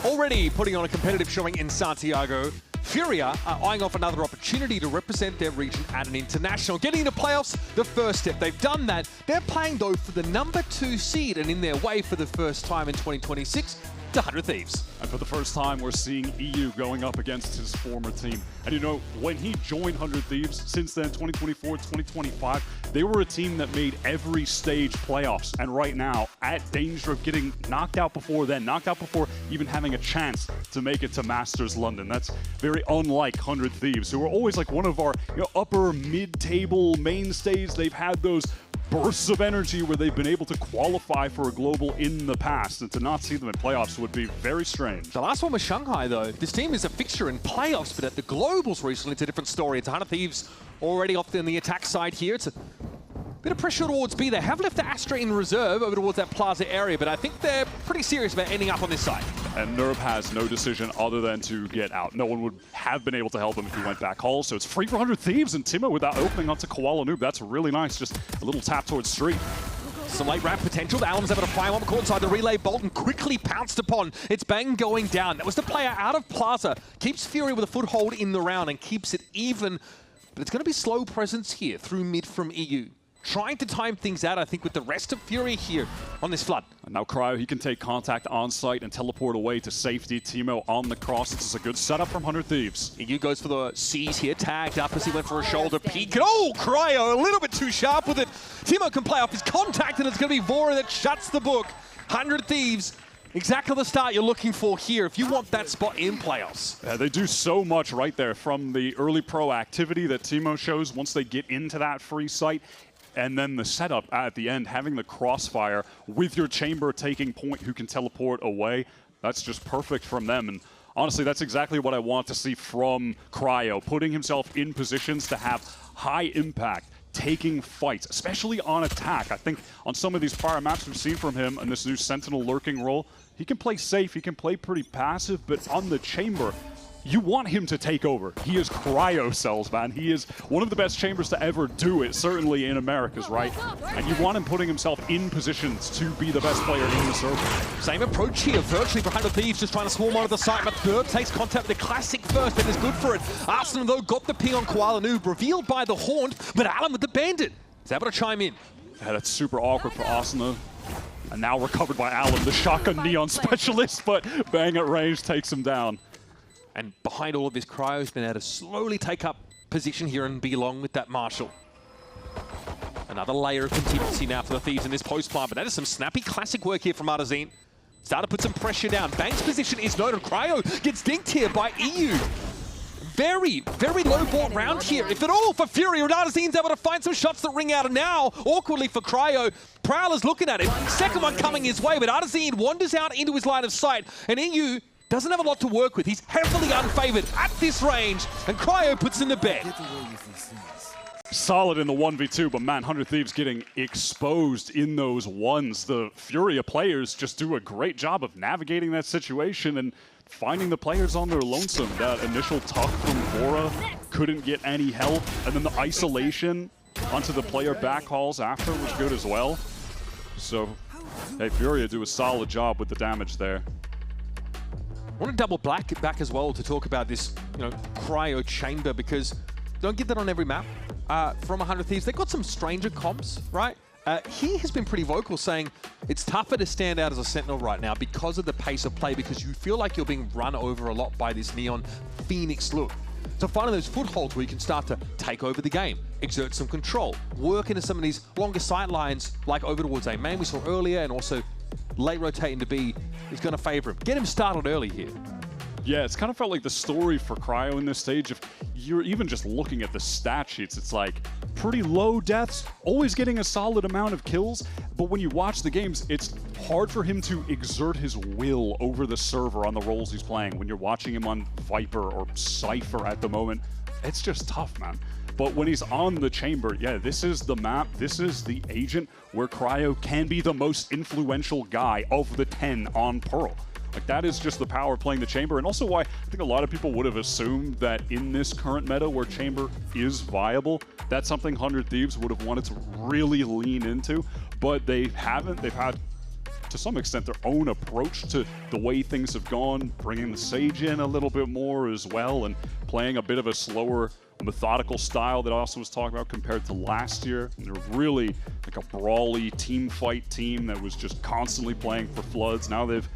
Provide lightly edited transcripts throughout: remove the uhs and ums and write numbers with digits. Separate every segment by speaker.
Speaker 1: Already putting on a competitive showing in Santiago, Furia are eyeing off another opportunity to represent their region at an international. Getting into playoffs, the first step. They've done that. They're playing, though, for the #2 seed, and in their way for the first time in 2026, to 100 Thieves.
Speaker 2: And for the first time, we're seeing EU going up against his former team. And you know, when he joined 100 Thieves, since then, 2024, 2025, they were a team that made every stage playoffs. And right now, at danger of getting knocked out before then, knocked out before even having a chance to make it to Masters London. That's very unlike 100 Thieves, who are always like one of our upper mid-table mainstays. They've had those bursts of energy where they've been able to qualify for a global in the past, and to not see them in playoffs would be very strange.
Speaker 1: The last one was Shanghai, though. This team is a fixture in playoffs, but at the globals recently, it's a different story. It's 100 Thieves already off in the attack side here. It's a bit of pressure towards B. They have left the Astra in reserve over towards that plaza area, but I think they're pretty serious about ending up on this side.
Speaker 2: And Nerve has no decision other than to get out. No one would have been able to help him if he went back hall, so it's free for 100 Thieves, and Timo with that opening onto Koala Noob. That's really nice, just a little tap towards street.
Speaker 1: Some late ramp potential. The Allen's able to fire one caught inside the relay. Bolton quickly pounced upon. It's Bang going down. That was the player out of Plaza. Keeps Fury with a foothold in the round and keeps it even, but it's going to be slow presence here through mid from EU. Trying to time things out, I think, with the rest of Fury here on this flood.
Speaker 2: And now Cryo, he can take contact on site and teleport away to safety. Timo on the cross. This is a good setup from 100 Thieves.
Speaker 1: EU goes for the C's here, tagged up as he went for a shoulder peek. Oh, Cryo, a little bit too sharp with it. Timo can play off his contact, and it's going to be Vora that shuts the book. 100 Thieves. Exactly the start you're looking for here if you want that spot in playoffs.
Speaker 2: Yeah, they do so much right there, from the early pro activity that Timo shows once they get into that free site. And then the setup at the end, having the crossfire with your chamber taking point who can teleport away, that's just perfect from them. And honestly, that's exactly what I want to see from Cryo, putting himself in positions to have high impact, taking fights, especially on attack. I think on some of these prior maps we've seen from him in this new Sentinel lurking role, he can play safe, he can play pretty passive, but on the chamber, you want him to take over. He is Cryo cells, man. He is one of the best chambers to ever do it, certainly in Americas, right? And you want him putting himself in positions to be the best player in the server.
Speaker 1: Same approach here, virtually for 100 Thieves, just trying to swarm onto the site, but Third takes contact with the classic first, and is good for it. Arsenal, though, got the ping on Koala Noob, revealed by the Haunt, but Allen with the Bandit is able to chime in.
Speaker 2: Yeah, that's super awkward for Asuna. And now recovered by Allen, the shotgun neon specialist, but Bang at range takes him down.
Speaker 1: And behind all of this, Cryo's been able to slowly take up position here and be along with that Marshall. Another layer of contingency now for the Thieves in this post plant, but that is some snappy classic work here from Artazine. Start to put some pressure down. Bang's position is noted. Cryo gets dinked here by EU. Very, very low ball round here, if at all, for Fury. And Artazine's able to find some shots that ring out, and now, awkwardly for Cryo, Prowler's looking at it. Second one coming his way, but Artazine wanders out into his line of sight, and EU doesn't have a lot to work with. He's heavily unfavored at this range, and Cryo puts in the bed.
Speaker 2: Solid in the 1v2, but man, 100 Thieves getting exposed in those ones. The Furia players just do a great job of navigating that situation and finding the players on their lonesome. That initial tuck from Vora couldn't get any help, and then the isolation onto the player back hauls after was good as well. So, hey, Furia do a solid job with the damage there.
Speaker 1: I want to double back as well to talk about this, Cryo chamber, because don't get that on every map. From 100 Thieves, they've got some stranger comps, right? He has been pretty vocal, saying it's tougher to stand out as a Sentinel right now because of the pace of play, because you feel like you're being run over a lot by this Neon Phoenix look. So finding those footholds where you can start to take over the game, exert some control, work into some of these longer sight lines, like over towards A main we saw earlier, and also late rotating to B is going to favor him. Get him started early here.
Speaker 2: Yeah, it's kind of felt like the story for Cryo in this stage. If you're even just looking at the stat sheets, it's like pretty low deaths, always getting a solid amount of kills. But when you watch the games, it's hard for him to exert his will over the server on the roles he's playing. When you're watching him on Viper or Cypher at the moment, it's just tough, man. But when he's on the chamber, yeah, this is the map, this is the agent where Cryo can be the most influential guy of the 10 on Pearl. Like, that is just the power of playing the chamber, and also why I think a lot of people would have assumed that in this current meta where chamber is viable, that's something 100 Thieves would have wanted to really lean into, but they haven't. They've had to some extent, their own approach to the way things have gone, bringing the Sage in a little bit more as well, and playing a bit of a slower, methodical style that Austin was talking about compared to last year. And they're really like a brawly team fight team that was just constantly playing for floods. Now they've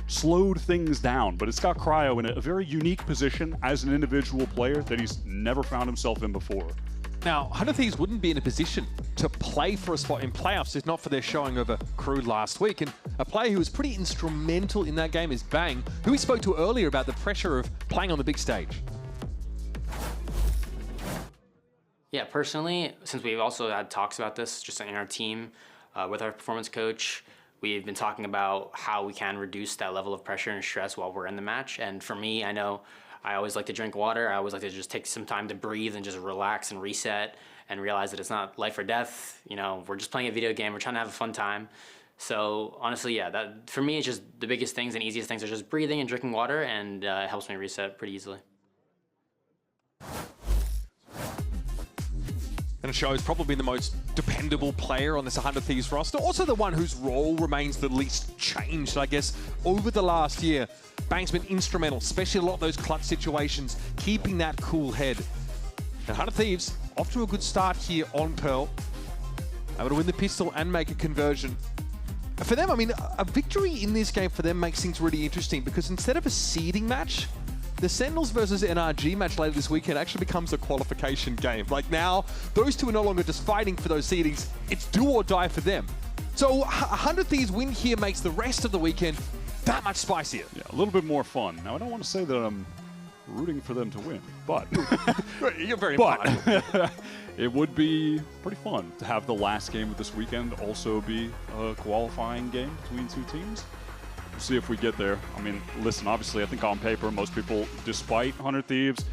Speaker 2: slowed things down, but it's got Cryo in a very unique position as an individual player that he's never found himself in before.
Speaker 1: Now, 100 Thieves wouldn't be in a position to play for a spot in playoffs if not for their showing over Crew last week. And a player who was pretty instrumental in that game is Bang, who we spoke to earlier about the pressure of playing on the big stage.
Speaker 3: Yeah, personally, since we've also had talks about this just in our team with our performance coach, we've been talking about how we can reduce that level of pressure and stress while we're in the match. And for me, I know I always like to drink water. I always like to just take some time to breathe and just relax and reset and realize that it's not life or death. You know, we're just playing a video game. We're trying to have a fun time. So honestly, yeah, that for me, it's just the biggest things and easiest things are just breathing and drinking water, and it helps me reset pretty easily.
Speaker 1: And shows probably the most dependable player on this 100 Thieves roster. Also the one whose role remains the least changed, I guess, over the last year. Bang's been instrumental, especially a lot of those clutch situations, keeping that cool head. And 100 Thieves, off to a good start here on Pearl. Able to win the pistol and make a conversion. For them, I mean, a victory in this game for them makes things really interesting because instead of a seeding match, the Sentinels versus NRG match later this weekend actually becomes a qualification game. Like now, those two are no longer just fighting for those seedings. It's do or die for them. So 100 Thieves win here makes the rest of the weekend that much spicier.
Speaker 2: Yeah, a little bit more fun. Now, I don't want to say that I'm rooting for them to win, but
Speaker 1: you're very impartial.
Speaker 2: It would be pretty fun to have the last game of this weekend also be a qualifying game between two teams. We'll see if we get there. I mean, listen, obviously, I think on paper, most people, despite 100 Thieves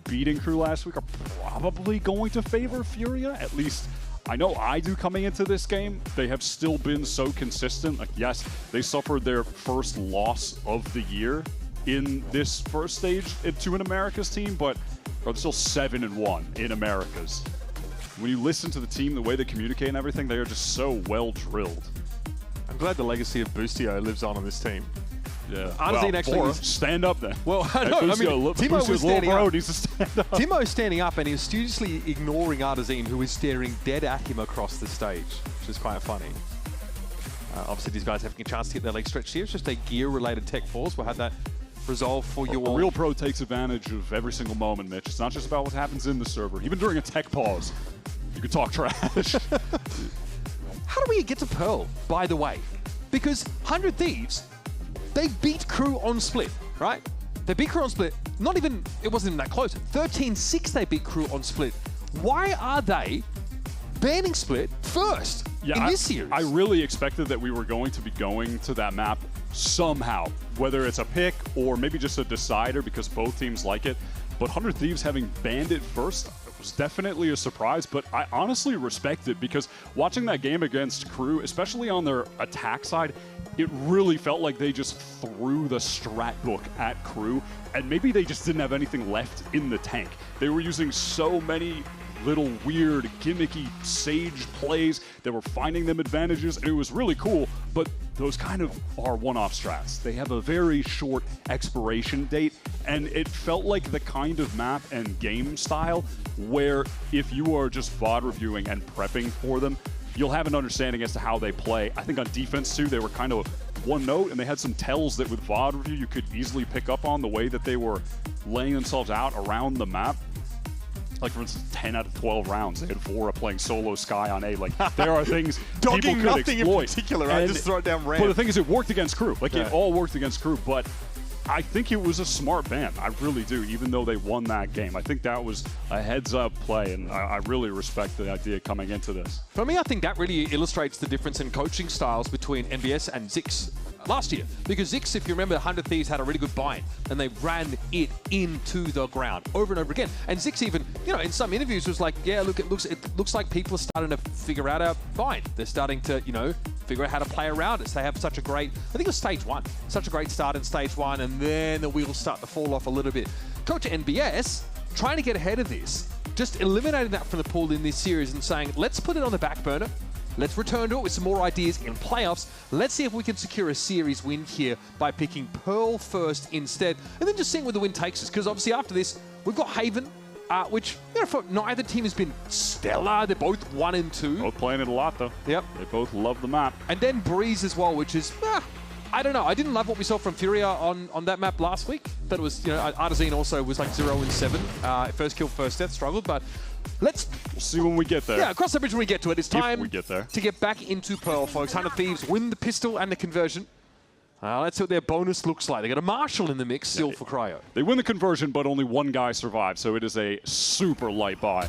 Speaker 2: beating Crew last week, are probably going to favor Furia. At least, I know I do coming into this game. They have still been so consistent. Like, yes, they suffered their first loss of the year in this first stage to an Americas team, but they're still 7-1 in Americas. When you listen to the team, the way they communicate and everything, they are just so well drilled.
Speaker 1: I'm glad the legacy of Boostio lives on this team.
Speaker 2: Yeah.
Speaker 1: Arzine actually
Speaker 2: stand up then.
Speaker 1: Well, I know.
Speaker 2: Hey,
Speaker 1: I mean, Timo was standing up.
Speaker 2: Needs to stand up.
Speaker 1: Timo's standing up and he's studiously ignoring Arzine, who is staring dead at him across the stage, which is quite funny. Obviously, these guys having a chance to get their legs stretched here. It's just a gear-related tech pause. We'll have that resolved for you all.
Speaker 2: A real pro takes advantage of every single moment, Mitch. It's not just about what happens in the server. Even during a tech pause, you can talk trash.
Speaker 1: How do we get to Pearl, by the way? Because 100 Thieves, they beat Crew on Split, right? They beat Crew on Split. Not even, it wasn't even that close. 13-6 they beat Crew on Split. Why are they banning Split first in this series?
Speaker 2: I really expected that we were going to be going to that map somehow, whether it's a pick or maybe just a decider because both teams like it. But 100 Thieves having banned it first was definitely a surprise, but I honestly respect it because watching that game against Crew, especially on their attack side, it really felt like they just threw the strat book at Crew, and maybe they just didn't have anything left in the tank. They were using so many little weird, gimmicky Sage plays that were finding them advantages, and it was really cool, but those kind of are one-off strats. They have a very short expiration date, and it felt like the kind of map and game style where if you are just VOD reviewing and prepping for them, you'll have an understanding as to how they play. I think on defense too, they were kind of one note, and they had some tells that with VOD review you could easily pick up on the way that they were laying themselves out around the map. Like, for instance, 10 out of 12 rounds, they had Furia playing solo Sky on A. Like, there are things people could
Speaker 1: nothing
Speaker 2: exploit.
Speaker 1: In particular, right? Just throw it down ramp.
Speaker 2: But the thing is, it worked against Crew. Like,
Speaker 1: Yeah.
Speaker 2: it all worked against Crew, but I think it was a smart ban. I really do, even though they won that game. I think that was a heads-up play, and I really respect the idea coming into this.
Speaker 1: For me, I think that really illustrates the difference in coaching styles between NBS and Zix last year. Because Zix, if you remember, 100 Thieves had a really good bind, and they ran it into the ground over and over again. And Zix even, you know, in some interviews was like, yeah, look, it looks like people are starting to figure out our bind. They're starting to, you know, figure out how to play around it. So they have such a great, I think it was stage 1, such a great start in stage 1, and then the wheels start to fall off a little bit. Coach NBS, trying to get ahead of this, just eliminating that from the pool in this series and saying, let's put it on the back burner. Let's return to it with some more ideas in playoffs. Let's see if we can secure a series win here by picking Pearl first instead, and then just seeing where the win takes us. Because obviously after this, we've got Haven, which, you know, for neither team has been stellar. They're both 1 and 2.
Speaker 2: Both playing it a lot, though.
Speaker 1: Yep.
Speaker 2: They both love the map.
Speaker 1: And then Breeze as well, which is, I don't know. I didn't love what we saw from Furia on that map last week. But it was, you know, Artazine also was like 0 and 7. First kill, first death, struggled. But we'll
Speaker 2: see when we get there.
Speaker 1: Yeah, cross the bridge when we get to it. It's time
Speaker 2: we get there.
Speaker 1: to get back into Pearl, folks. 100 Thieves win the pistol and the conversion. Let's see what their bonus looks like. They got a Marshal in the mix still for Cryo.
Speaker 2: They win the conversion, but only one guy survives, so it is a super light buy.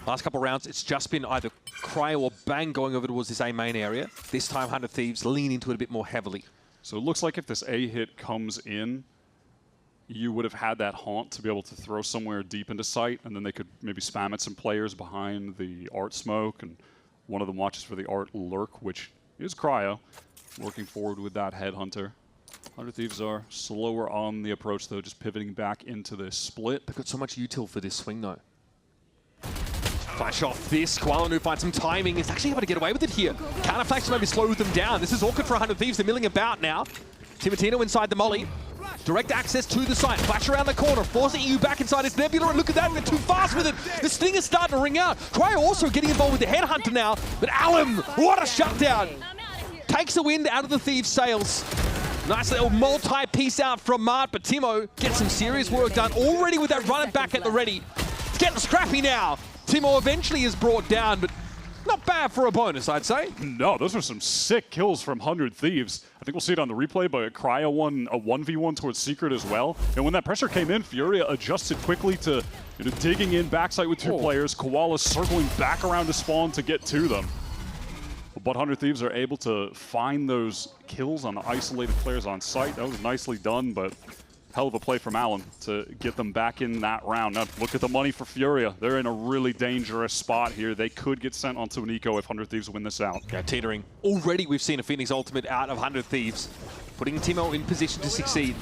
Speaker 1: Last couple rounds, it's just been either Cryo or Bang going over towards this A main area. This time, 100 Thieves lean into it a bit more heavily.
Speaker 2: So it looks like if this A hit comes in, you would have had that haunt to be able to throw somewhere deep into sight, and then they could maybe spam at some players behind the Art smoke, and one of them watches for the Art lurk, which is Cryo, working forward with that Headhunter. 100 Thieves are slower on the approach, though, just pivoting back into this split.
Speaker 1: They've got so much util for this swing, though. Flash off this. Qualification finds some timing. Is actually able to get away with it here. Counterflash maybe slow them down. This is awkward for 100 Thieves. They're milling about now. Timatino inside the molly. Direct access to the site. Flash around the corner. Forcing you back inside his Nebula. And look at that. They're too fast with it. The sting is starting to ring out. Cryo also getting involved with the Headhunter now. But Alum, what a shutdown. Takes the wind out of the Thieves' sails. Nice little multi-piece out from Mart. But Timo gets some serious work done already with that running back at the ready. It's getting scrappy now. Timo eventually is brought down, but not bad for a bonus, I'd say.
Speaker 2: No, those are some sick kills from 100 Thieves. I think we'll see it on the replay, but Cryo won a 1v1 towards Secret as well. And when that pressure came in, Furia adjusted quickly to digging in backside with 2 players. Koala circling back around to spawn to get to them. But 100 Thieves are able to find those kills on the isolated players on site. That was nicely done, but hell of a play from Allen to get them back in that round. Now, look at the money for Furia. They're in a really dangerous spot here. They could get sent onto an eco if 100 Thieves win this out.
Speaker 1: Yeah, teetering. Already we've seen a Phoenix ultimate out of 100 Thieves, putting Timo in position to succeed.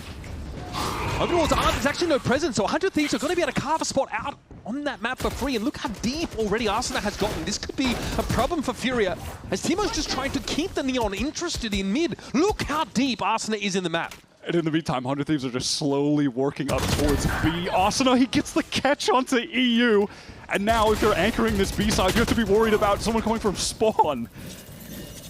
Speaker 1: Over towards Art, there's actually no presence, so 100 Thieves are going to be able to carve a spot out on that map for free. And look how deep already Arsena has gotten. This could be a problem for Furia, as Timo's just trying to keep the Neon interested in mid. Look how deep Arsena is in the map.
Speaker 2: And in the meantime, 100 Thieves are just slowly working up towards B. Asuna, he gets the catch onto EU. And now if you're anchoring this B side, you have to be worried about someone coming from spawn.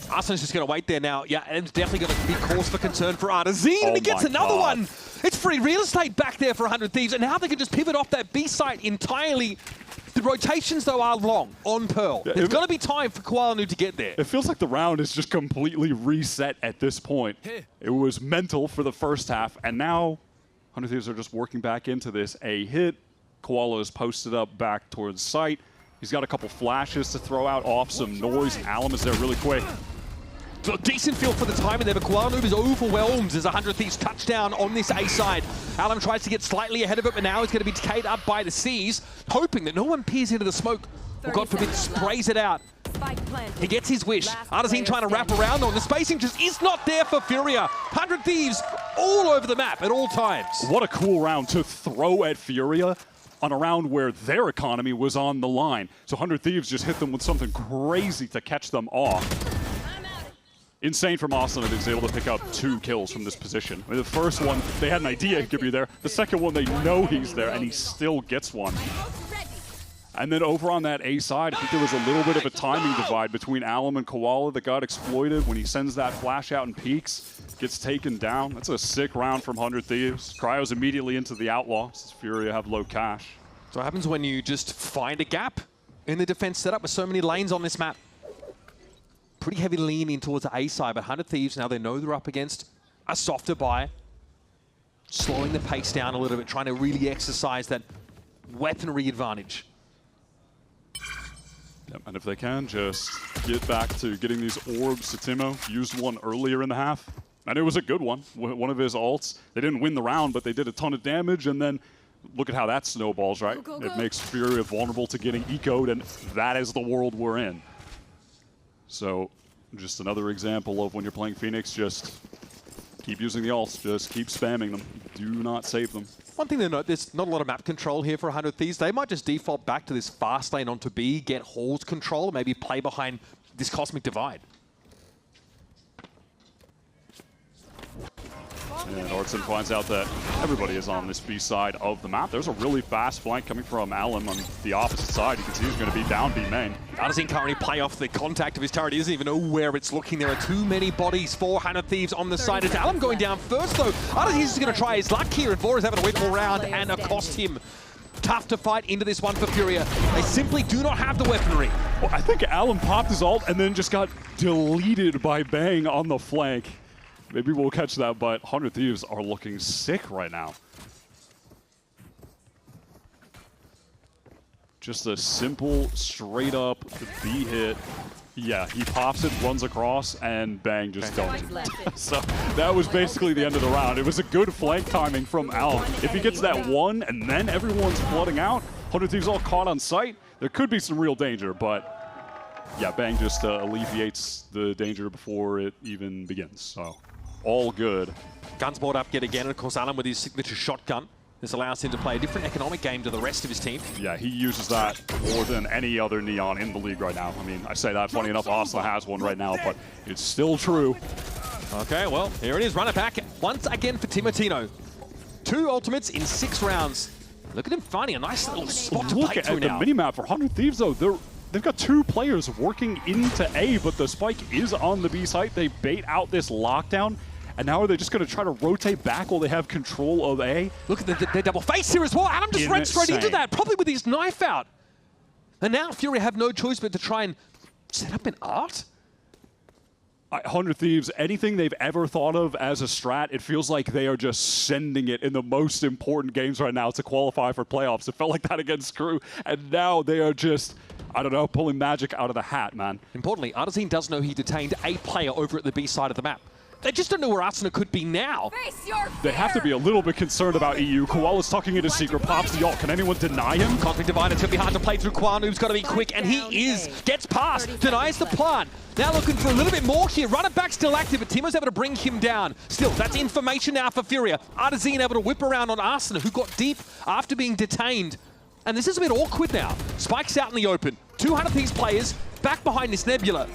Speaker 1: Arsena's just going to wait there now. Yeah, and it's definitely going to be cause for concern for Artazine. And he gets another one. It's free real estate back there for 100 Thieves. And now they can just pivot off that B site entirely. The rotations, though, are long on Pearl. Yeah, there's got to be time for Qualification to get there.
Speaker 2: It feels like the round is just completely reset at this point. It was mental for the first half, and now 100 Thieves are just working back into this. A hit. Koala is posted up back towards site. He's got a couple flashes to throw out off some noise. Alum is there really quick.
Speaker 1: So a decent feel for the timing there, but Qualification is overwhelmed as 100 Thieves touchdown on this A side. Alum tries to get slightly ahead of it, but now he's going to be decayed up by the Seas, hoping that no one peers into the smoke, or God forbid, sprays it out. He gets his wish. Artazine trying to wrap around on. The spacing just is not there for Furia. 100 Thieves all over the map at all times.
Speaker 2: What a cool round to throw at Furia on a round where their economy was on the line. So 100 Thieves just hit them with something crazy to catch them off. Insane from Austin that he's able to pick up 2 kills from this position. I mean, the first one, they had an idea he could be there. The second one, they know he's there, and he still gets one. And then over on that A side, I think there was a little bit of a timing divide between Alum and Koala that got exploited when he sends that flash out and peeks, gets taken down. That's a sick round from 100 Thieves. Cryo's immediately into the Outlaw, since Furia have low cash.
Speaker 1: So what happens when you just find a gap in the defense setup with so many lanes on this map? Pretty heavy lean in towards the A side, but 100 Thieves, now they know they're up against a softer buy. Slowing the pace down a little bit, trying to really exercise that weaponry advantage.
Speaker 2: Yep, and if they can, just get back to getting these orbs to Timo. Used one earlier in the half, and it was a good one. One of his ults. They didn't win the round, but they did a ton of damage, and then look at how that snowballs, right? It makes Furia vulnerable to getting ecoed, and that is the world we're in. So, just another example of when you're playing Phoenix, just keep using the ults, just keep spamming them. Do not save them.
Speaker 1: One thing to note, there's not a lot of map control here for 100 Thieves. They might just default back to this fast lane onto B, get Hall's control, maybe play behind this Cosmic Divide.
Speaker 2: And Orson finds out that everybody is on this B side of the map. There's a really fast flank coming from Allen on the opposite side. You can see he's going to be down B main.
Speaker 1: Artazine can't really play off the contact of his turret. He doesn't even know where it's looking. There are too many bodies for 100 Thieves on the side. It's Allen going down first, though. Artazine's just going to try his luck here, and Vora's having to wait more round and accost him. Tough to fight into this one for Furia. They simply do not have the weaponry.
Speaker 2: Well, I think Allen popped his ult and then just got deleted by Bang on the flank. Maybe we'll catch that, but 100 Thieves are looking sick right now. Just a simple, straight-up B hit. Yeah, he pops it, runs across, and Bang just dunks it. So that was basically the end of the round. It was a good flank timing from Allen. If he gets that one and then everyone's flooding out, 100 Thieves all caught on sight, there could be some real danger, but yeah, Bang just alleviates the danger before it even begins. So all good.
Speaker 1: Guns brought up yet again, and of course Allen with his signature shotgun. This allows him to play a different economic game to the rest of his team.
Speaker 2: Yeah, he uses that more than any other Neon in the league right now. I mean, I say that, funny enough, Asla has one right now, but it's still true.
Speaker 1: Okay, well, here it is. Run it back once again for Timotino. 2 ultimates in 6 rounds. Look at him finding a nice little spot to play through now.
Speaker 2: Look at the minimap for 100 Thieves, though. They've got 2 players working into A, but the spike is on the B site. They bait out this lockdown. And now are they just going to try to rotate back while they have control of A?
Speaker 1: Look at their double face here as well. Adam just ran straight into that, probably with his knife out. And now Furia have no choice but to try and set up an art.
Speaker 2: 100 Thieves, anything they've ever thought of as a strat, it feels like they are just sending it in the most important games right now to qualify for playoffs. It felt like that against Crew, and now they are just, I don't know, pulling magic out of the hat, man.
Speaker 1: Importantly, Artazine does know he detained a player over at the B side of the map. They just don't know where Arsenal could be now.
Speaker 2: They have to be a little bit concerned about EU. Koala's tucking into secret, pops the ult. Can anyone deny him?
Speaker 1: Cosmic Divide, it's going to be hard to play through. Quanoob's got to be quick, and he is. Gets past, denies the plant. Now looking for a little bit more here. Run it back still active, but Timo's able to bring him down. Still, that's information now for Furia. Artazine able to whip around on Arsenal, who got deep after being detained. And this is a bit awkward now. Spike's out in the open. 200 Thieves players back behind this Nebula.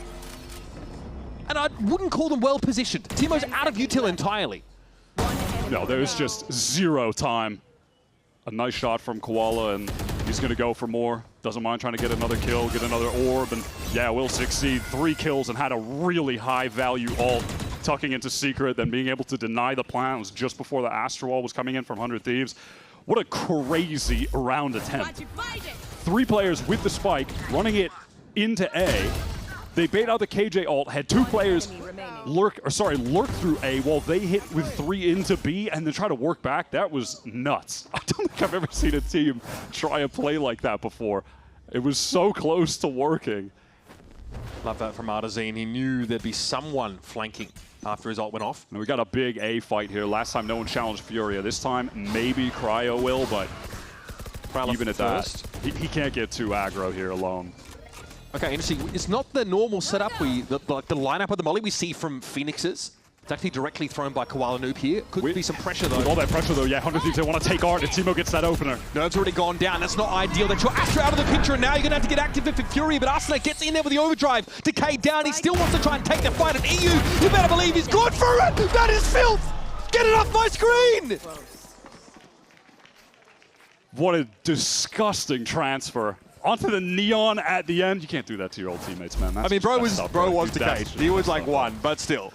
Speaker 1: And I wouldn't call them well positioned. Timo's out of util entirely.
Speaker 2: No, there's just 0 time. A nice shot from Koala, and he's going to go for more. Doesn't mind trying to get another kill, get another orb, and yeah, will succeed. 3 kills and had a really high value ult, tucking into secret, then being able to deny the plant. It was just before the Astro Wall was coming in from 100 Thieves. What a crazy round attempt. 3 players with the spike, running it into A. They bait out the KJ ult, had 2 players lurk through A while they hit with 3 into B and then try to work back. That was nuts. I don't think I've ever seen a team try a play like that before. It was so close to working.
Speaker 1: Love that from Artazine. He knew there'd be someone flanking after his ult went off.
Speaker 2: And we got a big A fight here. Last time no one challenged Furia. This time maybe Cryo will, but even at that, he can't get too aggro here alone.
Speaker 1: Okay, interesting. It's not the normal setup, the lineup of the molly we see from Phoenixes. It's actually directly thrown by Koala Noob here. Could be some pressure, though.
Speaker 2: With all that pressure, though, yeah, 100 Thieves, they want to take art, and Timo gets that opener.
Speaker 1: No, it's already gone down. That's not ideal. They try Astro out of the picture, and now you're going to have to get active for Fury, but Arsene gets in there with the overdrive. Decay down. He still wants to try and take the fight, and EU, you better believe he's good for it! That is filth! Get it off my screen!
Speaker 2: What a disgusting transfer. Onto the Neon at the end. You can't do that to your old teammates, man. That's
Speaker 1: bro was decayed. He was like 1, but still.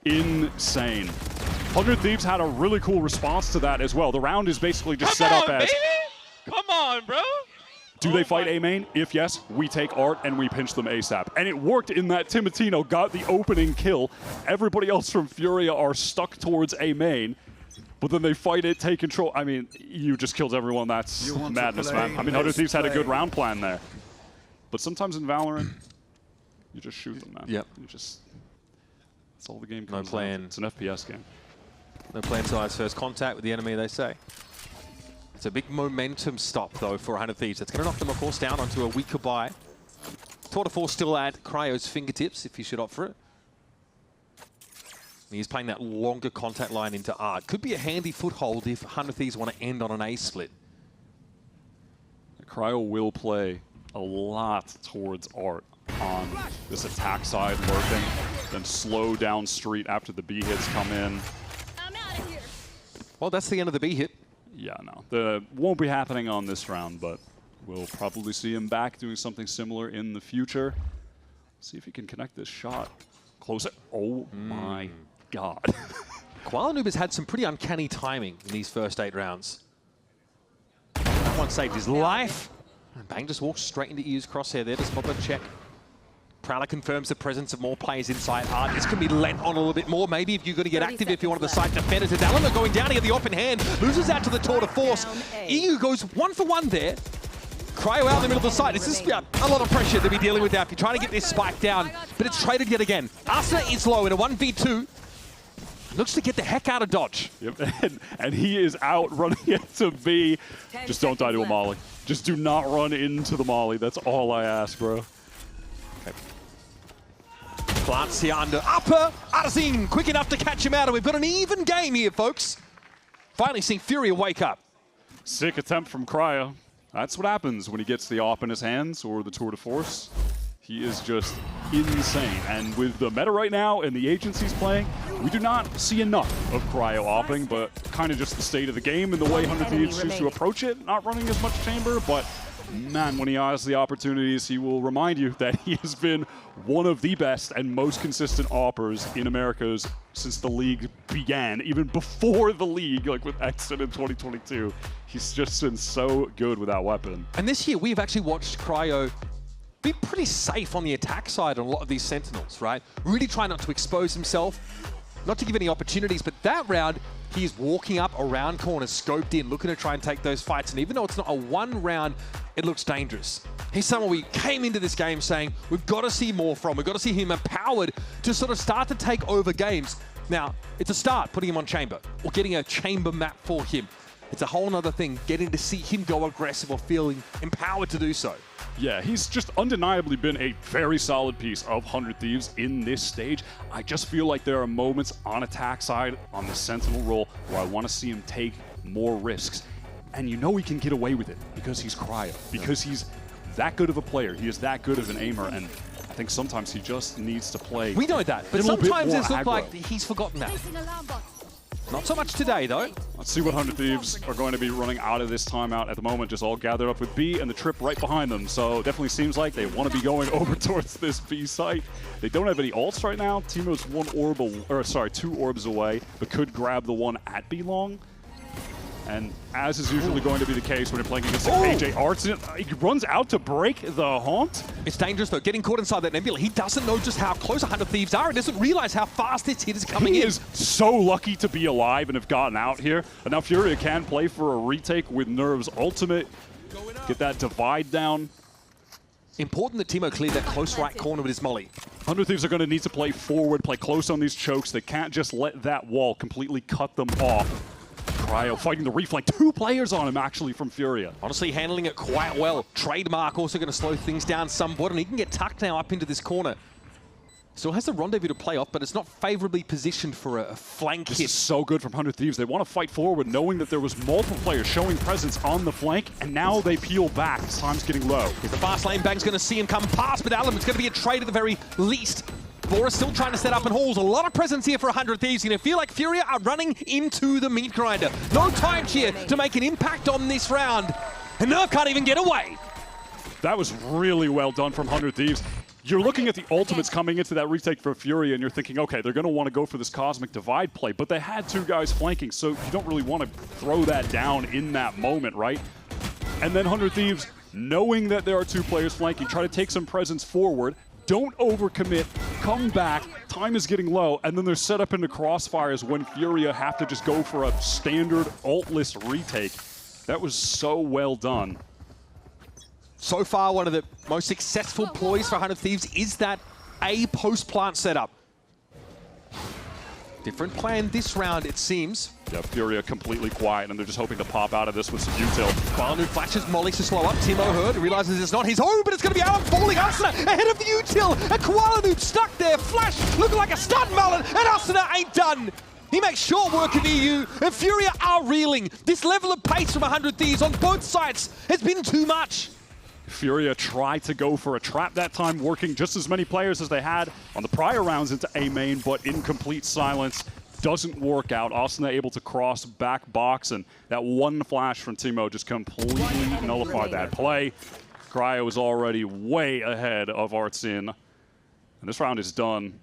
Speaker 2: Insane. 100 Thieves had a really cool response to that as well. The round is basically just set up as...
Speaker 4: Baby! Come on, bro!
Speaker 2: Do they fight A main? If yes, we take art and we pinch them ASAP. And it worked in that Timotino got the opening kill. Everybody else from Furia are stuck towards A main. But then they fight it, take control. I mean, you just killed everyone. That's madness, man. I mean, 100 Thieves had a good round plan there. But sometimes in Valorant, you just shoot them, man.
Speaker 1: Yep.
Speaker 2: You just... That's all the game comes
Speaker 1: No plan.
Speaker 2: It's an FPS game.
Speaker 1: No plan till it's first contact with the enemy, they say. It's a big momentum stop, though, for 100 Thieves. It's going to knock them, of course, down onto a weaker buy. Tour de Force still at Cryo's fingertips, if he should opt for it. He's playing that longer contact line into Art. Could be a handy foothold if 100 Thieves want to end on an A split.
Speaker 2: Cryo will play a lot towards Art on this attack side, lurking, then slow down street after the B hits come in.
Speaker 5: I'm out of here.
Speaker 1: Well, that's the end of the B hit.
Speaker 2: Yeah, no. The won't be happening on this round, but we'll probably see him back doing something similar in the future. See if he can connect this shot. Close it. Oh my God.
Speaker 1: Qualification has had some pretty uncanny timing in these first 8 rounds. That one saved his life. And Bang just walks straight into EU's crosshair there to spot the check. Prowler confirms the presence of more players inside Art. This can be lent on a little bit more. Maybe if you're going to get active, if you're one of the side defenders. It's Alamo going down here, the open hand. Loses out to the tour de force. EU goes 1 for 1 there. Cryo out in the middle of the side. This is a lot of pressure to be dealing with now if you're trying to get this spike down. But it's traded yet again. Arsenal is low in a 1v2. Looks to get the heck out of Dodge.
Speaker 2: Yep, and he is out running into B. Just don't die to a molly. Just do not run into the molly. That's all I ask, bro.
Speaker 1: Okay. Plants here under upper. Arzin quick enough to catch him out. And we've got an even game here, folks. Finally seeing Furia wake up.
Speaker 2: Sick attempt from Cryo. That's what happens when he gets the AWP in his hands or the tour de force. He is just insane. And with the meta right now and the agencies playing, we do not see enough of Cryo opping, but kind of just the state of the game and the way 100 Thieves choose to approach it. Not running as much chamber, but man, when he has the opportunities, he will remind you that he has been one of the best and most consistent oppers in Americas since the league began, even before the league, like with Exit in 2022. He's just been so good with that weapon.
Speaker 1: And this year, we've actually watched Cryo be pretty safe on the attack side on a lot of these Sentinels, right? Really try not to expose himself, not to give any opportunities, but that round, he's walking up around corners, scoped in, looking to try and take those fights. And even though it's not a 1 round, it looks dangerous. He's someone we came into this game saying, we've got to see more from. We've got to see him empowered to sort of start to take over games. Now, it's a start putting him on chamber or getting a chamber map for him. It's a whole other thing, getting to see him go aggressive or feeling empowered to do so.
Speaker 2: Yeah, he's just undeniably been a very solid piece of 100 Thieves in this stage. I just feel like there are moments on attack side, on the Sentinel role, where I want to see him take more risks. And you know he can get away with it because he's Cryo, because he's that good of a player. He is that good of an aimer, and I think sometimes he just needs to play.
Speaker 1: We know that, but sometimes it's looked like he's forgotten that. Not so much today, though.
Speaker 2: Let's see what 100 Thieves are going to be running out of this timeout at the moment, just all gathered up with B and the trip right behind them. So definitely seems like they want to be going over towards this B site. They don't have any ults right now. Teemo's 2 orbs away, but could grab the one at B long. And as is usually going to be the case when you're playing against AJ Arts, he runs out to break the haunt.
Speaker 1: It's dangerous, though, getting caught inside that nebula. He doesn't know just how close 100 Thieves are. He doesn't realize how fast this hit is coming in.
Speaker 2: He is so lucky to be alive and have gotten out here. And now Furia can play for a retake with Nerve's ultimate. Get that divide down.
Speaker 1: Important that Teemo cleared that close right corner with his molly.
Speaker 2: 100 Thieves are going to need to play forward, play close on these chokes. They can't just let that wall completely cut them off. Cryo fighting the reflank. 2 players on him, actually, from Furia.
Speaker 1: Honestly, handling it quite well. Trademark also going to slow things down somewhat, and he can get tucked now up into this corner. Still has the rendezvous to play off, but it's not favorably positioned for a flank hit.
Speaker 2: This is so good from 100 Thieves. They want to fight forward, knowing that there was multiple players showing presence on the flank, and now they peel back. Time's getting low.
Speaker 1: Here's the fast lane. Bang's going to see him come past, but Alan, it's going to be a trade at the very least. Bora's still trying to set up and hauls. A lot of presence here for 100 Thieves. You're going to feel like Furia are running into the meat grinder. No time here to make an impact on this round. And Nerve can't even get away.
Speaker 2: That was really well done from 100 Thieves. You're looking at the ultimates coming into that retake for Furia, and you're thinking, okay, they're going to want to go for this Cosmic Divide play, but they had 2 guys flanking, so you don't really want to throw that down in that moment, right? And then 100 Thieves, knowing that there are 2 players flanking, try to take some presence forward. Don't overcommit, come back, time is getting low, and then they're set up into crossfires when Furia have to just go for a standard ultless retake. That was so well done.
Speaker 1: So far, one of the most successful ploys for 100 Thieves is that A post-plant setup. Different plan this round, it seems.
Speaker 2: Yeah, Furia completely quiet, and they're just hoping to pop out of this with some util.
Speaker 1: qualification flashes Molly to slow up. Timo heard, realizes it's not his own, but it's going to be Alan falling. Asuna ahead of the util. And qualification stuck there. Flash looking like a stun mallet, and Asuna ain't done. He makes short work of EU, and Furia are reeling. This level of pace from 100 Thieves on both sides has been too much.
Speaker 2: Furia tried to go for a trap that time, working just as many players as they had on the prior rounds into A main, but in complete silence. Doesn't work out. Asuna able to cross back box, and that one flash from Timo just completely nullified that play. Cryo is already way ahead of Artsin. And this round is done.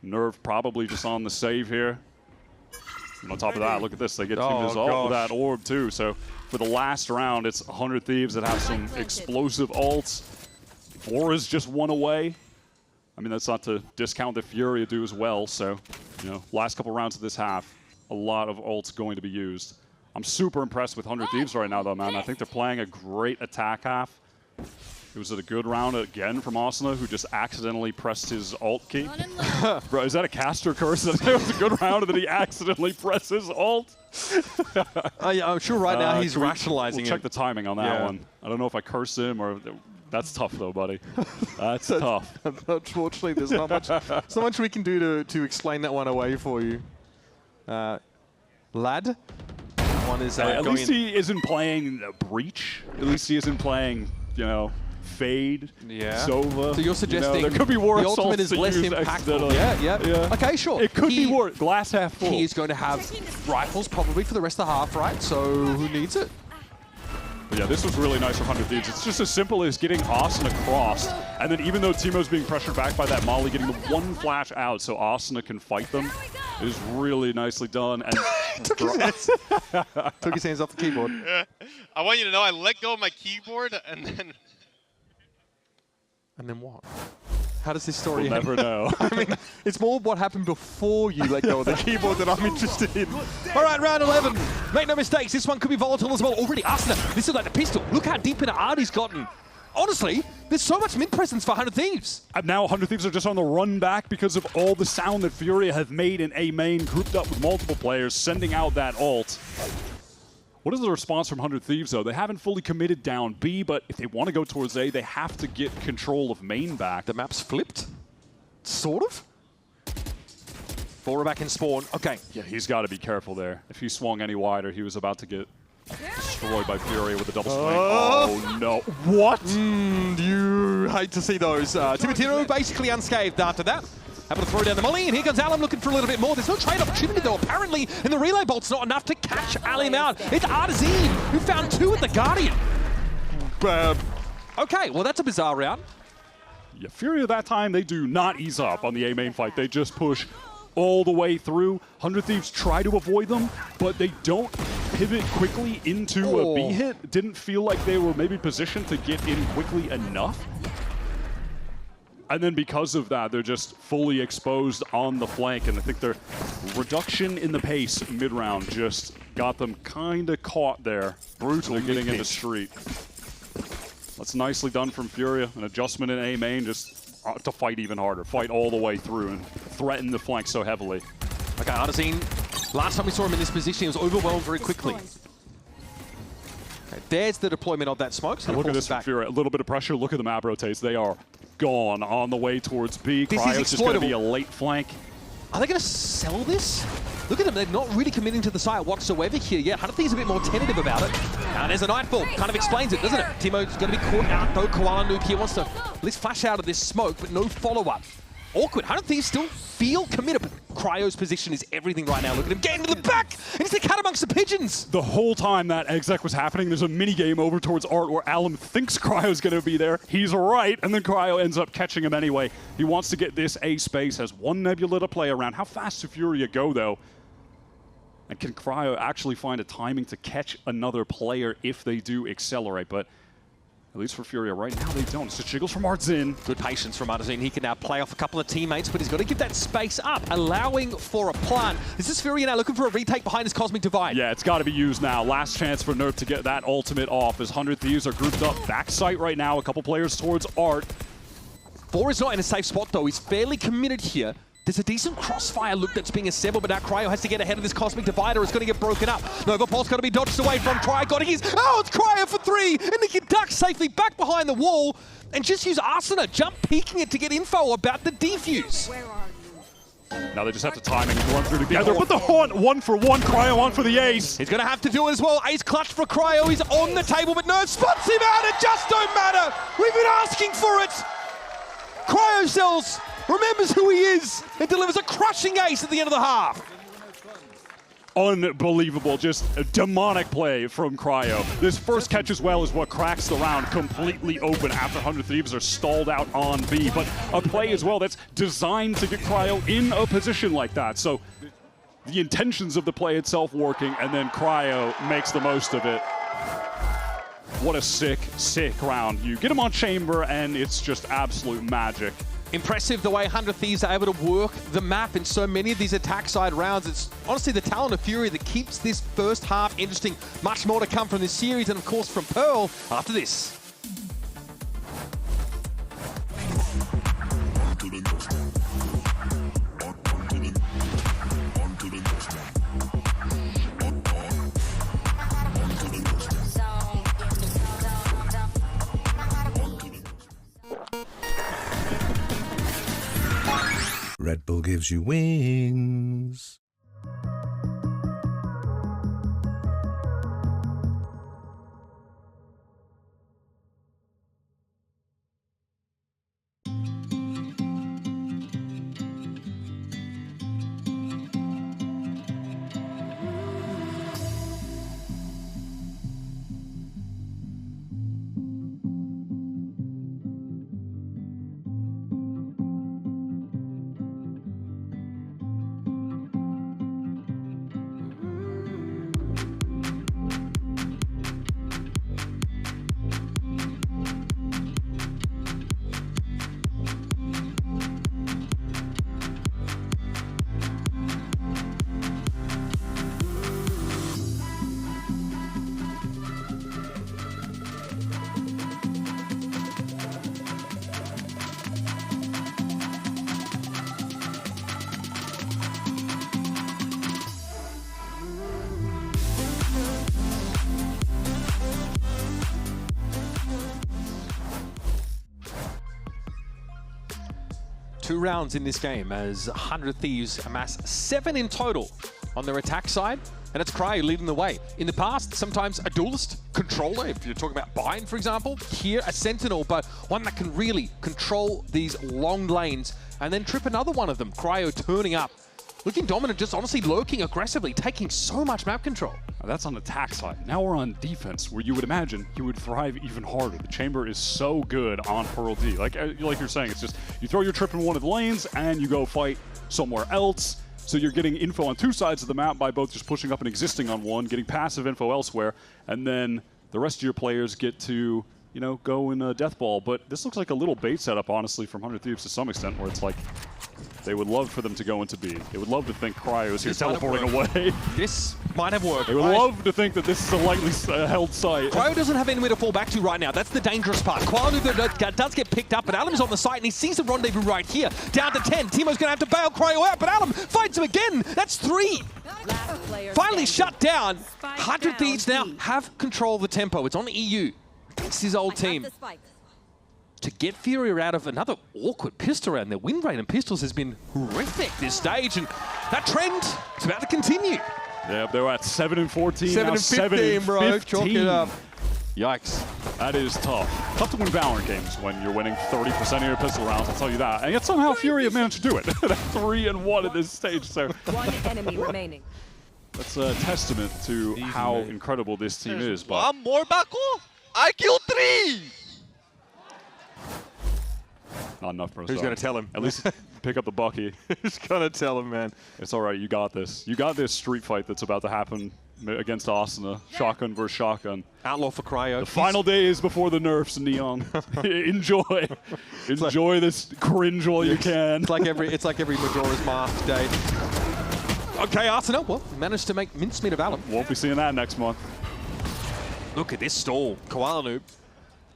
Speaker 2: Nerve probably just on the save here. And on top of that, look at this. They get Timo's ult with that orb too. So for the last round, it's 100 Thieves that have some explosive ults. Flora's just one away. I mean, that's not to discount that Furia do as well. So, you know, last couple rounds of this half, a lot of ults going to be used. I'm super impressed with 100 Thieves right now, though, man. I think they're playing a great attack half. It was a good round again from Asuna, who just accidentally pressed his ult key. Bro, is that a caster curse? It was a good round, and then he accidentally pressed his ult.
Speaker 1: I'm sure right now he's rationalizing
Speaker 2: we'll check the timing on that one. I don't know if I cursed him or... That's tough, though, buddy. That's tough.
Speaker 1: Unfortunately, there's not much we can do to explain that one away for you. Lad, one is
Speaker 2: at least he isn't playing Breach. At least he isn't playing, you know, Fade, Sova.
Speaker 1: So you're suggesting
Speaker 2: there could be worse
Speaker 1: the ultimate is less impactful. Yeah. Okay, sure.
Speaker 2: It could be worse. Glass half full.
Speaker 1: He is going to have rifles probably for the rest of the half, right? So who needs it?
Speaker 2: But yeah, this was really nice for 100 Thieves. It's just as simple as getting Asuna crossed, and then even though Timo's being pressured back by that Molly, getting the one flash out so Asuna can fight them is really nicely done. And
Speaker 1: took his hands off the keyboard.
Speaker 4: I want you to know I let go of my keyboard and then...
Speaker 1: And then what? How does this story
Speaker 2: end? We'll never know.
Speaker 1: I mean, it's more what happened before you let go of the keyboard that I'm interested in. All right, round 11. Make no mistakes, this one could be volatile as well. Already Asuna, this is like the pistol. Look how deep into art he's gotten. Honestly, there's so much mid presence for 100 Thieves.
Speaker 2: And now 100 Thieves are just on the run back because of all the sound that Furia have made in A main, grouped up with multiple players, sending out that ult. What is the response from 100 Thieves, though? They haven't fully committed down B, but if they want to go towards A, they have to get control of main back.
Speaker 1: The map's flipped? Sort of? Fora back in spawn. Okay.
Speaker 2: Yeah, he's got to be careful there. If he swung any wider, he was about to get destroyed by Furia with a double swing. Oh, no. What?
Speaker 1: You hate to see those. Timotino basically unscathed after that. Able to throw down the Molly, and here comes Alim looking for a little bit more. There's no trade opportunity, though, apparently, and the relay bolt's not enough to catch Alim out. It's Artazine who found two at the Guardian. Okay, well, that's a bizarre round.
Speaker 2: Yeah, Furia that time, they do not ease up on the A main fight. They just push all the way through. 100 Thieves try to avoid them, but they don't pivot quickly into a B hit. Didn't feel like they were maybe positioned to get in quickly enough. And then because of that, they're just fully exposed on the flank. And I think their reduction in the pace mid-round just got them kind of caught there. Brutal. They're getting into street. That's nicely done from Furia. An adjustment in A main just to fight even harder. Fight all the way through and threaten the flank so heavily.
Speaker 1: Okay, Artazine, last time we saw him in this position, he was overwhelmed very quickly. Okay, there's the deployment of that smoke. So
Speaker 2: look at this from Furia. A little bit of pressure. Look at the map rotates. They are gone on the way towards B. Cryo's just going to be a late flank.
Speaker 1: Are they going to sell this? Look at them, they're not really committing to the site whatsoever here yet. 100 Thieves a bit more tentative about it. Now there's a Nightfall, kind of explains it, doesn't it? Timo's going to be caught out though. Koala Noob here wants to at least flash out of this smoke, but no follow-up. Awkward. 100 Thieves still feel committed, but Cryo's position is everything right now. Look at him getting to the back, and it's the cat amongst the pigeons.
Speaker 2: The whole time that exec was happening, there's a mini game over towards Art where Alim thinks Cryo's going to be there. He's right, and then Cryo ends up catching him anyway. He wants to get this A space, has one Nebula to play around. How fast does Furia go, though? And can Cryo actually find a timing to catch another player if they do accelerate? But at least for Furia right now, they don't. It's just jiggles from Artzin.
Speaker 1: Good patience from Artzin. He can now play off a couple of teammates, but he's got to give that space up, allowing for a plant. This is Furia now looking for a retake behind his Cosmic Divide.
Speaker 2: Yeah, it's got to be used now. Last chance for Nerf to get that ultimate off as 100 Thieves are grouped up. Backside right now, a couple players towards Art.
Speaker 1: Fora is not in a safe spot, though. He's fairly committed here. There's a decent crossfire look that's being assembled, but now Cryo has to get ahead of this Cosmic Divider. It's going to get broken up. Nova Pulse got to be dodged away from Cryo. Got his. Oh, it's Cryo for 3. And he can duck safely back behind the wall and just use Arsena, jump peeking it to get info about the defuse.
Speaker 2: Now they just have to timing and run through together. But the haunt, 1-for-1, Cryo on for the ace.
Speaker 1: He's going to have to do it as well. Ace clutch for Cryo. He's on the table, but Nerve spots him out. It just don't matter. We've been asking for it. Cryo sells. Remembers who he is and delivers a crushing ace at the end of the half.
Speaker 2: Unbelievable, just a demonic play from Cryo. This first catch as well is what cracks the round completely open after 100 Thieves are stalled out on B. But a play as well that's designed to get Cryo in a position like that. So the intentions of the play itself working, and then Cryo makes the most of it. What a sick, sick round. You get him on Chamber, and it's just absolute magic.
Speaker 1: Impressive the way 100 Thieves are able to work the map in so many of these attack side rounds. It's honestly the talent of Furia that keeps this first half interesting. Much more to come from this series and of course from Pearl after this.
Speaker 5: Red Bull gives you wings.
Speaker 1: Two rounds in this game as 100 Thieves amass 7 in total on their attack side, and it's Cryo leading the way. In the past, sometimes a duelist, controller, if you're talking about Bind, for example, here a Sentinel, but one that can really control these long lanes and then trip another one of them. Cryo turning up, looking dominant, just honestly lurking aggressively, taking so much map control.
Speaker 2: That's on attack side. Now we're on defense, where you would imagine he would thrive even harder. The Chamber is so good on Pearl D. Like you're saying, it's just you throw your trip in one of the lanes and you go fight somewhere else. So you're getting info on two sides of the map by both just pushing up and existing on one, getting passive info elsewhere, and then the rest of your players get to, you know, go in a death ball. But this looks like a little bait setup, honestly, from 100 Thieves to some extent, where it's like they would love for them to go into B. They would love to think Cryo is here teleporting away.
Speaker 1: This might have worked.
Speaker 2: They would love to think that this is a lightly held site.
Speaker 1: Cryo doesn't have anywhere to fall back to right now. That's the dangerous part. Qualification does get picked up, but Alam's on the site, and he sees the rendezvous right here. Down to 10. Teemo's going to have to bail Cryo out, but Alam finds him again. That's 3. Finally shut down. 100 Thieves now have control of the tempo. It's on the EU. It's his old team. To get Furia out of another awkward pistol round. Their win rate and pistols has been horrific this stage, and that trend is about to continue.
Speaker 2: Yeah, they're at 7 and 14.
Speaker 1: 7
Speaker 2: now
Speaker 1: and 15, bro. Chalk it up. Yikes.
Speaker 2: That is tough. Tough to win Valorant games when you're winning 30% of your pistol rounds, I'll tell you that. And yet somehow Furia managed to do it. 3-1 at this stage, so.
Speaker 6: One enemy remaining.
Speaker 2: That's a testament to how incredible this team is. But
Speaker 4: one more Baku? I killed 3!
Speaker 2: not enough, bro.
Speaker 1: Who's going to tell him?
Speaker 2: At least pick up the Bucky.
Speaker 1: Who's going to tell him, man?
Speaker 2: It's all right. You got this. You got this street fight that's about to happen against Asuna. Shotgun versus shotgun.
Speaker 1: Outlaw for Cryo.
Speaker 2: The final days before the nerfs, Neon. Enjoy. Enjoy this cringe while you can.
Speaker 1: It's like every Majora's Mask day. Okay, Arsenal, well, managed to make mincemeat of Alam.
Speaker 2: Won't be seeing that next month.
Speaker 1: Look at this stall. Koala Noob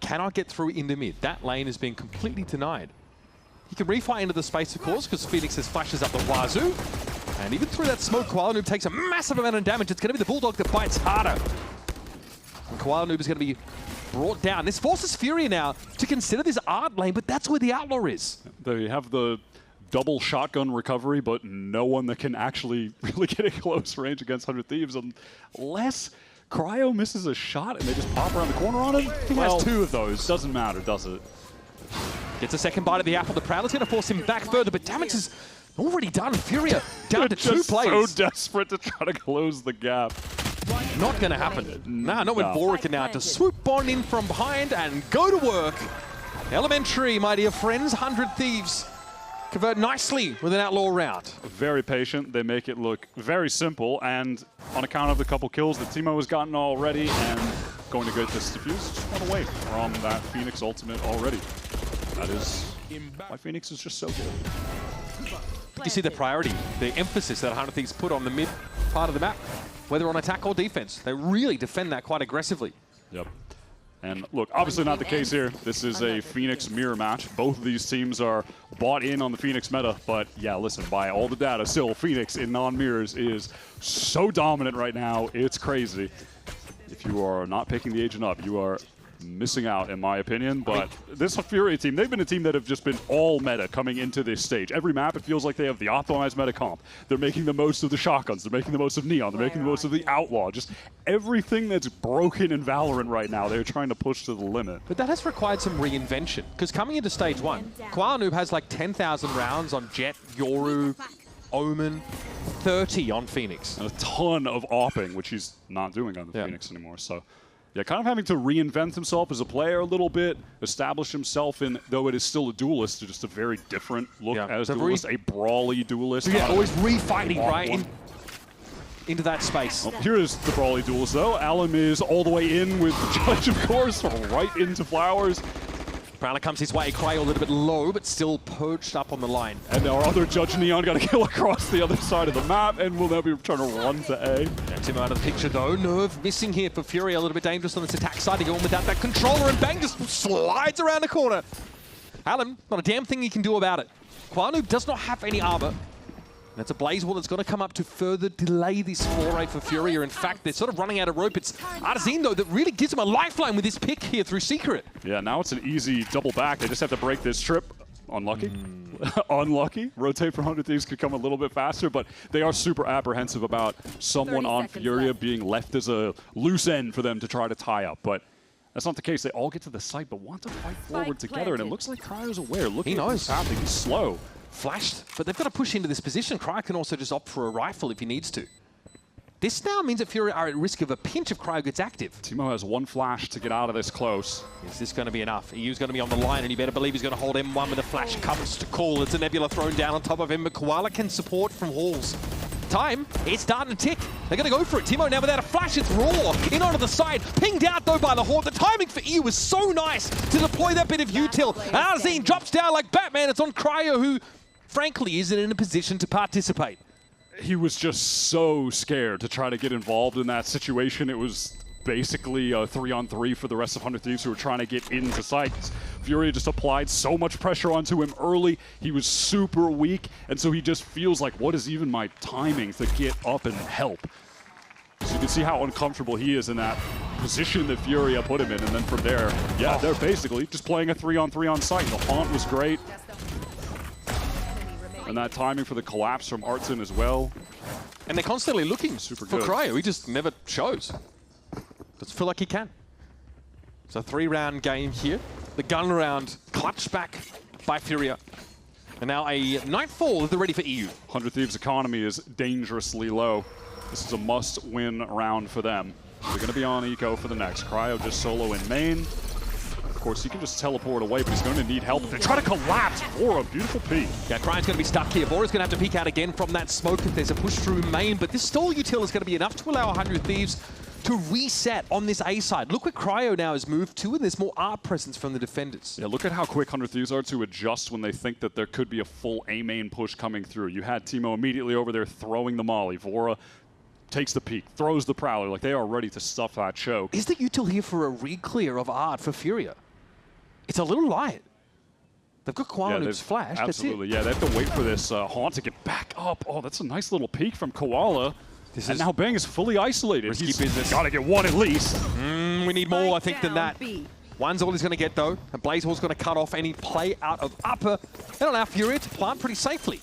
Speaker 1: cannot get through into mid. That lane has been completely denied. He can refi into the space, of course, because Phoenix has flashes up the wazoo. And even through that smoke, qualification takes a massive amount of damage. It's going to be the Bulldog that bites harder. And qualification is going to be brought down. This forces Furia now to consider this art lane, but that's where the Outlaw is.
Speaker 2: They have the double shotgun recovery, but no one that can actually really get in close range against 100 Thieves unless Cryo misses a shot and they just pop around the corner on him.
Speaker 1: He has two of those.
Speaker 2: Doesn't matter, does it?
Speaker 1: Gets a second bite of the apple. The Prowler's going to force him back further, but damage is already done. Furia down to 2 players.
Speaker 2: So desperate to try to close the gap.
Speaker 1: Not going to happen. Nah, not when Bora can now to swoop on in from behind and go to work. Elementary, my dear friends. 100 Thieves convert nicely with an Outlaw round.
Speaker 2: Very patient. They make it look very simple, and on account of the couple kills that Timo has gotten already and going to get this defuse, just got away from that Phoenix ultimate already. That is why Phoenix is just so good.
Speaker 1: You see the priority, the emphasis that 100 Thieves put on the mid part of the map, whether on attack or defense. They really defend that quite aggressively.
Speaker 2: Yep. And look, obviously not the case here. This is a Phoenix mirror match. Both of these teams are bought in on the Phoenix meta, but yeah, listen, by all the data, still Phoenix in non-mirrors is so dominant right now, it's crazy. If you are not picking the agent up, you are missing out, in my opinion. But this Furia team, they've been a team that have just been all meta coming into this stage. Every map, it feels like they have the optimized meta comp. They're making the most of the shotguns. They're making the most of Neon. They're making the most of the Outlaw. Just everything that's broken in Valorant right now, they're trying to push to the limit.
Speaker 1: But that has required some reinvention, because coming into stage 1, qualification has like 10,000 rounds on Jet, Yoru, Omen, 30 on Phoenix.
Speaker 2: And a ton of opping, which he's not doing on the Phoenix anymore. So yeah, kind of having to reinvent himself as a player a little bit, establish himself in, though it is still a duelist, just a very different look as duelist, a brawly duelist.
Speaker 1: Yeah, always refighting, right, into that space.
Speaker 2: Well, here is the brawly duelist, though. Alum is all the way in with the Judge, of course, right into Flowers.
Speaker 1: Prowler comes his way, Cryo a little bit low, but still perched up on the line.
Speaker 2: And our other Judge Neon got to kill across the other side of the map, and will now be trying to run to A.
Speaker 1: Yeah, Tim out of the picture though. Nerve missing here for Furia, a little bit dangerous on this attack side. They go in without that controller, and bang, just slides around the corner. Alum, not a damn thing he can do about it. qualification does not have any armor. That's a Blaze Wall that's got to come up to further delay this foray for Furia. In fact, they're sort of running out of rope. It's Artazine, though, that really gives him a lifeline with this pick here through Secret.
Speaker 2: Yeah, now it's an easy double back. They just have to break this trip. Unlucky. Unlucky. Rotate for 100 Thieves could come a little bit faster, but they are super apprehensive about someone on Furia being left as a loose end for them to try to tie up. But that's not the case. They all get to the site, but want to fight forward together, and it looks like Cryo's aware. Look, he knows. He's slow.
Speaker 1: Flashed, but they've got to push into this position. Cryo can also just opt for a rifle if he needs to. This now means that Furia are at risk of a pinch if Cryo gets active.
Speaker 2: Timo has one flash to get out of this close.
Speaker 1: Is this going to be enough? EU's going to be on the line, and you better believe he's going to hold M1 with a flash. Comes to call. It's a Nebula thrown down on top of him, but Koala can support from Halls. Time, it's starting to tick. They're going to go for it. Timo now without a flash, it's Raw. In onto the side, pinged out though by the Horde. The timing for EU is so nice to deploy that bit of util. And Arzine drops down like Batman. It's on Cryo, who frankly isn't in a position to participate.
Speaker 2: He was just so scared to try to get involved in that situation. It was basically a 3-on-3 for the rest of 100 Thieves who were trying to get into sight. Furia just applied so much pressure onto him early. He was super weak, and so he just feels like, what is even my timing to get up and help? So you can see how uncomfortable he is in that position that Furia put him in, and then from there, yeah, they're basically just playing a 3-on-3 on site. The haunt was great. And that timing for the collapse from Artson as well.
Speaker 1: And they're constantly looking
Speaker 2: Super
Speaker 1: for
Speaker 2: good.
Speaker 1: Cryo. He just never shows. Doesn't feel like he can. It's a 3-round game here. The gun round clutched back by Furia. And now a nightfall that they're ready for EU.
Speaker 2: 100 Thieves' economy is dangerously low. This is a must-win round for them. They're going to be on eco for the next. Cryo just solo in main. Of course, he can just teleport away, but he's going to need help. If they try to collapse, Vora, beautiful peek.
Speaker 1: Yeah, Cryo's going to be stuck here. Vora's going to have to peek out again from that smoke if there's a push through main, but this stall util is going to be enough to allow 100 Thieves to reset on this A side. Look where Cryo now has moved to, and there's more art presence from the defenders.
Speaker 2: Yeah, look at how quick 100 Thieves are to adjust when they think that there could be a full A main push coming through. You had Timo immediately over there throwing the molly. Vora takes the peek, throws the Prowler, like they are ready to stuff that choke.
Speaker 1: Is the util here for a re-clear of art for Furia? It's a little light. They've got Koala flash.
Speaker 2: Absolutely,
Speaker 1: that's it.
Speaker 2: yeah. They have to wait for this Haunt to get back up. Oh, that's a nice little peek from Koala. And now Bang is fully isolated.
Speaker 1: Risky
Speaker 2: He's
Speaker 1: business.
Speaker 2: got to get one at least.
Speaker 1: We need more, I think, than that. One's all he's going to get, though. And Blazehall's going to cut off any play out of upper. They don't allow Furia to plant pretty safely.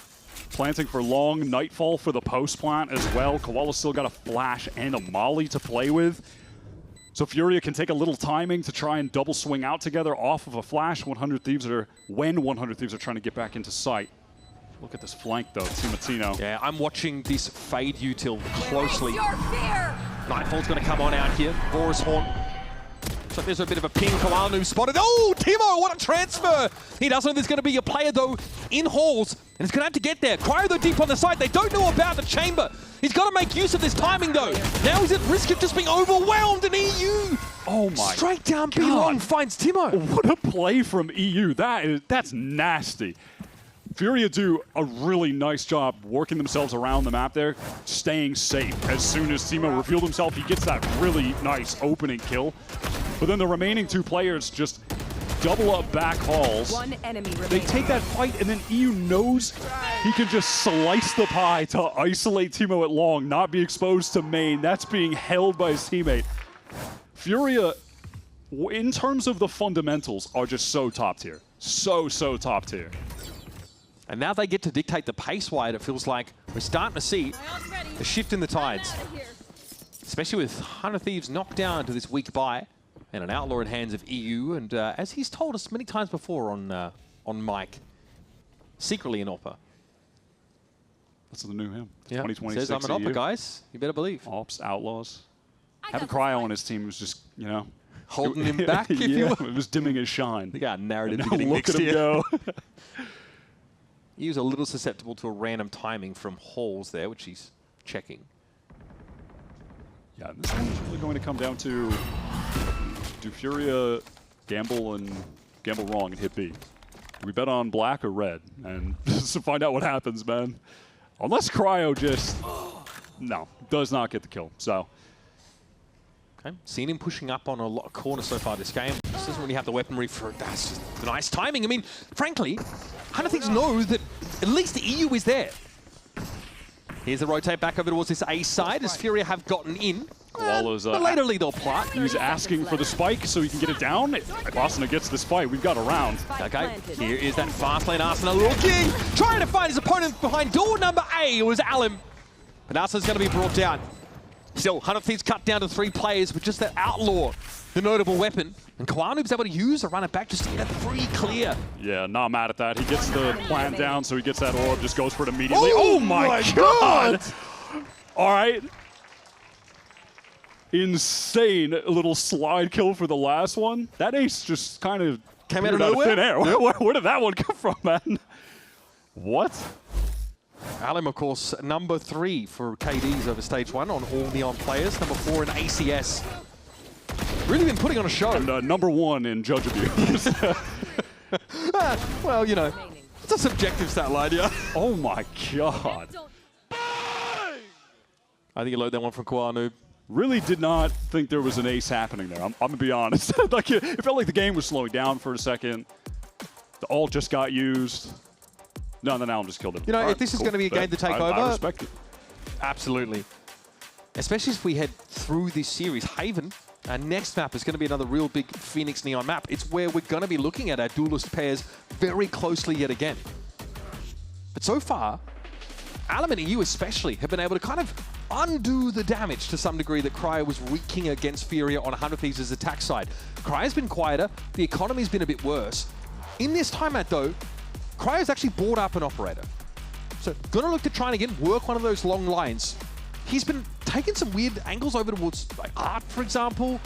Speaker 2: Planting for long, Nightfall for the post plant as well. Koala's still got a flash and a molly to play with. So Furia can take a little timing to try and double swing out together off of a flash. 100 Thieves are trying to get back into sight. Look at this flank, though. Timatino.
Speaker 1: Yeah, I'm watching this fade util closely. Nightfall's going to come on out here. Boris Haunt. So there's a bit of a ping. Koala spotted. Oh, Timo, what a transfer! He doesn't know there's going to be a player, though, in halls, and he's going to have to get there. Cryo, though, deep on the side. They don't know about the chamber. He's got to make use of this timing, though. Now he's at risk of just being overwhelmed, and EU.
Speaker 2: Oh, my
Speaker 1: Straight down B long finds Timo.
Speaker 2: What a play from EU. That's nasty. Furia do a really nice job working themselves around the map there, staying safe. As soon as Timo revealed himself, he gets that really nice opening kill. But then the remaining two players just double up back halls.
Speaker 6: One enemy remaining.
Speaker 2: They take that fight, and then EU knows he can just slice the pie to isolate Timo at long, not be exposed to main. That's being held by his teammate. Furia, in terms of the fundamentals, are just so top tier. So top tier.
Speaker 1: And now they get to dictate the pace wide. It feels like we're starting to see a shift in the tides. Especially with 100 Thieves knocked down to this weak buy and an outlaw in hands of EU. And as he's told us many times before on mic, secretly an Oppa.
Speaker 2: That's the new him.
Speaker 1: Yeah.
Speaker 2: 2026
Speaker 1: Says I'm an
Speaker 2: EU.
Speaker 1: Oppa, guys. You better believe.
Speaker 2: Ops, Outlaws. Having Cryo on his team was just, you know...
Speaker 1: Holding him back, if you will.
Speaker 2: It was dimming his shine.
Speaker 1: They got narrative
Speaker 2: And
Speaker 1: to
Speaker 2: now
Speaker 1: getting
Speaker 2: look
Speaker 1: mixed
Speaker 2: at him
Speaker 1: here.
Speaker 2: go.
Speaker 1: He was a little susceptible to a random timing from Halls there, which he's checking.
Speaker 2: Yeah, this one's really going to come down to, do Furia gamble wrong and hit B? Do we bet on black or red? And just to find out what happens, man. Unless Cryo just, no, does not get the kill, so.
Speaker 1: Okay, seen him pushing up on a lot of corners so far this game. Just doesn't really have the weaponry for it. That's just nice timing. I mean, frankly, 100 Thieves know that at least the EU is there. Here's the rotate back over towards this A side as Furia have gotten in.
Speaker 2: Koala's,
Speaker 1: But laterally they'll plant.
Speaker 2: he's asking for the spike so he can get it down. If Asuna gets this fight, we've got a round.
Speaker 1: Okay, here is that fast lane Asuna looking, trying to find his opponent behind door number A. It was Alim. But Asuna's going to be brought down. Still, 100 Thieves cut down to 3 players with just that outlaw, the notable weapon. And Koala was able to use a run it back just to get a 3 clear.
Speaker 2: Yeah, not mad at that. He gets the plant down, so he gets that orb, just goes for it immediately.
Speaker 1: Oh
Speaker 2: Oh my
Speaker 1: God!
Speaker 2: All right. Insane little slide kill for the last one. That ace just kind of
Speaker 1: Came out of
Speaker 2: thin
Speaker 1: nowhere?
Speaker 2: air. Where did that one come from, man? What?
Speaker 1: Alim, of course, number 3 for KDs over stage 1 on all Neon players. Number 4 in ACS. Really been putting on a show.
Speaker 2: And number 1 in judge abuse.
Speaker 1: Well, you know, it's a subjective stat line, yeah.
Speaker 2: Oh my God.
Speaker 1: I think you load that one from Koala.
Speaker 2: Really did not think there was an ace happening there. I'm gonna be honest. Like it felt like the game was slowing down for a second. The ult just got used. No, then Alan just killed him.
Speaker 1: You know,
Speaker 2: All
Speaker 1: if
Speaker 2: right,
Speaker 1: this is
Speaker 2: cool.
Speaker 1: going to be a game to take over,
Speaker 2: I respect it.
Speaker 1: absolutely. Especially as we head through this series. Haven, our next map, is going to be another real big Phoenix Neon map. It's where we're going to be looking at our duelist pairs very closely yet again. But so far, Alim and EU especially have been able to kind of undo the damage to some degree that Cryo was wreaking against Furia on 100 Thieves' attack side. Cryo's been quieter, the economy's been a bit worse. In this timeout though, Cryo's actually brought up an operator. So gonna look to try and again work one of those long lines. He's been taking some weird angles over towards like Art, for example.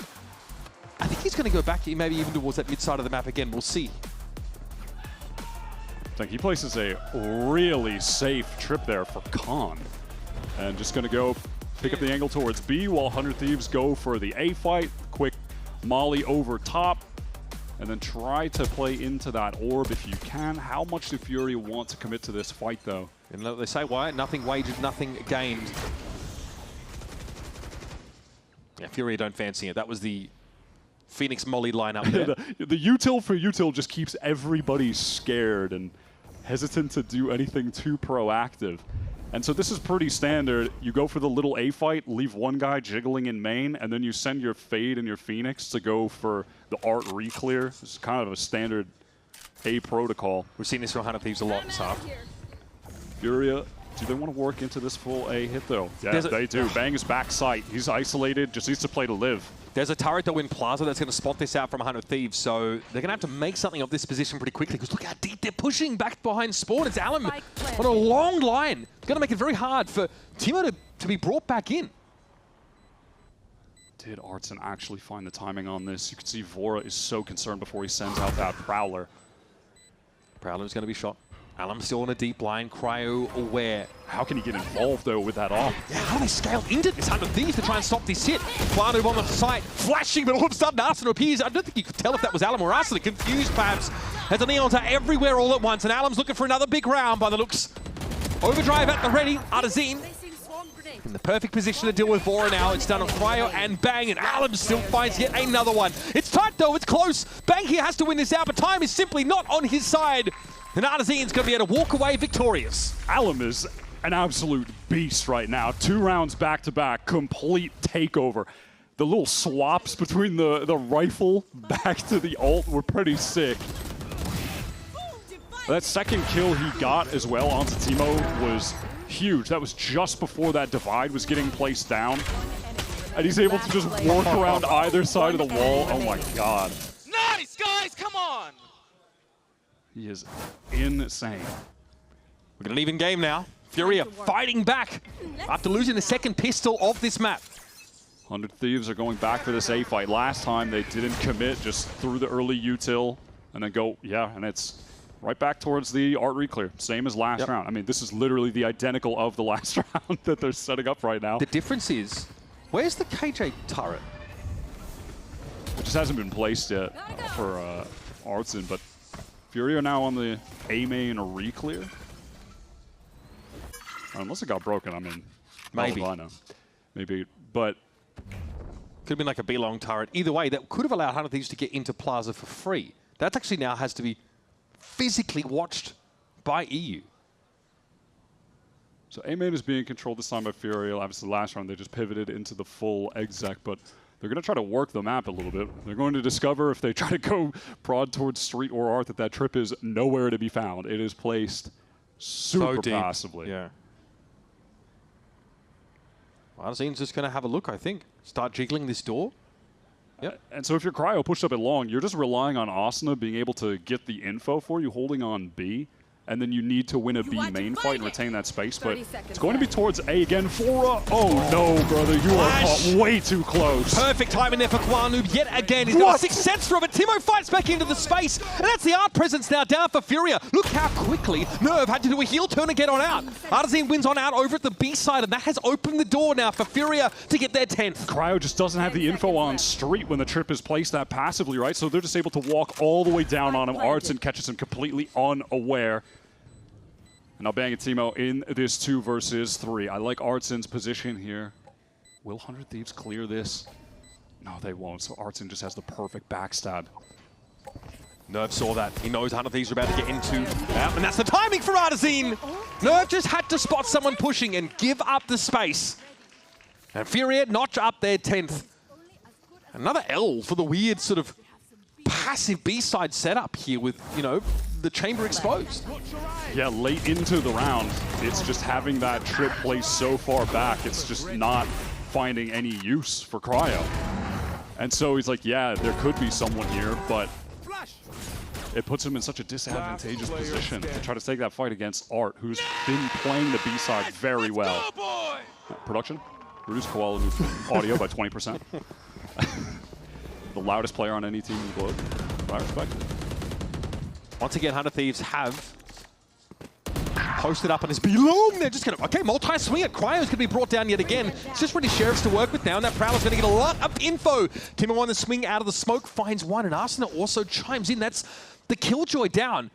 Speaker 1: I think he's gonna go back maybe even towards that mid side of the map again, we'll see.
Speaker 2: I think he places a really safe trip there for Khan. And just gonna go pick up the angle towards B while 100 Thieves go for the A fight. Quick molly over top. And then try to play into that orb if you can. How much do Fury want to commit to this fight, though?
Speaker 1: And they say why? Nothing wagered, nothing gained. Yeah, Fury don't fancy it. That was the Phoenix Molly line up there.
Speaker 2: the util for util just keeps everybody scared and hesitant to do anything too proactive. And so this is pretty standard. You go for the little A fight, leave one guy jiggling in main, and then you send your Fade and your Phoenix to go for the Art re-clear. This is kind of a standard A protocol.
Speaker 1: We've seen this from Hunter Thieves a lot in SAR.
Speaker 2: Furia, do they want to work into this full A hit though? Yeah, they do. Bang is backside. He's isolated, just needs to play to live.
Speaker 1: There's a turret though in Plaza that's going to spot this out from 100 Thieves, so they're going to have to make something of this position pretty quickly, because look how deep they're pushing back behind Spawn. It's Alum on a long line. It's going to make it very hard for Timo to be brought back in.
Speaker 2: Did Artson actually find the timing on this? You can see Vora is so concerned before he sends out that Prowler.
Speaker 1: Prowler's going to be shot. Alum still on a deep line. Cryo aware.
Speaker 2: How can he get involved though with that off?
Speaker 1: Yeah, how do they scale into this 100 Thieves to try and stop this hit? Quanu on the site, flashing, but all of a sudden Arsenal appears. I don't think you could tell if that was Alum or Arsenal. Confused perhaps. As the Neons are everywhere all at once, and Alum's looking for another big round by the looks. Overdrive at the ready. Artazine in the perfect position to deal with Vora now. It's done on Cryo and Bang, and Alum still finds yet another one. It's tight though, it's close. Bang here has to win this out, but time is simply not on his side. And Artazine's going to be able to walk away victorious.
Speaker 2: Alum is an absolute beast right now. 2 rounds back-to-back, complete takeover. The little swaps between the rifle back to the ult were pretty sick. That second kill he got as well onto Timo was huge. That was just before that divide was getting placed down. And he's able to just work around either side of the wall. Oh my god.
Speaker 6: Nice, guys, come on!
Speaker 2: He is insane.
Speaker 1: We've got an even game now. Furia fighting back after losing the second pistol of this map.
Speaker 2: 100 Thieves are going back for this A fight. Last time they didn't commit, just through the early util and then go, yeah, and it's right back towards the Art re-clear. Same as last round. I mean, this is literally the identical of the last round that they're setting up right now.
Speaker 1: The difference is, where's the KJ turret?
Speaker 2: It just hasn't been placed yet for Artson, but Furia now on the A main re-clear. Unless it got broken, I mean,
Speaker 1: maybe.
Speaker 2: I know. Maybe, but
Speaker 1: could have been like a B-long turret. Either way, that could have allowed 100 Thieves to get into Plaza for free. That actually now has to be physically watched by EU.
Speaker 2: So A main is being controlled this time by Furia. Obviously, last round they just pivoted into the full exec, but they're going to try to work the map a little bit. They're going to discover if they try to go prod towards Street or Art that trip is nowhere to be found. It is placed super passively.
Speaker 1: Yeah. Artazine's just going to have a look, I think. Start jiggling this door. Yep.
Speaker 2: And so if you're Cryo pushed up it long, you're just relying on Asuna being able to get the info for you, holding on B. And then you need to win a B main fight and retain that space. But it's going to be towards A again for oh no, brother, you are caught way too close.
Speaker 1: Perfect timing there for Quanoob yet again. He's got a 6th sense from it. Timo fights back into the space. And that's the Art presence now down for Furia. Look how quickly Nerve had to do a heel turn to get on out. Artazine wins on out over at the B side, and that has opened the door now for Furia to get their 10th.
Speaker 2: Cryo just doesn't have the info on Street when the trip is placed that passively, right? So they're just able to walk all the way down on him. Artson catches him completely unaware. And now Bang and Timo in this 2 versus 3. I like Artson's position here. Will 100 Thieves clear this? No, they won't. So Artson just has the perfect backstab.
Speaker 1: Nerve saw that. He knows 100 Thieves are about to get into that. And that's the timing for Artazine. Nerve just had to spot someone pushing and give up the space. And Furia notch up their 10th. Another L for the weird sort of passive B-side setup here with, you know, the chamber exposed.
Speaker 2: Yeah, late into the round, it's just having that trip placed so far back, it's just not finding any use for Cryo. And so he's like, yeah, there could be someone here, but it puts him in such a disadvantageous position to try to take that fight against Art, who's been playing the B-side very well. Production, reduce Koala audio by 20%. The loudest player on any team in the globe. I respect it.
Speaker 1: Once again, 100 Thieves have posted up on his B-long. They're just going to, okay, multi-swing it. Cryo's going to be brought down yet again. It's just really Sheriffs to work with now, and that Prowler's going to get a lot of info. Timo on the swing out of the smoke, finds one, and Arsenal also chimes in. That's the Killjoy down.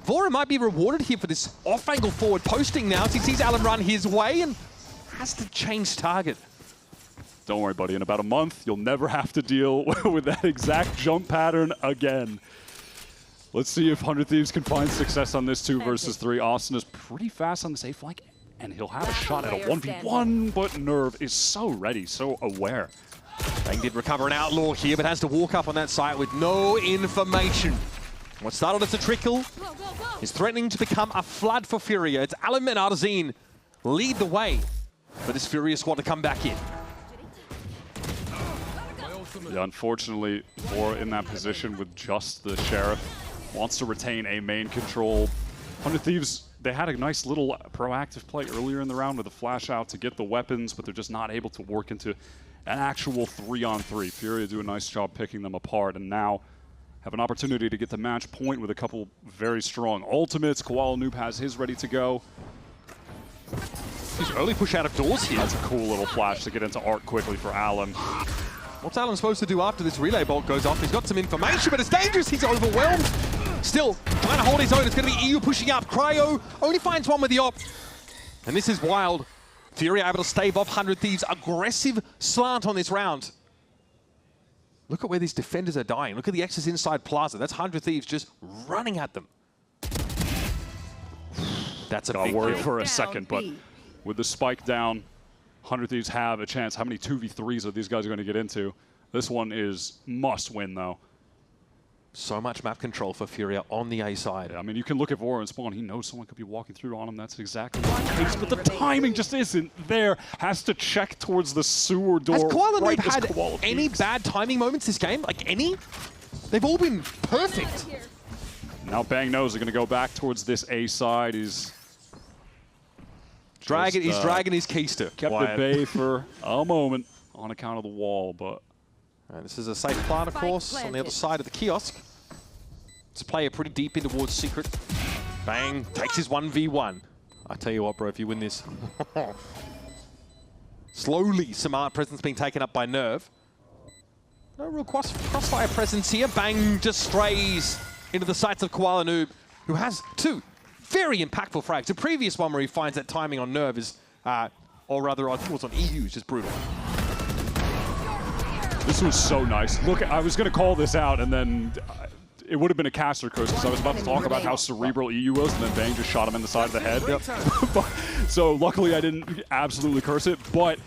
Speaker 1: Vora might be rewarded here for this off-angle forward posting now as he sees Alan run his way and has to change target.
Speaker 2: Don't worry, buddy. In about a month, you'll never have to deal with that exact jump pattern again. Let's see if 100 Thieves can find success on this 2 versus 3. Austin is pretty fast on the safe flank, and he'll have a shot at a 1v1, but Nerve is so ready, so aware.
Speaker 1: Bang did recover an Outlaw here, but has to walk up on that site with no information. What started as a trickle is threatening to become a flood for Furia. It's Alan and Arzine lead the way for this Furia squad to come back in.
Speaker 2: Yeah, unfortunately, Vor in that position with just the Sheriff. Wants to retain a main control. 100 Thieves, they had a nice little proactive play earlier in the round with a flash out to get the weapons, but they're just not able to work into an actual 3-on-3. Furia do a nice job picking them apart, and now have an opportunity to get the match point with a couple very strong ultimates. qualification has his ready to go.
Speaker 1: He's early push out of doors here.
Speaker 2: That's a cool little flash to get into Art quickly for Alan.
Speaker 1: What's Alan supposed to do after this relay bolt goes off? He's got some information, but it's dangerous. He's overwhelmed. Still trying to hold his own. It's going to be EU pushing up. Cryo only finds one with the op. And this is wild. Furia able to stave off 100 Thieves' aggressive slant on this round. Look at where these defenders are dying. Look at the X's inside Plaza. That's 100 Thieves just running at them. That's a big
Speaker 2: word
Speaker 1: kill.
Speaker 2: for a second, but with the spike down, 100 Thieves have a chance. How many 2v3s are these guys going to get into? This one is must win, though.
Speaker 1: So much map control for Furia on the A side.
Speaker 2: Yeah, I mean, you can look at Vor and Spawn. He knows someone could be walking through on him. That's exactly the case, but the timing just isn't there. Has to check towards the sewer door.
Speaker 1: Has qualification
Speaker 2: right
Speaker 1: had
Speaker 2: as Koala
Speaker 1: any
Speaker 2: peeks.
Speaker 1: bad timing moments this game? Like any? They've all been perfect.
Speaker 2: Now Bang knows they're going to go back towards this A side. He's
Speaker 1: Dragon, he's dragging his keister.
Speaker 2: kept at bay for a moment on account of the wall, but
Speaker 1: This is a safe plant, of course, on the other side of the kiosk. It's a player pretty deep in towards Secret. Bang, takes his 1v1. I tell you what, bro, if you win this. Slowly, some art presence being taken up by Nerve. No real crossfire presence here. Bang just strays into the sights of qualification, who has 2 very impactful frags. The previous one where he finds that timing on Nerve is, or rather, I think it was on EU, is just brutal.
Speaker 2: this was so nice. Look, I was going to call this out, and then it would have been a caster curse because I was about to talk about how cerebral EU was, and then Bang just shot him in the side of the head. So luckily I didn't absolutely curse it, but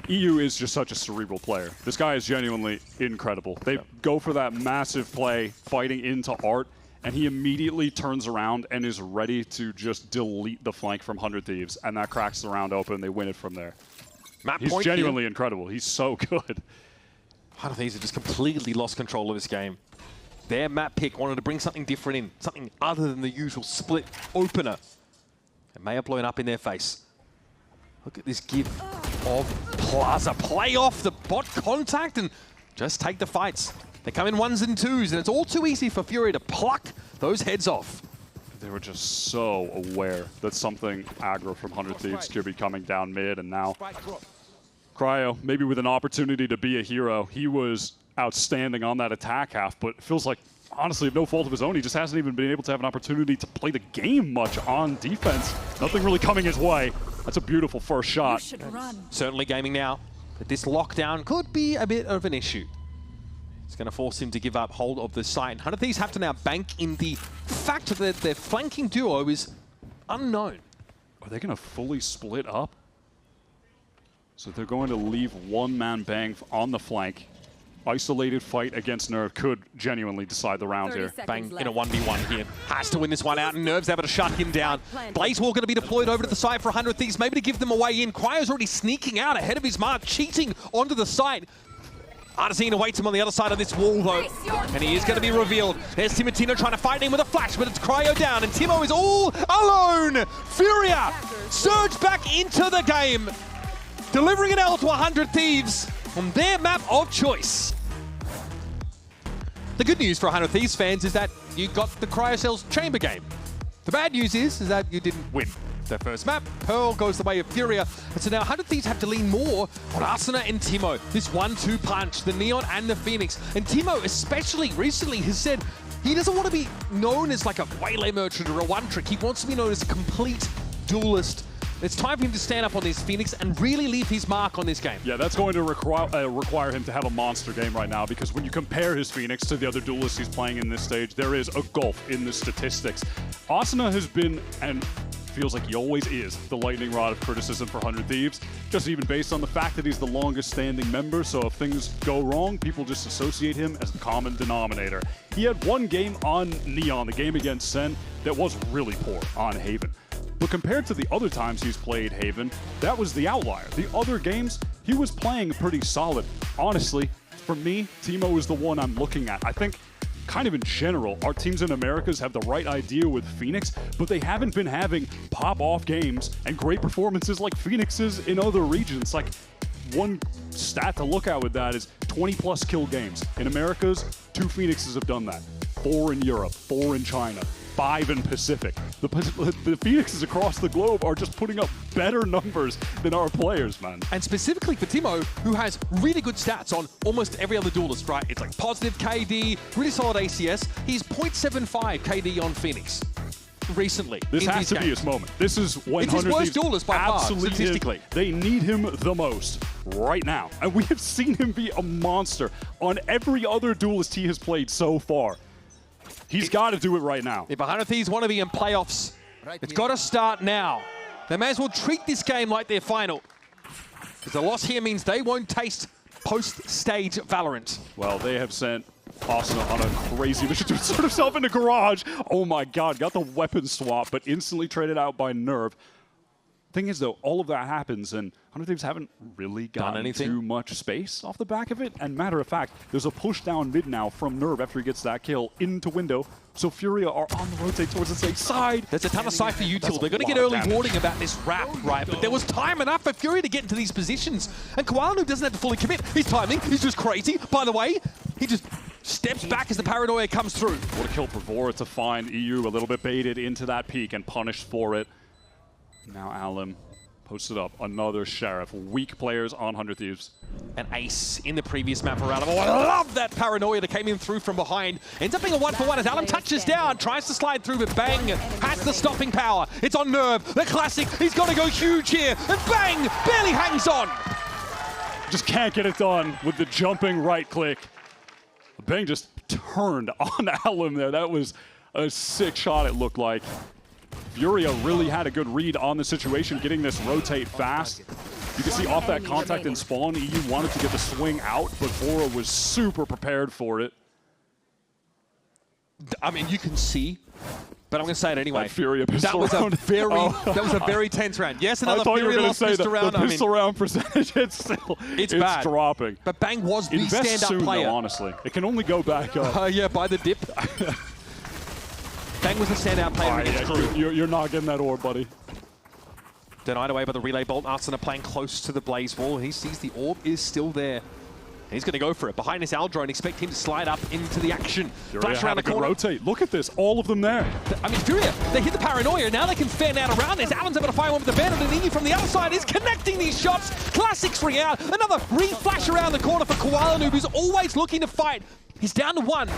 Speaker 2: EU is just such a cerebral player. This guy is genuinely incredible. They go for that massive play, fighting into Art, and he immediately turns around and is ready to just delete the flank from 100 Thieves, and that cracks the round open. They win it from there. He's genuinely incredible. He's so good.
Speaker 1: 100 Thieves have just completely lost control of this game. Their map pick wanted to bring something different in, something other than the usual split opener. It may have blown up in their face. Look at this give of Plaza. Play off the bot contact and just take the fights. They come in 1s and 2s, and it's all too easy for Furia to pluck those heads off.
Speaker 2: They were just so aware that something aggro from 100 Thieves could be coming down mid, and now Cryo, maybe with an opportunity to be a hero. He was outstanding on that attack half, but it feels like, honestly, of no fault of his own, he just hasn't even been able to have an opportunity to play the game much on defense. Nothing really coming his way. That's a beautiful first shot.
Speaker 1: Certainly gaming now, but this lockdown could be a bit of an issue. It's going to force him to give up hold of the site. 100 Thieves have to now bank in the fact that their flanking duo is unknown.
Speaker 2: Are they going to fully split up? So they're going to leave one-man Bang on the flank. Isolated fight against Nerve could genuinely decide the round here.
Speaker 1: Bang in a 1v1 here. Has to win this one out, and Nerve's able to shut him down. Blazewall going to be deployed over to the side for 100 Thieves, maybe to give them a way in. Cryo's already sneaking out ahead of his mark, cheating onto the site. Arzine awaits him on the other side of this wall, though, and he is going to be revealed. There's Timotino trying to fight in with a flash, but it's Cryo down, and Timo is all alone. Furia surge back into the game, delivering an L to 100 Thieves on their map of choice. The good news for 100 Thieves fans is that you got the Cryocells chamber game. The bad news is that you didn't win their first map. Pearl goes the way of Furia, and so now 100 Thieves have to lean more on Arsena and Timo. This 1-2 punch, the Neon and the Phoenix. And Timo, especially recently, has said he doesn't want to be known as like a waylay merchant or a one-trick. He wants to be known as a complete duelist It's time for him to stand up on this Phoenix and really leave his mark on this game.
Speaker 2: Yeah, that's going to require him to have a monster game right now, because when you compare his Phoenix to the other duelists he's playing in this stage, there is a gulf in the statistics. Asuna has been, and feels like he always is, the lightning rod of criticism for 100 Thieves, just even based on the fact that he's the longest standing member, so if things go wrong, people just associate him as the common denominator. He had one game on Neon, the game against Sen, that was really poor on Haven. But compared to the other times he's played Haven, that was the outlier. The other games, he was playing pretty solid. Honestly, for me, Teemo is the one I'm looking at. I think, kind of in general, our teams in Americas have the right idea with Phoenix, but they haven't been having pop-off games and great performances like Phoenix's in other regions. Like, one stat to look at with that is 20-plus kill games. In Americas, 2 Phoenixes have done that. 4 in Europe, 4 in China, 5 in Pacific. The Phoenixes across the globe are just putting up better numbers than our players, man.
Speaker 1: And specifically for Teemo, who has really good stats on almost every other duelist, right? It's like positive KD, really solid ACS. He's 0.75 KD on Phoenix recently.
Speaker 2: This has to be his moment. This is when
Speaker 1: it's his worst duelist by far, statistically.
Speaker 2: They need him the most right now. And we have seen him be a monster on every other duelist he has played so far. He's got to do it right now.
Speaker 1: If 100 Thieves want to be in playoffs, it's got to start now. They may as well treat this game like their final, because the loss here means they won't taste post-stage Valorant.
Speaker 2: Well, they have sent Asuna on a crazy mission to insert himself in the garage. Oh my god, got the weapon swap, but instantly traded out by Nerve. Thing is, though, all of that happens, and 100 Thieves haven't really gotten too much space off the back of it. And matter of fact, there's a push down mid now from Nerve after he gets that kill into window. So Furia are on the rotate towards the safe side.
Speaker 1: There's a ton of Cypher util. They're going to get early warning about this wrap, right? But there was time enough for Furia to get into these positions. And qualification doesn't have to fully commit. His timing, he's just crazy. By the way, he just steps back as the paranoia comes through.
Speaker 2: What a kill for Vora to find EU a little bit baited into that peak and punished for it. Now Alim posted up another Sheriff. Weak players on 100 Thieves.
Speaker 1: An ace in the previous map for Alim. Oh, I love that paranoia that came in through from behind. Ends up being a 1-for-1 as Alim touches down, tries to slide through, but Bang has the stopping power. It's on Nerve, the classic. He's got to go huge here, and Bang barely hangs on.
Speaker 2: Just can't get it done with the jumping right click. Bang just turned on Alim there. That was a sick shot, it looked like. Furia really had a good read on the situation, getting this rotate fast. You can see off that contact and spawn, EU wanted to get the swing out, but Vora was super prepared for it.
Speaker 1: I mean, you can see, but I'm going to say it anyway.
Speaker 2: That Furia pistol
Speaker 1: that was
Speaker 2: round.
Speaker 1: That was a very tense round. Yes, another
Speaker 2: I thought
Speaker 1: Furia
Speaker 2: you were going to say
Speaker 1: pistol round.
Speaker 2: the pistol round percentage, it's
Speaker 1: bad.
Speaker 2: dropping.
Speaker 1: But Bang was the stand-up
Speaker 2: soon,
Speaker 1: player.
Speaker 2: Though, honestly. It can only go back up.
Speaker 1: Yeah, by the dip. Bang was the standout player against Crew.
Speaker 2: You're not getting that orb, buddy.
Speaker 1: Denied away by the relay bolt. Asuna playing close to the blaze wall. He sees the orb is still there. He's going to go for it. Behind his Aldrone, expect him to slide up into the action. Flash around the corner.
Speaker 2: Rotate. Look at this. All of them there.
Speaker 1: I mean, Furia, they hit the paranoia. Now they can fan out around this. Alan's able to fire one with the Bandit, and Iggy from the other side is connecting these shots. Classics ring out. Another re-flash around the corner for qualification, who's always looking to fight. He's down to 1.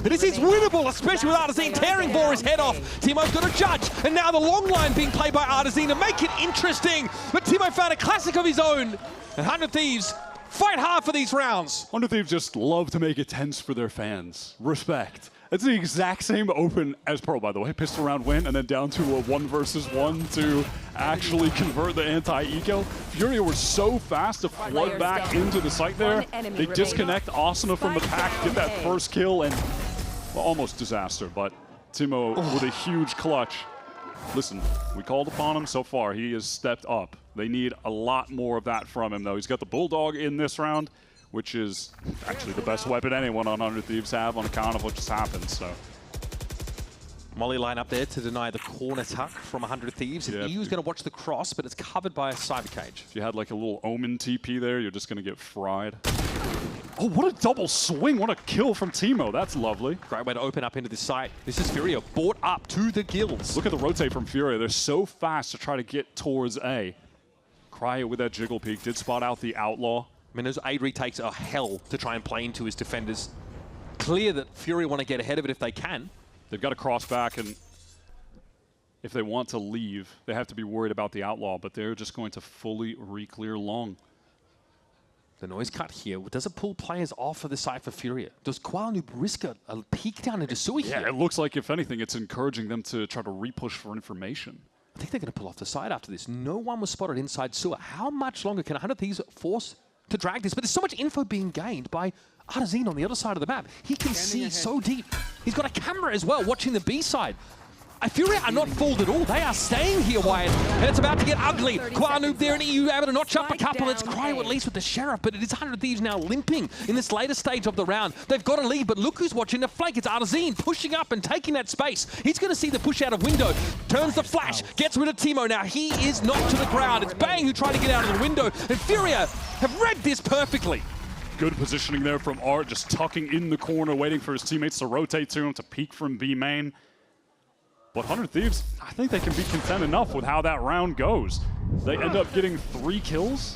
Speaker 1: This is winnable, especially with Artazine tearing Vora's head off. Teemo's got to judge, and now the long line being played by Artazine to make it interesting. But Teemo found a classic of his own. And 100 Thieves fight hard for these rounds.
Speaker 2: 100 Thieves just love to make it tense for their fans. Respect. It's the exact same open as Pro, by the way. Pistol round win, and then down to a 1 versus 1 to actually convert the anti-eco. Furia were so fast to flood back into the site there. They disconnect Asuna from the pack, get that first kill, and well, almost disaster, but Teemo with a huge clutch. Listen, we called upon him so far. He has stepped up. They need a lot more of that from him, though. He's got the Bulldog in this round, which is actually the best weapon anyone on 100 Thieves have on account of what just happened, so.
Speaker 1: Molly line up there to deny the corner tuck from 100 Thieves. And EU's going to watch the cross, but it's covered by a cyber cage.
Speaker 2: If you had like a little Omen TP there, you're just going to get fried. Oh, what a double swing. What a kill from Teemo. That's lovely.
Speaker 1: Great way to open up into this site. This is Furia brought up to the gills.
Speaker 2: Look at the rotate from Furia. They're so fast to try to get towards A. Cryo with that jiggle peek did spot out the Outlaw.
Speaker 1: I mean, those A retakes are hell to try and play into his defenders. Clear that Furia want to get ahead of it if they can.
Speaker 2: They've got to cross back, and if they want to leave, they have to be worried about the Outlaw, but they're just going to fully re-clear long.
Speaker 1: The noise cut here. Does it pull players off of the side for Furia? Does Qualification risk a peek down into Sui here?
Speaker 2: Yeah, it looks like, if anything, it's encouraging them to try to re-push for information.
Speaker 1: I think they're going to pull off the side after this. No one was spotted inside sewer. How much longer can 100 Thieves force to drag this? But there's so much info being gained by Artazine on the other side of the map. He can see so deep. He's got a camera as well watching the B side. Furia are not fooled at all. They are staying here, Wyatt. And it's about to get ugly. Quanoob there in EU able to notch up a couple. It's Cryo at least with the Sheriff, but it is 100 Thieves now limping in this later stage of the round. They've got to leave, but look who's watching the flank. It's Artazine pushing up and taking that space. He's going to see the push out of window. Turns the flash, gets rid of Timo. Now he is knocked to the ground. It's Bang who tried to get out of the window, and Furia have read this perfectly.
Speaker 2: Good positioning there from Art, just tucking in the corner, waiting for his teammates to rotate to him to peek from B main. But 100 Thieves, I think they can be content enough with how that round goes. They end up getting 3 kills.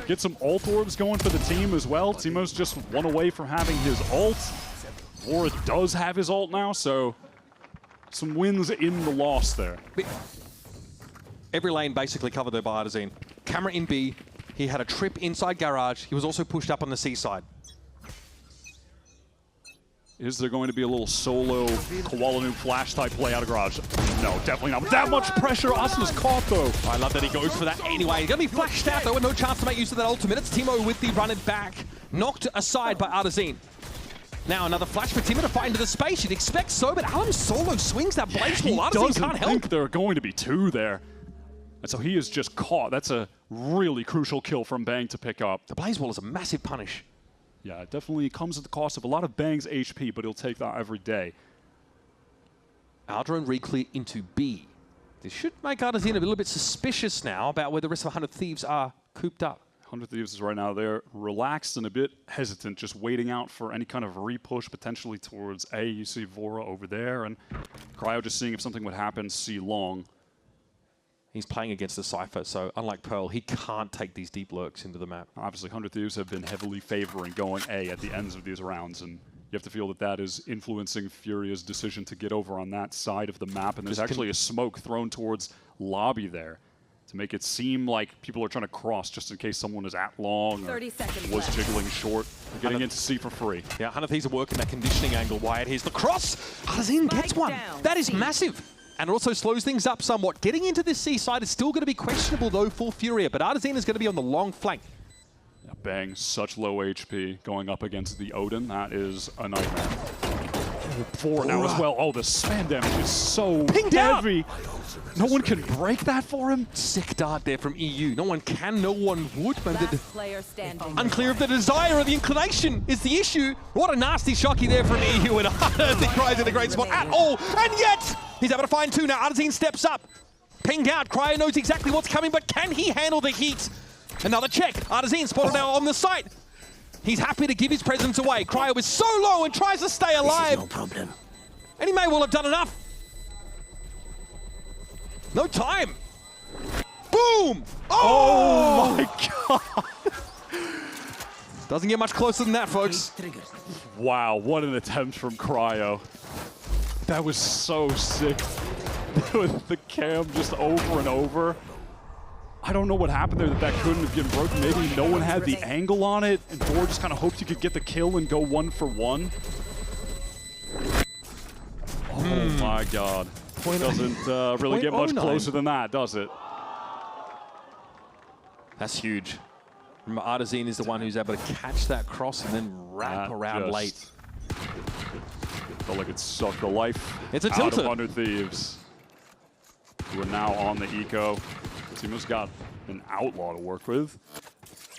Speaker 2: Get some ult orbs going for the team as well. Timo's just one away from having his ult. Vora does have his ult now, so some wins in the loss there.
Speaker 1: Every lane basically covered there by Artazine. Camera in B. He had a trip inside garage. He was also pushed up on the C side.
Speaker 2: Is there going to be a little solo Qualification flash type play out of garage? No, definitely not. With that much pressure, Aspas caught though.
Speaker 1: I love that he goes for that anyway. He's going to be flashed out though, with no chance to make use of that ultimate. It's Timo with the run it back. Knocked aside by Artazine. Now another flash for Timo to fight into the space. You'd expect so, but Alan solo swings that blaze wall. Artazine can't help.
Speaker 2: Think there are going to be 2 there. And so he is just caught. That's a really crucial kill from Bang to pick up.
Speaker 1: The blaze wall is a massive punish.
Speaker 2: Yeah, it definitely comes at the cost of a lot of Bang's HP, but he'll take that every day.
Speaker 1: Our drone re-clear into B. This should make Artazine a little bit suspicious now about where the rest of 100 Thieves are cooped up.
Speaker 2: 100 Thieves is right now there, relaxed and a bit hesitant, just waiting out for any kind of re-push potentially towards A. You see Vora over there, and Cryo just seeing if something would happen, C long.
Speaker 1: He's playing against the Cypher, so unlike Pearl, he can't take these deep lurks into the map.
Speaker 2: Obviously, 100 Thieves have been heavily favoring going A at the ends of these rounds, and you have to feel that that is influencing Furia's decision to get over on that side of the map, and there's actually a smoke thrown towards lobby there to make it seem like people are trying to cross just in case someone is at long or was jiggling short, getting into C for free.
Speaker 1: Yeah, 100 Thieves are working that conditioning angle. Wyatt, here's the cross. Artazine gets one. That is massive. And it also slows things up somewhat. Getting into this C side is still going to be questionable, though, for Furia. But Artazine is going to be on the long flank.
Speaker 2: Yeah, Bang, such low HP going up against the Odin. That is a nightmare. Four now as well. Oh, the spam damage is so heavy. No one can break that for him.
Speaker 1: Sick dart there from EU. No one can, no one would. Unclear if the desire or the inclination is the issue. What a nasty shocky there from EU. And Artazine Cryo's in a great spot at all. And yet, he's able to find 2 now. Artazine steps up. Pinged out. Cryo knows exactly what's coming, but can he handle the heat? Another check. Artazine spotted now on the site. He's happy to give his presence away. Cryo is so low and tries to stay alive.
Speaker 7: No problem.
Speaker 1: And he may well have done enough. No time. Boom!
Speaker 2: Oh my god!
Speaker 1: Doesn't get much closer than that, folks.
Speaker 2: Wow, what an attempt from Cryo. That was so sick. With the cam just over and over. I don't know what happened there that couldn't have been broken. Maybe no one had the angle on it, and Vora just kind of hoped he could get the kill and go 1 for 1. Oh my god. Doesn't really get much closer than that, does it?
Speaker 1: That's huge. Remember, Artazine is the one who's able to catch that cross and then wrap around late.
Speaker 2: Felt like it sucked the life
Speaker 1: out
Speaker 2: of 100 Thieves. Who are now on the eco. Timo's got an outlaw to work with.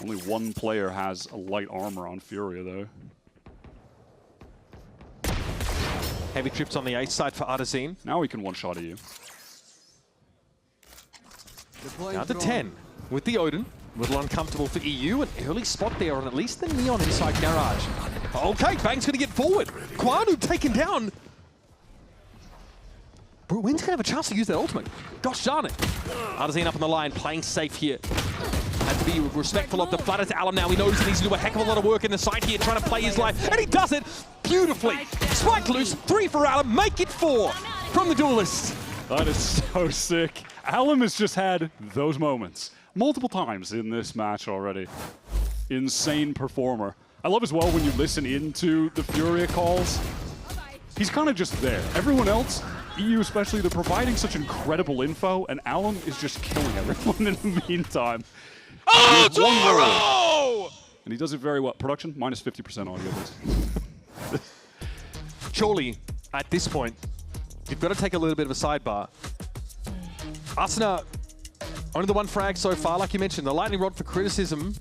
Speaker 2: Only 1 player has a light armor on Furia, though.
Speaker 1: Heavy trips on the A side for Artazine.
Speaker 2: Now he can one-shot at you.
Speaker 1: Down to 10 with the Odin. A little uncomfortable for EU. An early spot there on at least the Neon inside garage. Okay, Bang's going to get forward. Quanu taken down. Bro, Wynn's going to have a chance to use that ultimate. Gosh darn it. Artazine up on the line, playing safe here. Has to be respectful of the flutter to Alan now. He knows he needs to do a heck of a lot of work in the side here, trying to play his life. And he does it beautifully. Spike loose, 3 for Alan, make it 4 from the duelist.
Speaker 2: That is so sick. Alum has just had those moments multiple times in this match already. Insane performer. I love as well when you listen into the Furia calls. He's kind of just there. Everyone else, EU especially, they're providing such incredible info, and Alum is just killing everyone in the meantime.
Speaker 6: Oh, Toro!
Speaker 2: And he does it very well. Production, minus 50% audio.
Speaker 1: Surely, at this point, you've got to take a little bit of a sidebar. Arsenal, only the one frag so far, like you mentioned, the lightning rod for criticism.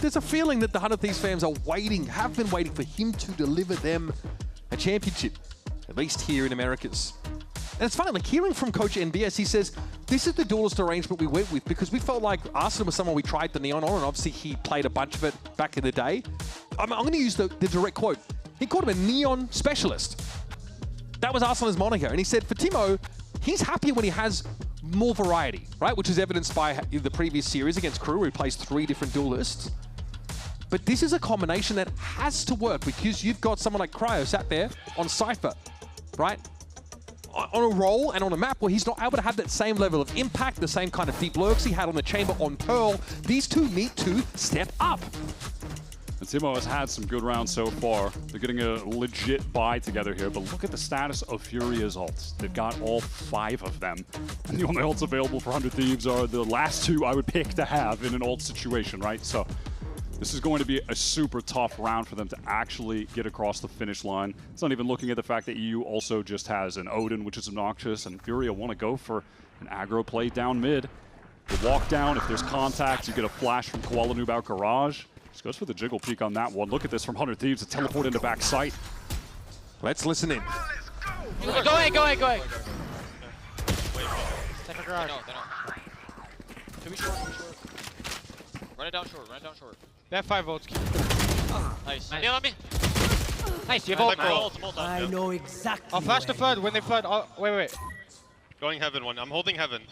Speaker 1: There's a feeling that the 100 Thieves fans are waiting, have been waiting for him to deliver them a championship, at least here in Americas. And it's funny, like hearing from Coach NBS, he says, this is the duelist arrangement we went with because we felt like Arsenal was someone we tried the Neon on, and obviously he played a bunch of it back in the day. I'm going to use the direct quote. He called him a Neon specialist. That was Arsenal's moniker. And he said, for Timo, he's happy when he has more variety, right? Which is evidenced by the previous series against Crew, where he plays 3 different duelists. But this is a combination that has to work because you've got someone like Cryo sat there on Cypher, right? On a role and on a map where he's not able to have that same level of impact, the same kind of deep lurks he had on the chamber on Pearl. These two need to step up.
Speaker 2: And Timo has had some good rounds so far. They're getting a legit buy together here, but look at the status of Furia's ults. They've got all 5 of them. And the only ults available for 100 Thieves are the last 2 I would pick to have in an ult situation, right? So this is going to be a super tough round for them to actually get across the finish line. It's not even looking at the fact that EU also just has an Odin, which is obnoxious, and Furia want to go for an aggro play down mid. The walk down, if there's contact, you get a flash from Koala Noob out garage. Just goes for the jiggle peek on that one. Look at this from 100 Thieves to teleport into back sight.
Speaker 1: Let's listen in.
Speaker 6: Go ahead.
Speaker 7: Take a garage. They know. Can we short? Run it down short.
Speaker 6: They have 5 volts.
Speaker 7: Nice.
Speaker 6: Kneel on me. Nice, you have ult, man.
Speaker 8: I know exactly.
Speaker 6: I'll flash the flood when they flood. Oh, wait.
Speaker 4: Going heaven one. I'm holding heaven.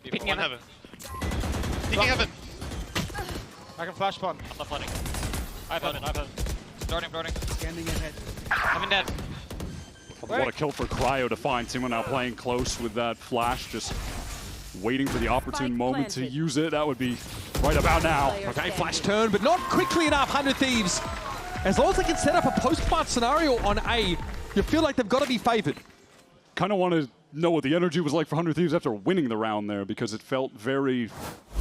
Speaker 6: Picking
Speaker 4: One
Speaker 6: heaven.
Speaker 4: heaven. Picking heaven.
Speaker 6: I can flash spawn.
Speaker 7: Stop flooding. I have heaven. Darting.
Speaker 8: Scanning ahead.
Speaker 6: I'm dead.
Speaker 2: What a kill for Cryo to find Timo now playing close with that flash, just waiting for the opportune moment to use it. That would be right about now.
Speaker 1: Okay, flash turn, but not quickly enough, 100 Thieves. As long as they can set up a post-plant scenario on A, you feel like they've got to be favored.
Speaker 2: Kind of want to know what the energy was like for 100 Thieves after winning the round there, because it felt very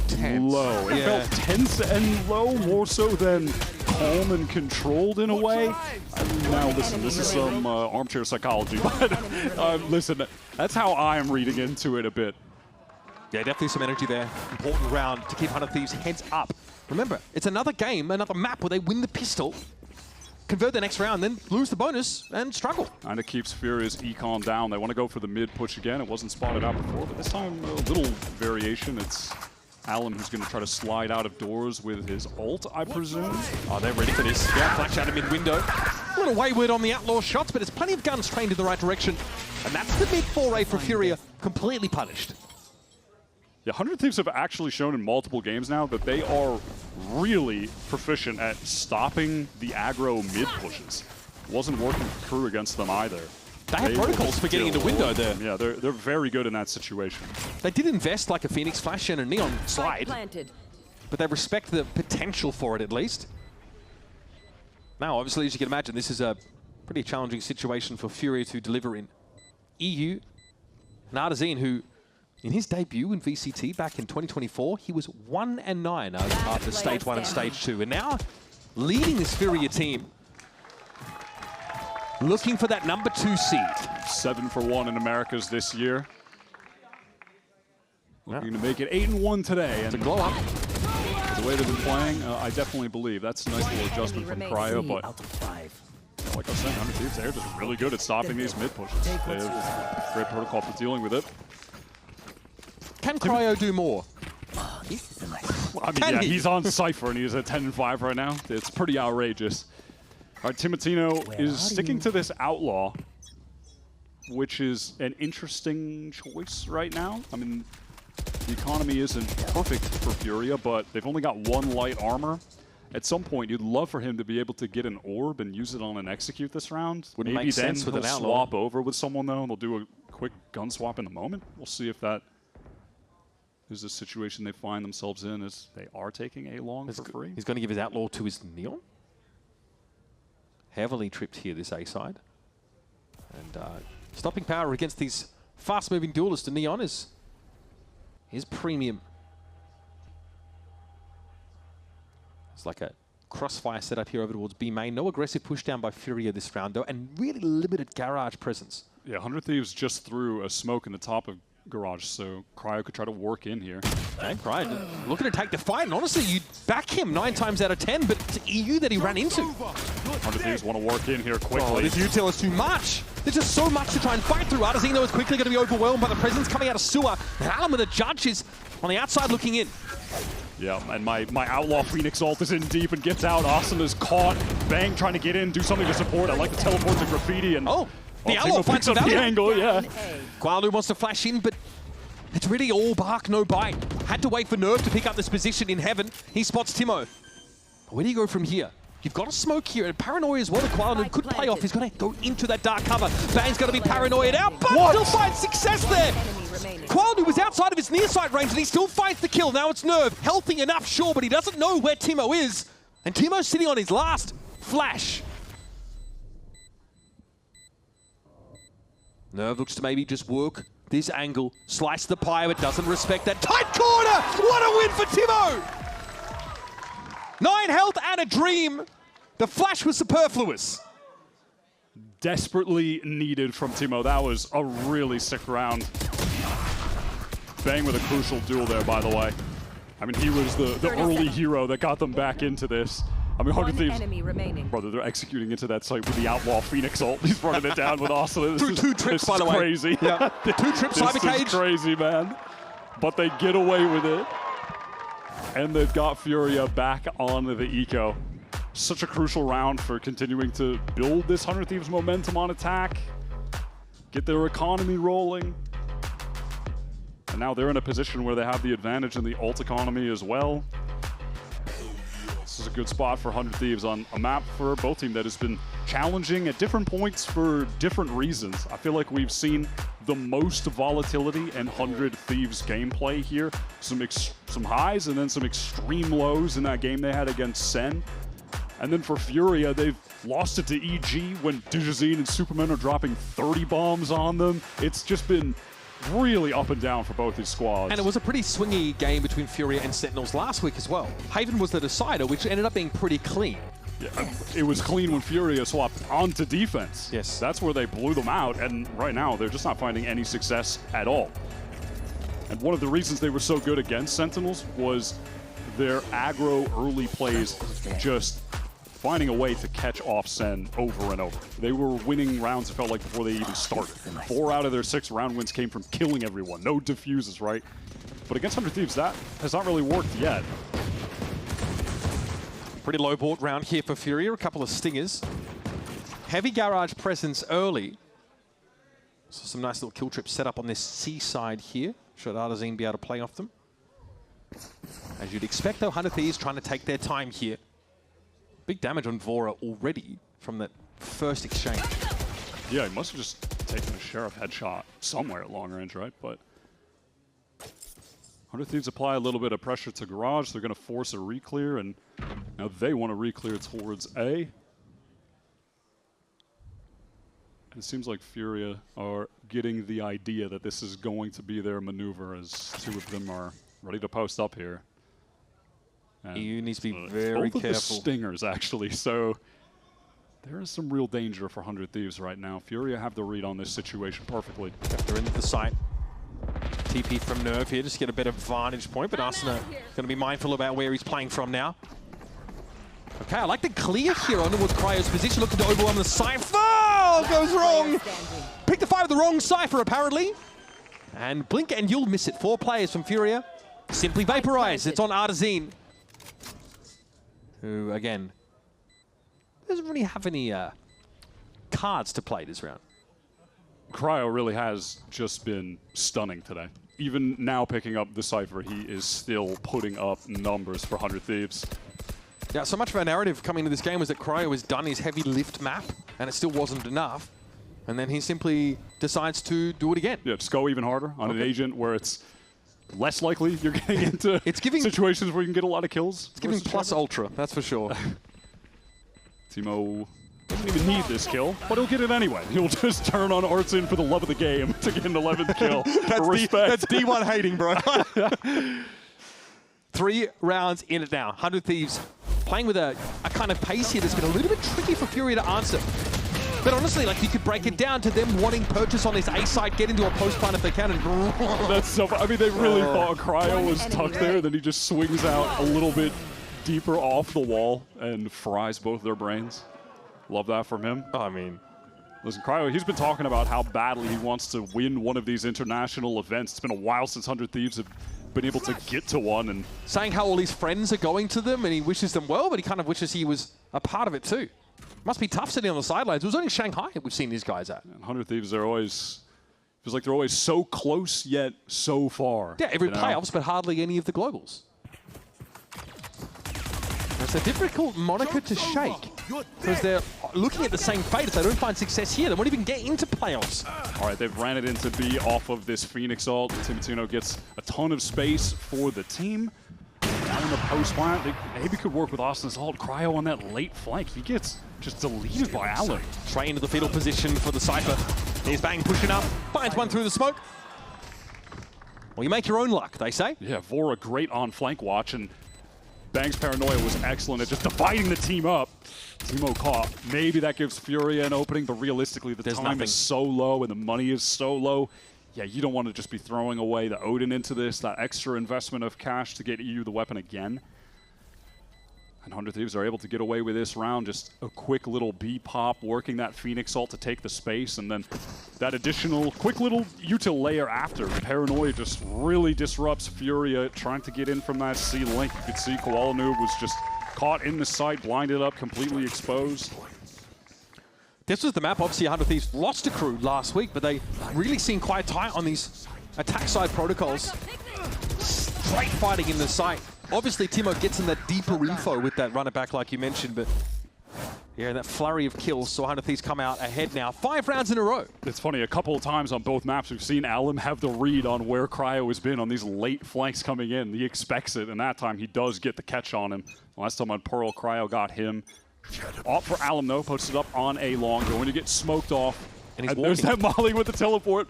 Speaker 1: Tense.
Speaker 2: low. It felt tense and low, more so than calm and controlled in a way. Now listen, this is some armchair psychology, but listen, that's how I'm reading into it a bit.
Speaker 1: Yeah, definitely some energy there. Important round to keep 100 Thieves heads up. Remember, it's another game, another map where they win the pistol, convert the next round, then lose the bonus and struggle.
Speaker 2: And it keeps Furia's econ down. They want to go for the mid push again. It wasn't spotted out before, but this time a little variation. It's Allen who's going to try to slide out of doors with his ult, I presume.
Speaker 1: Oh, they're ready for this. Yeah, flash out of mid-window. A little wayward on the outlaw shots, but there's plenty of guns trained in the right direction. And that's the mid foray for Furia, completely punished.
Speaker 2: Yeah, 100 Thieves have actually shown in multiple games now that they are really proficient at stopping the aggro mid pushes. It wasn't working for Crew against them either.
Speaker 1: They have protocols for getting into window there.
Speaker 2: Yeah, they're very good in that situation.
Speaker 1: They did invest like a Phoenix Flash and a Neon slide, but they respect the potential for it at least. Now, obviously, as you can imagine, this is a pretty challenging situation for Furia to deliver in. EU, and Artazine, who in his debut in VCT back in 2024, he was 1-9 after Stage 1 and Stage 2. And now, leading this Furia team, looking for that number 2 seed.
Speaker 2: 7 for 1 in Americas this year. Looking to make it 8-1 today. And
Speaker 1: to glow up.
Speaker 2: The way they've been playing, I definitely believe. That's a nice little adjustment from Cryo, but like I was saying, 100 Thieves, they're just really good at stopping these mid pushes. They have great protocol for dealing with it.
Speaker 1: Can Cryo do more?
Speaker 2: I mean, yeah, he's on Cypher and he's at 10-5 right now. It's pretty outrageous. All right, Timotino is sticking to this Outlaw, which is an interesting choice right now. I mean, the economy isn't perfect for Furia, but they've only got 1 light armor. At some point, you'd love for him to be able to get an orb and use it on an execute this round.
Speaker 1: Wouldn't
Speaker 2: Maybe
Speaker 1: make
Speaker 2: then
Speaker 1: sense with
Speaker 2: he'll
Speaker 1: an Outlaw.
Speaker 2: swap over with someone, though, and they'll do a quick gun swap in a moment. We'll see if that is the situation they find themselves in as they are taking A long for free.
Speaker 1: He's going to give his outlaw to his Neon. Heavily tripped here, this A side. And stopping power against these fast-moving duelists to Neon is premium. It's like a crossfire setup here over towards B main. No aggressive push down by Furia this round, though, and really limited garage presence.
Speaker 2: Yeah, 100 Thieves just threw a smoke in the top of garage, so Cryo could try to work in here.
Speaker 1: Okay, Cryo looking to take the fight, and honestly, you'd back him 9 times out of 10, but it's EU that he ran into.
Speaker 2: 100 Thieves want to work in here quickly.
Speaker 1: Oh, this util is too much. There's just so much to try and fight through. Arzino is quickly going to be overwhelmed by the presence coming out of sewer. And Alan with the judge is on the outside looking in.
Speaker 2: Yeah, and my Outlaw Phoenix ult is in deep and gets out. Austin is caught. Bang trying to get in, do something to support. I like the teleport to Graffiti, and
Speaker 1: the Outlaw finds
Speaker 2: picks up the angle, yeah.
Speaker 1: Qualu wants to flash in, but it's really all bark, no bite. Had to wait for Nerve to pick up this position in heaven. He spots Timo. Where do you go from here? You've got a smoke here, and Paranoia as well. The Qualu could play off. He's going to go into that dark cover. Bang's going to be paranoid out, but still finds success there. Qualu was outside of his near sight range, and he still finds the kill. Now it's Nerve. Healthy enough, sure, but he doesn't know where Timo is. And Timo's sitting on his last flash. Nerve looks to maybe just work this angle, slice the pie, but doesn't respect that tight corner. What a win for Timo! 9 health and a dream. The flash was superfluous.
Speaker 2: Desperately needed from Timo. That was a really sick round. Bang with a crucial duel there, by the way. I mean, he was the early hero that got them back into this. I mean, 100 Thieves, brother, they're executing into that site with the Outlaw Phoenix ult. He's running it down with Austin.
Speaker 1: Through 2 trips, by the way.
Speaker 2: Crazy.
Speaker 1: Yeah, 2 trips, cyber cage.
Speaker 2: This is crazy, man. But they get away with it. And they've got Furia back on the eco. Such a crucial round for continuing to build this 100 Thieves momentum on attack. Get their economy rolling. And now they're in a position where they have the advantage in the ult economy as well. This is a good spot for 100 Thieves on a map for both teams that has been challenging at different points for different reasons. I feel like we've seen the most volatility in 100 Thieves gameplay here. Some highs and then some extreme lows in that game they had against Sen. And then for Furia, they've lost it to EG when Dujazine and Superman are dropping 30 bombs on them. It's just been really up and down for both these squads.
Speaker 1: And it was a pretty swingy game between Furia and Sentinels last week as well. Haven was the decider, which ended up being pretty clean.
Speaker 2: Yeah, it was clean when Furia swapped onto defense.
Speaker 1: Yes.
Speaker 2: That's where they blew them out, and right now they're just not finding any success at all. And one of the reasons they were so good against Sentinels was their aggro early plays, just finding a way to catch off Sen over and over. They were winning rounds, it felt like, before they even started. 4 out of their 6 round wins came from killing everyone. No defuses, right? But against 100 Thieves, that has not really worked yet.
Speaker 1: Pretty low board round here for Furia. A couple of stingers. Heavy garage presence early. So some nice little kill trips set up on this C side here. Should Artazine be able to play off them? As you'd expect, though, 100 Thieves trying to take their time here. Big damage on Vora already from that first exchange.
Speaker 2: Yeah, he must have just taken a Sheriff headshot somewhere at long range, right? But 100 Thieves apply a little bit of pressure to Garage. They're going to force a reclear, and now they want to reclear towards A. It seems like Furia are getting the idea that this is going to be their maneuver, as 2 of them are ready to post up here.
Speaker 1: You need to be very
Speaker 2: both
Speaker 1: careful.
Speaker 2: Of the stingers, actually, so there is some real danger for 100 Thieves right now. Furia have the read on this situation perfectly.
Speaker 1: They're into the site. TP from Nerve here, just to get a better vantage point, but Arsena going to be mindful about where he's playing from now. Okay, I like the clear here on towards Cryo's position, looking to overwhelm the Cypher. Oh, goes wrong. Pick the fire with the wrong Cypher, apparently. And Blink and you'll miss it. 4 players from Furia. Simply vaporize. It's on Artazine, who, again, doesn't really have any cards to play this round.
Speaker 2: Cryo really has just been stunning today. Even now picking up the Cypher, he is still putting up numbers for 100 Thieves.
Speaker 1: Yeah, so much of our narrative coming into this game was that Cryo has done his heavy lift map, and it still wasn't enough. And then he simply decides to do it again.
Speaker 2: Yeah, just go even harder on an agent where it's less likely you're getting into situations where you can get a lot of kills.
Speaker 1: It's giving plus ultra, that's for sure.
Speaker 2: Teemo doesn't even need this kill, but he'll get it anyway. He'll just turn on Artsin for the love of the game to get an 11th kill.
Speaker 9: That's D1 hating, bro.
Speaker 1: 3 rounds in it now. 100 Thieves playing with a kind of pace here that's been a little bit tricky for Furia to answer. But honestly, like, you could break it down to them wanting purchase on this A side, get into a post plant if they can. And
Speaker 2: that's so. I mean, they really thought Cryo was tucked there. Then he just swings out a little bit deeper off the wall and fries both their brains. Love that from him.
Speaker 1: I mean,
Speaker 2: listen, Cryo, he's been talking about how badly he wants to win one of these international events. It's been a while since 100 Thieves have been able to get to one. And
Speaker 1: saying how all his friends are going to them and he wishes them well, but he kind of wishes he was a part of it too. Must be tough sitting on the sidelines. It was only Shanghai we've seen these guys at.
Speaker 2: 100 Thieves are always, feels like they're always so close yet so far.
Speaker 1: Yeah, every playoffs, but hardly any of the globals. It's a difficult moniker to shake because they're looking at the same fate. If they don't find success here, they won't even get into playoffs.
Speaker 2: All right, they've ran it into B off of this Phoenix ult. Timotino gets a ton of space for the team. Now in the post plant, they maybe could work with Austin's ult. Cryo on that late flank. He gets just deleted by Allen.
Speaker 1: Straight into the fetal position for the Cypher. Here's Bang pushing up, finds one through the smoke. Well, you make your own luck, they say.
Speaker 2: Yeah, Vora great on flank watch, and Bang's paranoia was excellent at just dividing the team up. Teemo caught. Maybe that gives Furia an opening, but realistically, the time is so low and the money is so low. Yeah, you don't want to just be throwing away the Odin into this, that extra investment of cash to get you the weapon again. And 100 Thieves are able to get away with this round. Just a quick little B pop, working that Phoenix ult to take the space, and then that additional quick little util layer after. Paranoia just really disrupts Furia, trying to get in from that C link. You could see qualification was just caught in the sight, blinded up, completely exposed.
Speaker 1: This was the map. Obviously, 100 Thieves lost a crew last week, but they really seem quite tight on these attack side protocols. Straight fighting in the site. Obviously, Teemo gets in that deeper info with that runner back, like you mentioned, but yeah, that flurry of kills saw 100 Thieves come out ahead now. 5 rounds in a row.
Speaker 2: It's funny, a couple of times on both maps, we've seen Alum have the read on where Cryo has been on these late flanks coming in. He expects it, and that time he does get the catch on him. Last time on Pearl, Cryo got him. Off for Alum, though, puts it up on a long. Going to get smoked off. And there's that molly with the teleport.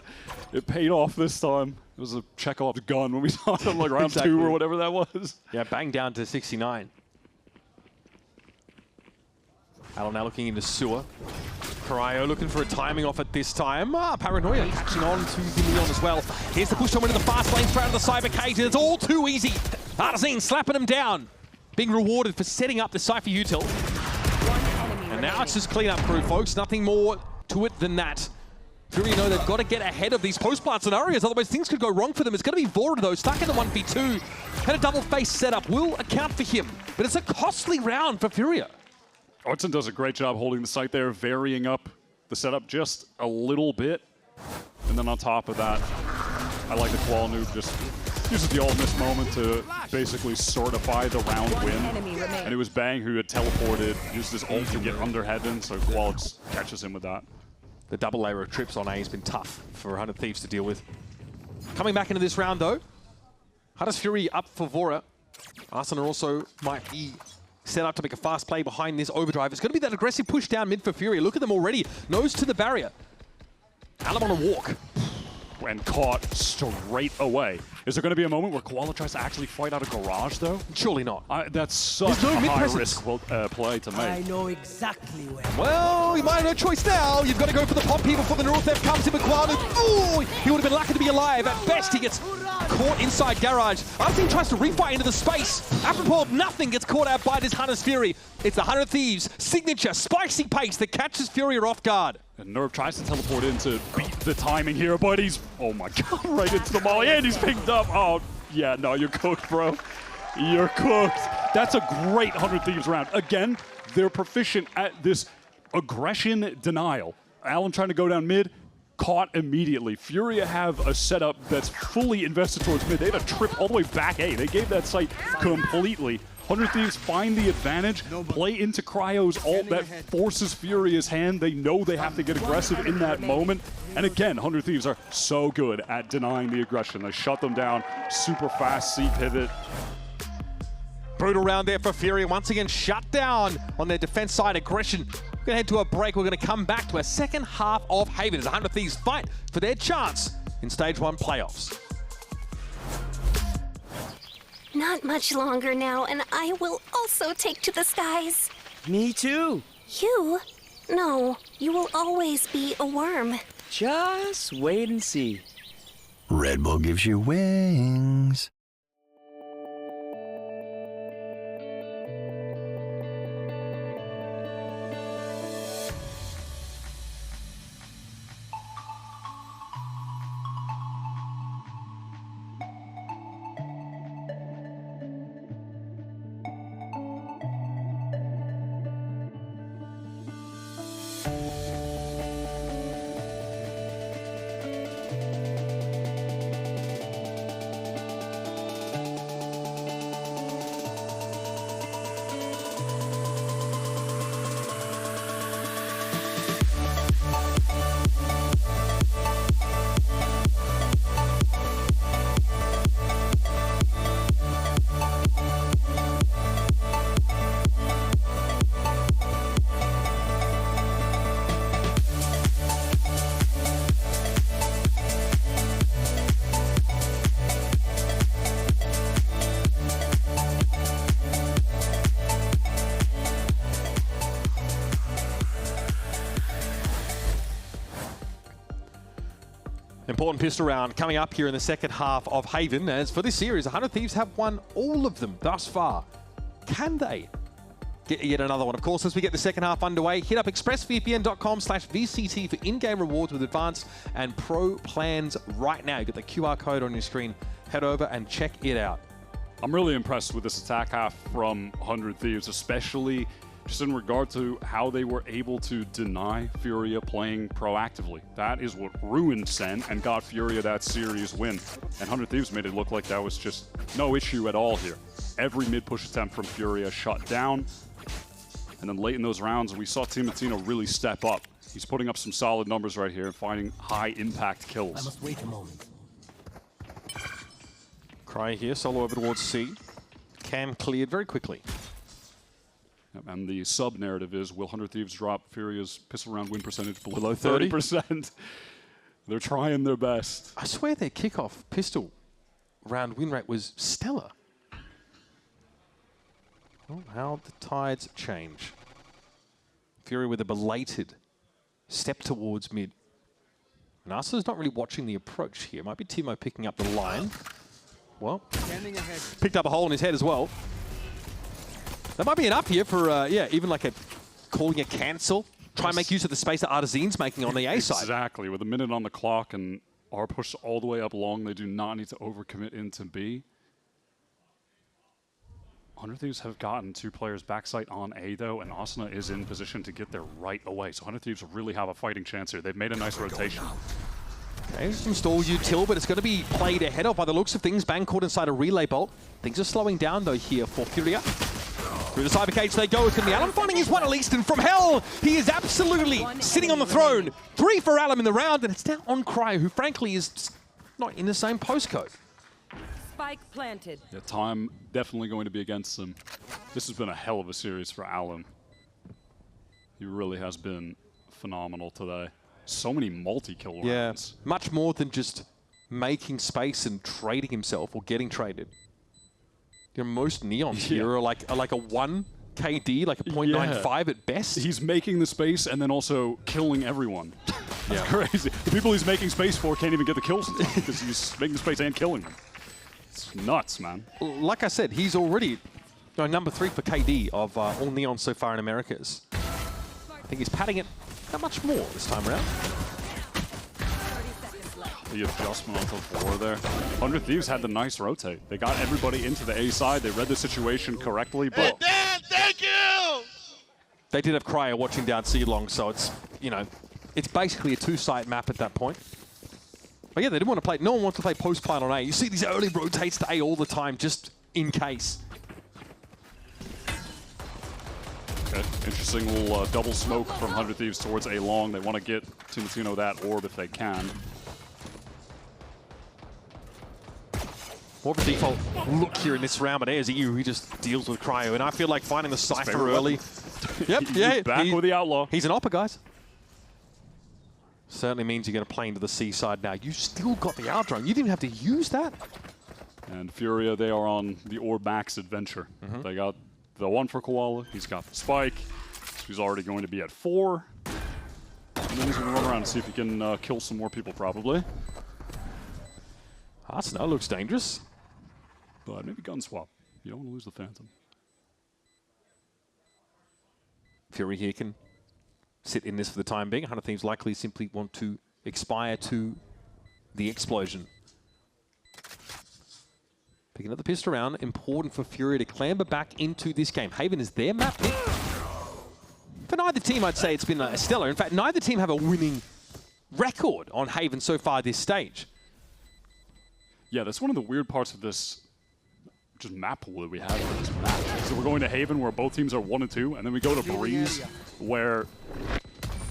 Speaker 2: It paid off this time. It was a Chekhov's gun when we saw it like round 2 or whatever that was.
Speaker 1: Yeah, Bang down to 69. Alum now looking into sewer. Cryo looking for a timing off at this time. Paranoia catching on to the Leon as well. Here's the push on into the fast lane, straight out of the Cyber Cage. It's all too easy. Artazine slapping him down. Being rewarded for setting up the Cypher util. And now it's just clean up crew, folks. Nothing more to it than that. Furia know they've got to get ahead of these post-plant scenarios, otherwise things could go wrong for them. It's going to be Vora, though, stuck in the 1v2. Had a double face setup, will account for him. But it's a costly round for Furia.
Speaker 2: Artsin does a great job holding the site there, varying up the setup just a little bit. And then on top of that, I like the Noob just uses the all miss moment to basically certify the round win. And it was Bang who had teleported, used his ult to get under heaven, so Qual catches him with that.
Speaker 1: The double layer of trips on A has been tough for 100 Thieves to deal with. Coming back into this round, though, Huddersfield Fury up for Vora. Arsenal also might be set up to make a fast play behind this overdrive. It's going to be that aggressive push down mid for Fury. Look at them already. Nose to the barrier. Alum on a walk.
Speaker 2: And caught straight away. Is there going to be a moment where Koala tries to actually fight out a garage, though?
Speaker 1: Surely not.
Speaker 2: That's such a high-risk play to make.
Speaker 8: I know exactly where.
Speaker 1: Well, you might have no choice now. You've got to go for the pop here before the North F comes in. McQuarrie. Ooh, he would have been lucky to be alive. At best, he gets caught inside garage. Artsin tries to refight into the space. Apropos of nothing, gets caught out by this Hunter's Fury. It's the 100 Thieves' signature spicy pace that catches Fury off guard.
Speaker 2: And Nerve tries to teleport in to beat the timing here, but he's, oh my god, right into the molly, and he's picked up. Oh, yeah, no, you're cooked, bro. You're cooked. That's a great 100 Thieves round. Again, they're proficient at this aggression denial. Allen trying to go down mid, caught immediately. Furia have a setup that's fully invested towards mid. They had a trip all the way back A. They gave that site completely. 100 Thieves find the advantage, play into Cryo's ult that forces Furia's hand. They know they have to get aggressive in that moment. And again, 100 Thieves are so good at denying the aggression. They shut them down, super fast C pivot.
Speaker 1: Brutal round there for Furia. Once again, shut down on their defense side aggression. We're going to head to a break. We're going to come back to a second half of Haven as 100 Thieves fight for their chance in Stage 1 playoffs.
Speaker 10: Not much longer now, and I will also take to the skies.
Speaker 8: Me too.
Speaker 10: You? No, you will always be a worm.
Speaker 8: Just wait and see.
Speaker 5: Red Bull gives you wings.
Speaker 1: Important pistol round coming up here in the second half of Haven. As for this series, 100 Thieves have won all of them thus far. Can they get yet another one? Of course, as we get the second half underway, hit up expressvpn.com/VCT for in-game rewards with advanced and pro plans right now. You get the QR code on your screen. Head over and check it out.
Speaker 2: I'm really impressed with this attack half from 100 Thieves, especially just in regard to how they were able to deny Furia playing proactively. That is what ruined Sen and got Furia that series win. And 100 Thieves made it look like that was just no issue at all here. Every mid-push attempt from Furia shut down. And then late in those rounds, we saw Timatino really step up. He's putting up some solid numbers right here and finding high-impact kills.
Speaker 8: I must wait a moment.
Speaker 1: Cryo here, solo over towards C. Cam cleared very quickly.
Speaker 2: And the sub-narrative is, will 100 Thieves drop Furia's pistol round win percentage below 30%? They're trying their best.
Speaker 1: I swear their kickoff pistol round win rate was stellar. Oh, how the tides change. Furia with a belated step towards mid. And Aspas not really watching the approach here. Might be Timo picking up the line. Well, picked up a hole in his head as well. That might be enough here for, yeah, even like calling a cancel. Try and make use of the space that Artisan's making on the A side.
Speaker 2: Exactly. With a minute on the clock and R pushed all the way up long, they do not need to overcommit into B. 100 Thieves have gotten 2 players backside on A, though, and Asuna is in position to get there right away. So 100 Thieves really have a fighting chance here. They've made a nice rotation.
Speaker 1: Okay, some stall util, but it's going to be played ahead of by the looks of things. Bang caught inside a relay bolt. Things are slowing down, though, here for Furia. Through the cyber cage they go. It's going to be Alum finding his one, at least, and from hell, he is absolutely sitting on the throne. 3 for Alum in the round, and it's now on Cryo, who frankly is not in the same postcode.
Speaker 11: Spike planted.
Speaker 2: Yeah, time definitely going to be against them. This has been a hell of a series for Alum. He really has been phenomenal today. So many multi-kill rounds.
Speaker 1: Yeah, much more than just making space and trading himself or getting traded. You know, most Neons here are like a 1 KD, like a 0.95 at best.
Speaker 2: He's making the space and then also killing everyone. That's crazy. The people he's making space for can't even get the kills because he's making the space and killing them. It's nuts, man.
Speaker 1: Like I said, he's already number 3 for KD of all Neons so far in Americas. I think he's padding it not much more this time around.
Speaker 2: The adjustment onto 4 there. 100 Thieves had the nice rotate. They got everybody into the A side. They read the situation correctly, but...
Speaker 4: Hey, Dan, thank you!
Speaker 1: They did have Cryo watching down C long, so it's, you know, it's basically a 2-site map at that point. But yeah, they didn't want to play, no one wants to play post plant on A. You see these early rotates to A all the time, just in case.
Speaker 2: Okay, interesting little double smoke from 100 Thieves towards A long. They want to get Timotino that orb if they can.
Speaker 1: More of a default look here in this round, but there's EU. He just deals with Cryo, and I feel like finding the Cypher early. Yep, yeah.
Speaker 2: Back with the Outlaw.
Speaker 1: He's an Oppa, guys. Certainly means you're going to play into the C side now. You still got the out drone. You didn't have to use that.
Speaker 2: And Furia, they are on the Orb Max adventure. They got the one for Koala. He's got the Spike. He's already going to be at 4. And then he's going to run around and see if he can kill some more people, probably.
Speaker 1: Arsenal looks dangerous.
Speaker 2: But maybe gun swap. You don't want to lose the Phantom.
Speaker 1: Fury here can sit in this for the time being. 100 Thieves likely simply want to expire to the explosion. Picking up the pistol round, important for Fury to clamber back into this game. Haven is their map pick. For neither team, I'd say it's been stellar. In fact, neither team have a winning record on Haven so far this stage.
Speaker 2: Yeah, that's one of the weird parts of this just map pool that we have for this map. So we're going to Haven, where both teams are 1 and 2, and then we go to Breeze, where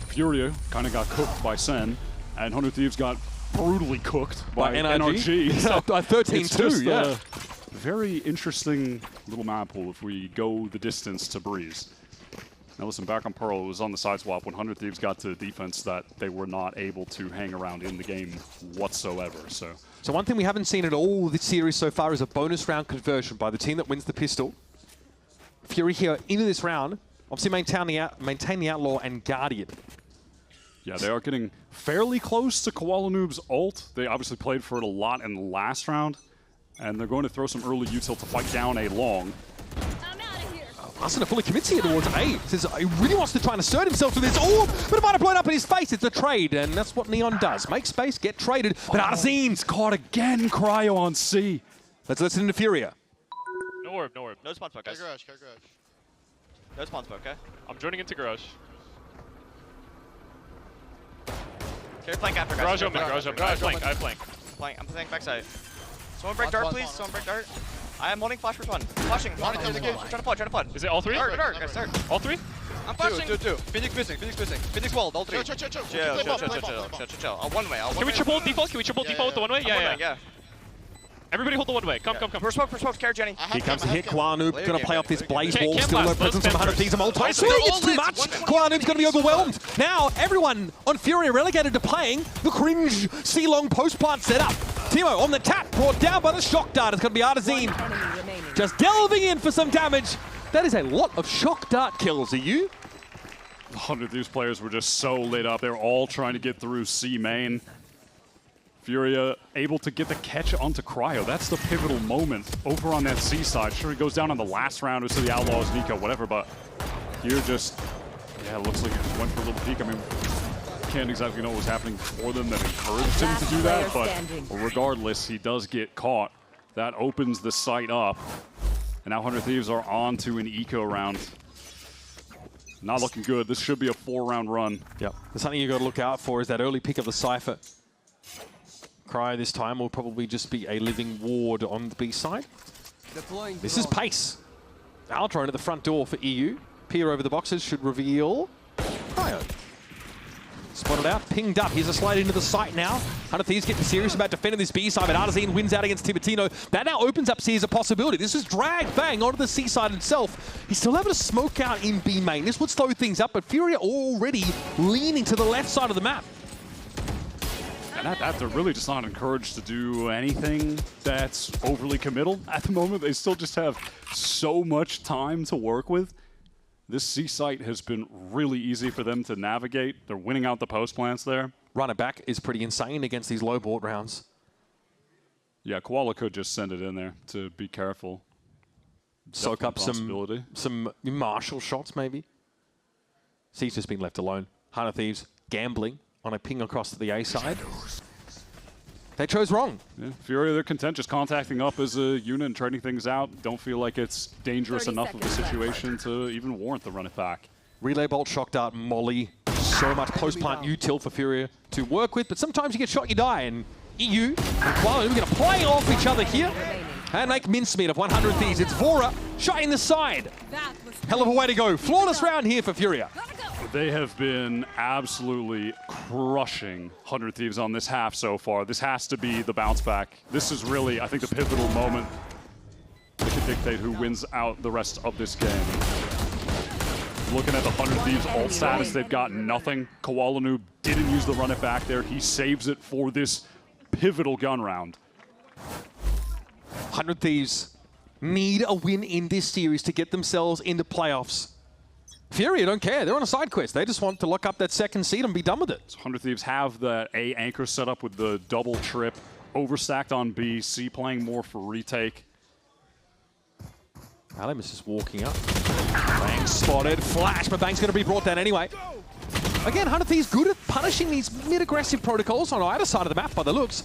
Speaker 2: Furia kind of got cooked by Sen, and 100 Thieves got brutally cooked by NRG. So
Speaker 1: 13-2, yeah.
Speaker 2: Very interesting little map pool if we go the distance to Breeze. Now listen, back on Pearl, it was on the side swap when 100 Thieves got to defense that they were not able to hang around in the game whatsoever. So
Speaker 1: one thing we haven't seen at all this series so far is a bonus round conversion by the team that wins the pistol. Fury here into this round, obviously maintain the Outlaw and Guardian.
Speaker 2: Yeah, they are getting fairly close to Koala Noob's ult. They obviously played for it a lot in the last round, and they're going to throw some early util to fight down A long.
Speaker 1: Arsenal fully commits here towards A. Says he really wants to try and assert himself with this orb, but it might have blown up in his face. It's a trade, and that's what Neon does. Make space, get traded. But Arzine's
Speaker 2: caught again. Cryo on C.
Speaker 1: Let's listen to Furia.
Speaker 7: No orb, no orb. No spawn smoke, guys.
Speaker 4: Car garage.
Speaker 7: No spawn smoke, okay? I'm joining into garage. Carry flank after, guys. Garage open. I flank. I'm playing backside. Someone break dart, please. Someone break dart. I am holding flash for one. Flashing. Trying to flood. Is it all 3? Dart, guys, start. All 3? I'm flashing. Two. Phoenix missing. Phoenix walled, all 3. Chill. One way.
Speaker 12: Can we triple default? With the one way? Yeah. Everybody hold the one way. Come.
Speaker 7: For smoke, carry Jenny.
Speaker 1: Here comes the hit. Koala Noob going to play off this Blaze Wall. Still no presence from 100 Thieves. A multi-swing. It's too much. Koala Noob's going to be overwhelmed. Now, everyone on Fury relegated to playing the cringe C-long post-plant setup. Timo on the tap, brought down by the shock dart. It's going to be Artazine just delving in for some damage. That is a lot of shock dart kills. Are you?
Speaker 2: 100 Thieves players were just so lit up. They were all trying to get through C main. Furia able to get the catch onto Cryo. That's the pivotal moment over on that C side. Sure, he goes down on the last round to the Outlaws, Nico, whatever, but here just, yeah, it looks like he just went for a little peek. I mean, can't exactly know what was happening for them that encouraged him to do that, but regardless, he does get caught. That opens the site up, and now 100 Thieves are on to an eco round. Not looking good. This should be a 4-round run.
Speaker 1: Yep. There's something you got to look out for is that early pick of the Cypher. Cryo this time will probably just be a living ward on the B side. This is pace. Our drone at the front door for EU. Peer over the boxes should reveal Cryo. Spotted out, pinged up. Here's a slide into the site now. 100 Thieves getting serious about defending this B side, but Artazine wins out against Timotino. That now opens up C as a possibility. This is dragged bang onto the C side itself. He's still able to smoke out in B main. This would slow things up, but Furia already leaning to the left side of the map.
Speaker 2: And at that, they're really just not encouraged to do anything that's overly committal. At the moment, they still just have so much time to work with. This C site has been really easy for them to navigate. They're winning out the post plants there.
Speaker 1: Runner back is pretty insane against these low board rounds.
Speaker 2: Yeah, Koala could just send it in there to be careful.
Speaker 1: Soak up some martial shots, maybe. C's just been left alone. 100 Thieves gambling on a ping across to the A side. They chose wrong.
Speaker 2: Yeah, Furia, they're content just contacting up as a unit and trading things out. Don't feel like it's dangerous enough of a situation to even warrant the run it back.
Speaker 1: Relay bolt, shock dart, molly. So much post-plant util for Furia to work with, but sometimes you get shot, you die. And EU and Koala are going to play off each other here. and make mincemeat of 100 Thieves. It's Vora shutting the side. Hell of a way to go. Flawless round here for Furia.
Speaker 2: They have been absolutely crushing 100 Thieves on this half so far. This has to be the bounce back. This is really, I think, the pivotal moment that can dictate who wins out the rest of this game. Looking at the 100 Thieves ult status, they've got nothing. qualification didn't use the run it back there. He saves it for this pivotal gun round.
Speaker 1: 100 Thieves need a win in this series to get themselves into playoffs. Furia don't care. They're on a side quest. They just want to lock up that second seed and be done with it.
Speaker 2: 100 Thieves have the A anchor set up with the double trip. Overstacked on B. C playing more for retake.
Speaker 1: Alum is just walking up. Bang spotted. Flash, but Bang's going to be brought down anyway. Again, 100 Thieves good at punishing these mid-aggressive protocols on either side of the map by the looks.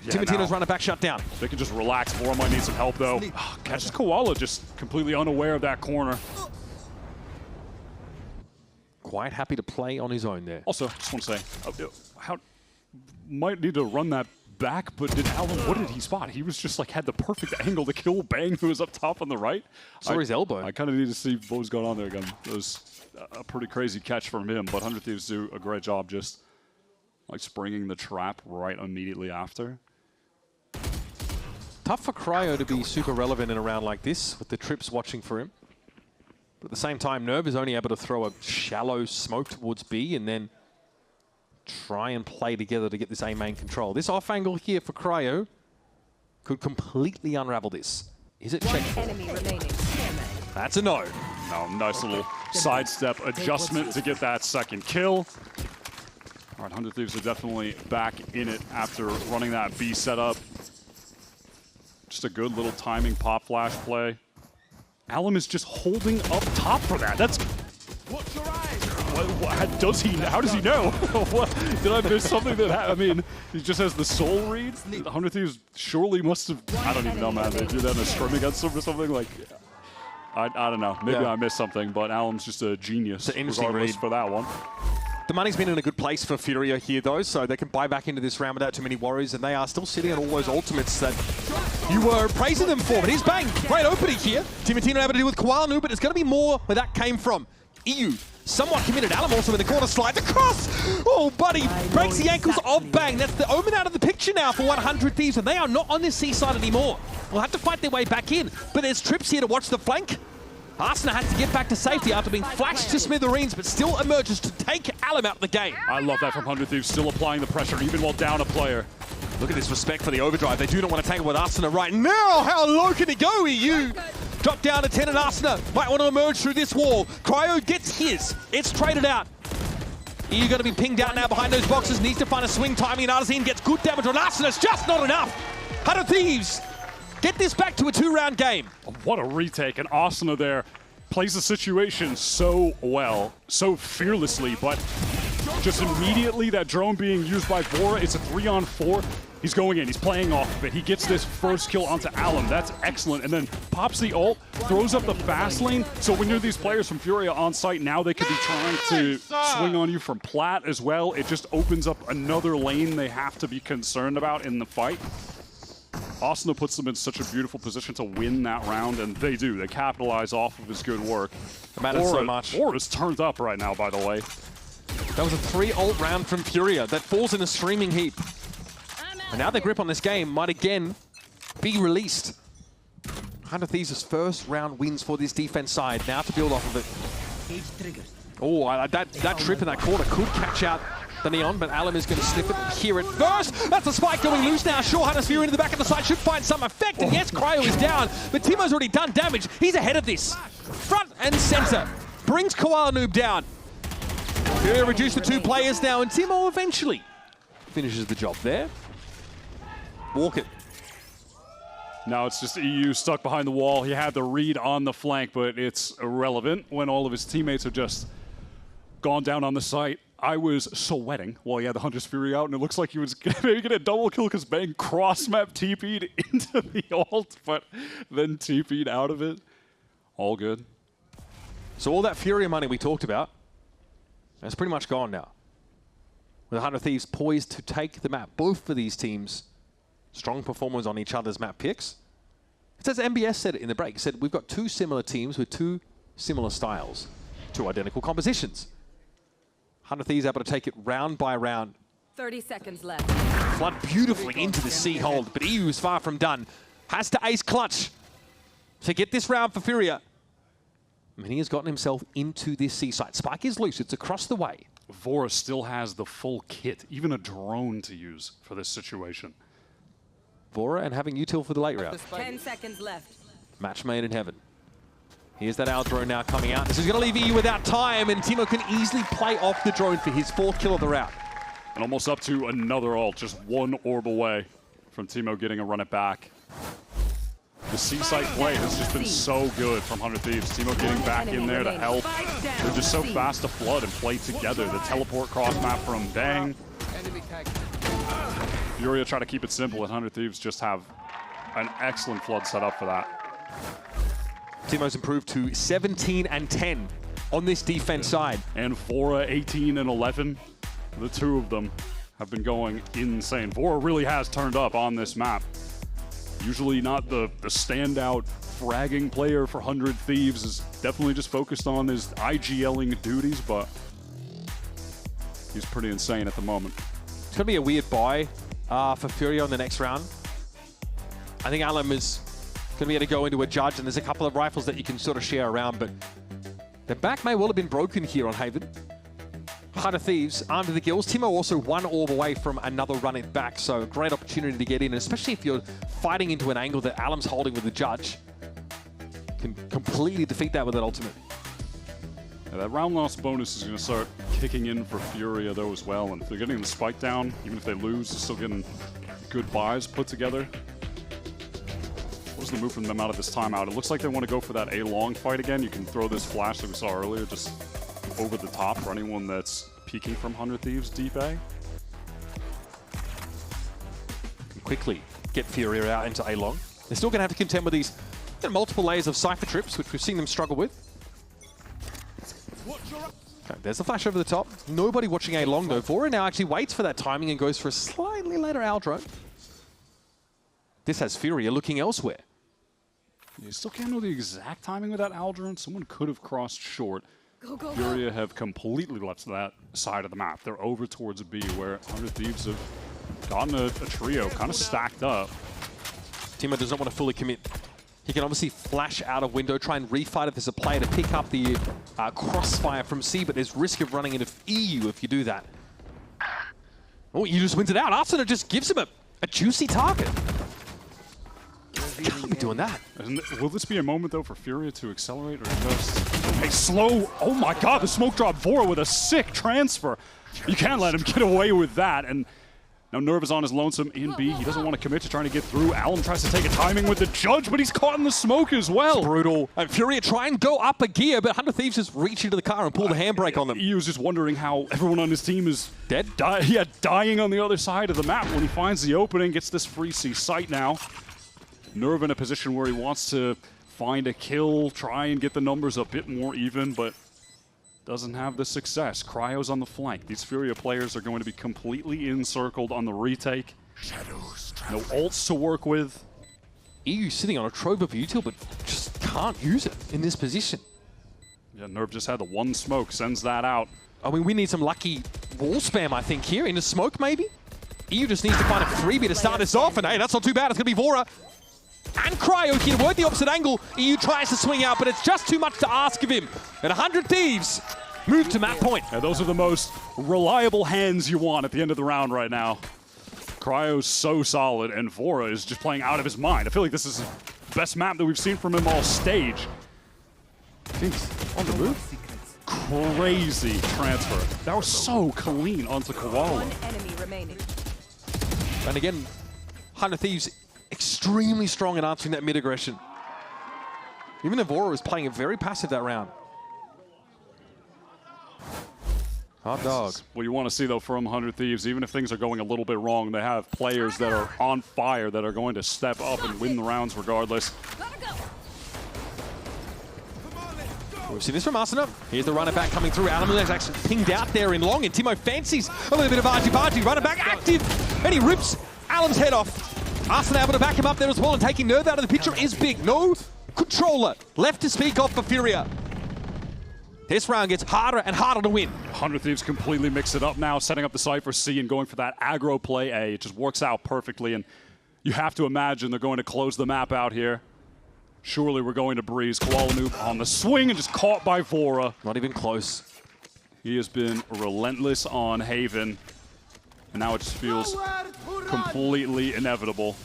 Speaker 2: Yeah,
Speaker 1: Timatino's running back shut down.
Speaker 2: They can just relax. Vora might need some help, though. Catches Koala just completely unaware of that corner.
Speaker 1: Quite happy to play on his own there.
Speaker 2: Also, just want to say, might need to run that back, but did Alum, what did he spot? He was just like, had the perfect angle to kill Bang, who was up top on the right.
Speaker 1: Saw his elbow.
Speaker 2: I kind of need to see what was going on there again. It was a pretty crazy catch from him, but 100 Thieves do a great job just like springing the trap right immediately after.
Speaker 1: Tough for Cryo to be super relevant in a round like this, with the trips watching for him. But at the same time, Nerve is only able to throw a shallow smoke towards B and then try and play together to get this A main control. This off angle here for Cryo could completely unravel this. Is it checked for? That's a no.
Speaker 2: No, nice little sidestep adjustment to get that second kill. All right, 100 Thieves are definitely back in it after running that B setup. Just a good little timing pop flash play. Alum is just holding up top for that. That's... does he? How does he know? Did I miss something that I mean, he just has the soul read? 100 Thieves surely must have... I don't even know, man. They do that in a scrim against him or something? Like, I don't know. Maybe I missed something, but Alum's just a genius regardless for that one.
Speaker 1: The money's been in a good place for Furia here, though, so they can buy back into this round without too many worries, and they are still sitting on all those ultimates that you were praising them for. But here's Bang. Great opening here. Timatino able to deal with qualification, but it's going to be more where that came from. EU, somewhat committed. Alum also in the corner, slides across. Oh, buddy, breaks the ankles of Bang. That's the Omen out of the picture now for 100 Thieves, and they are not on this seaside anymore. We'll have to fight their way back in, but there's trips here to watch the flank. Arsenal has to get back to safety after being flashed to smithereens, but still emerges to take Alum out of the game.
Speaker 2: I love that from 100 Thieves, still applying the pressure, even while down a player.
Speaker 1: Look at this respect for the overdrive. They do not want to tangle with Arsenal right now. How low can it go, EU? Drop down to 10 and Arsenal might want to emerge through this wall. Cryo gets his. It's traded out. EU going to be pinged out now behind those boxes. Needs to find a swing timing, and Arzine gets good damage on Arsenal. It's just not enough. 100 Thieves get this back to a 2-round game.
Speaker 2: What a retake, and Asuna there plays the situation so well, so fearlessly, but just immediately that drone being used by Vora, it's a 3-on-4. He's going in, he's playing off of it. He gets this first kill onto Alum, that's excellent, and then pops the ult, throws up the fast lane, so when you're these players from Furia on site, now they could be trying to swing on you from plat as well. It just opens up another lane they have to be concerned about in the fight. Asuna puts them in such a beautiful position to win that round, and they do. They capitalize off of his good work.
Speaker 1: It matters so much.
Speaker 2: Vora's turned up right now, by the way.
Speaker 1: That was a 3-ult round from Furia that falls in a streaming heap. And now their grip on this game might again be released. 100 Thieves' first round wins for this defense side. Now to build off of it. Oh, that trip in that corner could catch out the Neon, but Alum is going to sniff it and hear it first. That's a spike going loose now. Sure, Hunter's Fury into the back of the side should find some effect. And yes, Cryo is down, but Timo's already done damage. He's ahead of this. Front and center. Brings Koala Noob down. Fury reduced to 2 players now, and Timo eventually finishes the job there. Walk it.
Speaker 2: Now it's just EU stuck behind the wall. He had the read on the flank, but it's irrelevant when all of his teammates have just gone down on the site. I was sweating while he had the Hunter's Fury out, and it looks like he was maybe get a double kill because Bang cross-map TP'd into the ult, but then TP'd out of it. All good.
Speaker 1: So all that Furia money we talked about, that's pretty much gone now. With 100 Thieves poised to take the map. Both of these teams, strong performers on each other's map picks. It's as MBS said it in the break. He said, we've got two similar teams with two similar styles, two identical compositions. 100 Thieves able to take it round by round.
Speaker 11: 30 seconds left.
Speaker 1: Flood beautifully into the C hold, but EU is far from done. Has to ace clutch to get this round for Furia. And he has gotten himself into this C site. Spike is loose. It's across the way.
Speaker 2: Vora still has the full kit, even a drone to use for this situation.
Speaker 1: Vora and having util for the late round.
Speaker 11: 10 seconds left.
Speaker 1: Match made in heaven. Here's that Owl drone now coming out. This is going to leave EU without time, and Timo can easily play off the drone for his 4th kill of the round.
Speaker 2: And almost up to another ult, just one orb away from Timo getting a run it back. The C-site play has just been so good from 100 Thieves. Timo getting back in there to help. They're just so fast to flood and play together. The teleport cross map from Bang. Furia try to keep it simple, and 100 Thieves just have an excellent flood set up for that.
Speaker 1: Timo's improved to 17 and 10 on this defense side.
Speaker 2: And Vora 18 and 11. The two of them have been going insane. Vora really has turned up on this map. Usually not the standout fragging player for 100 Thieves, is definitely just focused on his IGLing duties, but he's pretty insane at the moment.
Speaker 1: It's going to be a weird buy for Furia on the next round. I think Alum is going to be able to go into a judge, and there's a couple of rifles that you can sort of share around, but the back may well have been broken here on Haven. 100 Thieves armed with the kills. Timo also one orb away from another run it back, so a great opportunity to get in, especially if you're fighting into an angle that Alum's holding with the judge. Can completely defeat that with an ultimate.
Speaker 2: Yeah, that round loss bonus is going to start kicking in for Furia though as well, and if they're getting the spike down, even if they lose, they're still getting good buys put together. What was the move from them out of this timeout? It looks like they want to go for that A-long fight again. You can throw this flash that we saw earlier just over the top for anyone that's peeking from 100 Thieves deep A.
Speaker 1: Can quickly get Furia out into A-long. They're still going to have to contend with these multiple layers of Cypher trips, which we've seen them struggle with. Okay, there's the flash over the top. Nobody watching A-long though. Vora now actually waits for that timing and goes for a slightly later Owl drone. This has Furia looking elsewhere.
Speaker 2: You still can't know the exact timing with that Owl drone. Someone could have crossed short. Furia have completely left that side of the map. They're over towards B, where 100 Thieves have gotten a trio kind of stacked up.
Speaker 1: Timo does not want to fully commit. He can obviously flash out of window, try and refight if there's a player to pick up the crossfire from C, but there's risk of running into EU if you do that. Oh, he just wins it out. Arsenal just gives him a juicy target. Can't be doing that.
Speaker 2: Will this be a moment, though, for Furia to accelerate or just a slow... Oh, my God, the smoke drop. Vora with a sick transfer. You can't let him get away with that. And now Nerv is on his lonesome in B. He doesn't want to commit to trying to get through. Allen tries to take a timing with the judge, but he's caught in the smoke as well.
Speaker 1: It's brutal. And Furia try and go up a gear, but 100 Thieves just reach into the car and pull the handbrake on them.
Speaker 2: He was just wondering how everyone on his team is
Speaker 1: dead.
Speaker 2: Dying on the other side of the map when he finds the opening, gets this free C site now. Nerv in a position where he wants to find a kill, try and get the numbers a bit more even, but doesn't have the success. Cryo's on the flank. These Furia players are going to be completely encircled on the retake. No ults to work with.
Speaker 1: EU sitting on a trove of util, but just can't use it in this position.
Speaker 2: Yeah, Nerv just had the one smoke, sends that out.
Speaker 1: I mean, we need some lucky wall spam, I think, here. Into smoke, maybe? EU just needs to find a freebie to start this off, and hey, that's not too bad. It's going to be Vora. And Cryo can work the opposite angle. EU tries to swing out, but it's just too much to ask of him. And 100 Thieves move to map point.
Speaker 2: Yeah, those are the most reliable hands you want at the end of the round right now. Cryo's so solid, and Vora is just playing out of his mind. I feel like this is the best map that we've seen from him all stage.
Speaker 1: Jeez, on the move.
Speaker 2: Crazy transfer. That was so clean onto Koala.
Speaker 11: One enemy remaining.
Speaker 1: And again, 100 Thieves extremely strong in answering that mid-aggression. Even Vora was playing it very passive that round. Hot dog.
Speaker 2: What you want to see, though, from 100 Thieves, even if things are going a little bit wrong, they have players that are on fire that are going to step up and win the rounds regardless.
Speaker 1: We've seen this from Arsenal. Here's the runner back coming through. Allen is actually pinged out there in long, and Timo fancies a little bit of argy-bargy. Runner back active, and he rips Allen's head off. Arsenal able to back him up there as well, and taking Nerve out of the picture is big. No controller left to speak of for Furia. This round gets harder and harder to win.
Speaker 2: 100 Thieves completely mix it up now, setting up the site for C and going for that aggro play A. It just works out perfectly, and you have to imagine they're going to close the map out here. Surely we're going to breeze. Koala on the swing and just caught by Vora.
Speaker 1: Not even close.
Speaker 2: He has been relentless on Haven, and now it just feels completely inevitable.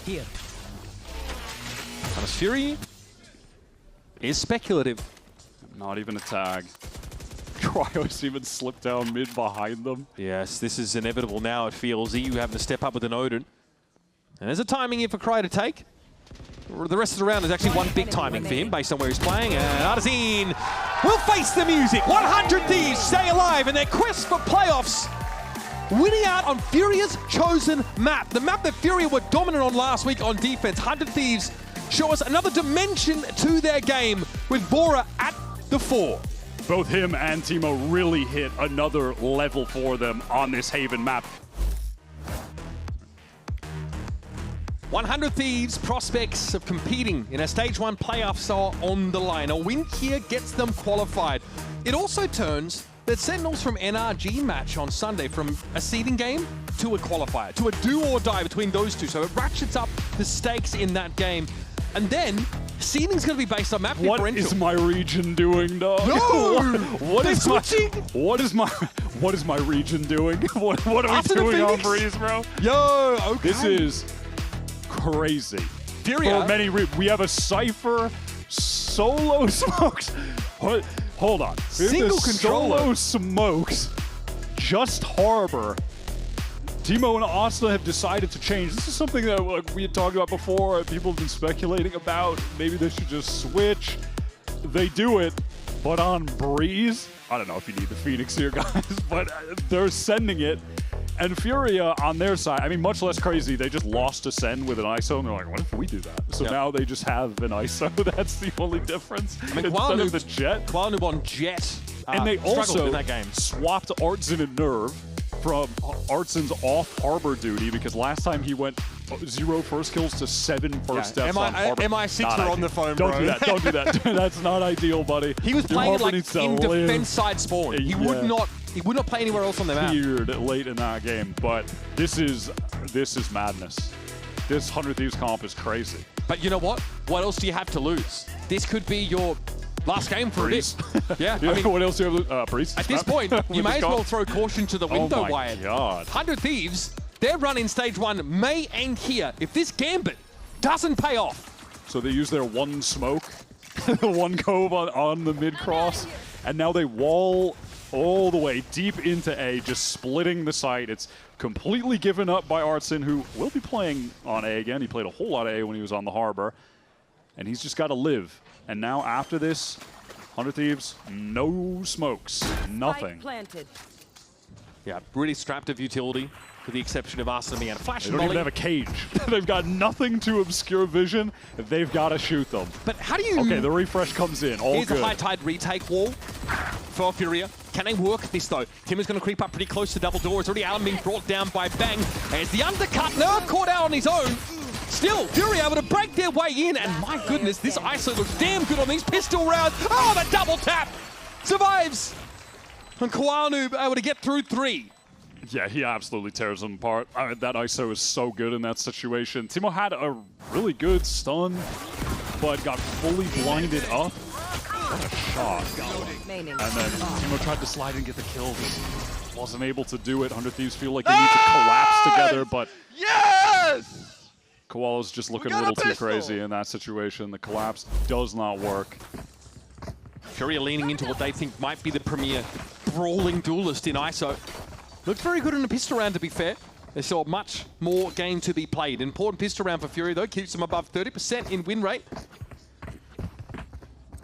Speaker 8: Here.
Speaker 1: Fury is speculative.
Speaker 2: Not even a tag. Cryo's even slipped down mid behind them.
Speaker 1: Yes, this is inevitable now, it feels. EU having to step up with an Odin. And there's a timing here for Cryo to take. The rest of the round is actually one big timing for him based on where he's playing. And Artezine will face the music. 100 Thieves stay alive in their quest for playoffs. Winning out on Furia's chosen map. The map that Furia were dominant on last week on defense. 100 Thieves show us another dimension to their game with Vora at the 4.
Speaker 2: Both him and Timo really hit another level for them on this Haven map.
Speaker 1: 100 Thieves prospects of competing in a Stage 1 playoffs are on the line. A win here gets them qualified. It also turns the Sentinels from NRG match on Sunday from a seeding game to a qualifier, to a do or die between those two. So it ratchets up the stakes in that game. And then seeding's going to be based on map differential.
Speaker 2: What is my region doing, dog?
Speaker 1: No!
Speaker 2: What is my region doing? What are
Speaker 1: After
Speaker 2: we
Speaker 1: the
Speaker 2: doing on
Speaker 1: Phoenix?
Speaker 2: Breeze, bro?
Speaker 1: Yo, okay.
Speaker 2: This is crazy.
Speaker 1: Furia.
Speaker 2: For many we have a Cypher solo smokes. Hold on.
Speaker 1: Single controller.
Speaker 2: Solo smokes. Just Harbor. Timo and Asna have decided to change. This is something that we had talked about before. People have been speculating about. Maybe they should just switch. They do it, but on Breeze, I don't know if you need the Phoenix here, guys, but they're sending it. And Furia on their side, I mean, much less crazy. They just lost to Send with an ISO, and they're like, what if we do that? So now they just have an ISO. That's the only difference.
Speaker 1: I mean,
Speaker 2: instead of the Jet.
Speaker 1: Qualanoob on Jet.
Speaker 2: And they also
Speaker 1: in that game.
Speaker 2: swapped Artsin and Nerve from Artsin's off Harbor duty, because last time he went 0 first kills to 7 first deaths on Harbor.
Speaker 9: MI6 are on the phone,
Speaker 2: Don't
Speaker 9: bro.
Speaker 2: do that. Don't do that. That's not ideal, buddy.
Speaker 1: He was
Speaker 2: Your
Speaker 1: playing
Speaker 2: Harbor
Speaker 1: like
Speaker 2: needs to
Speaker 1: in
Speaker 2: live.
Speaker 1: defense side spawn. He would not play anywhere else on the map.
Speaker 2: Weird late in that game, but this is madness. This 100 Thieves comp is crazy.
Speaker 1: But you know what? What else do you have to lose? This could be your last game for
Speaker 2: Breeze.
Speaker 1: this. Yeah,
Speaker 2: I
Speaker 1: I mean,
Speaker 2: what else do you have to lose? Breeze?
Speaker 1: at this point, you may as well throw caution to the window,
Speaker 2: Oh my
Speaker 1: Wyatt.
Speaker 2: God.
Speaker 1: 100 Thieves, their run in Stage 1 may end here if this gambit doesn't pay off.
Speaker 2: So they use their one smoke, one cove on the mid-cross, and now they wall all the way deep into A, just splitting the site. It's completely given up by Artsin, who will be playing on A again. He played a whole lot of A when he was on the Harbor, and he's just got to live. And now after this, 100 Thieves, no smokes, nothing.
Speaker 11: Planted.
Speaker 1: Yeah, really strapped of utility, with the exception of Arsenal and Flash
Speaker 2: They
Speaker 1: and
Speaker 2: don't even
Speaker 1: Molly.
Speaker 2: have a cage. They've got nothing to obscure vision. They've got to shoot them.
Speaker 1: But how do you...
Speaker 2: Okay, the refresh comes in. All
Speaker 1: Here's
Speaker 2: good.
Speaker 1: a high tide retake wall for Furia. Can they work this though? Tim is going to creep up pretty close to double door. It's already Alan being brought down by Bang. As the undercut, Nerve caught out on his own. Still, Furia able to break their way in, and my goodness, this ISO looks damn good on these pistol rounds. Oh, the double tap! Survives! And Koala able to get through 3.
Speaker 2: Yeah, he absolutely tears them apart. That ISO is so good in that situation. Timo had a really good stun, but got fully blinded up. What a shot. And then Timo tried to slide and get the kill. Just wasn't able to do it. 100 Thieves feel like they need to collapse together, but
Speaker 4: Yes!
Speaker 2: Koala's just looking a little too crazy in that situation. The collapse does not work.
Speaker 1: Furia leaning into what they think might be the premier brawling duelist in ISO. Looked very good in a pistol round, to be fair. They saw much more game to be played. Important pistol round for Furia, though, keeps them above 30% in win rate.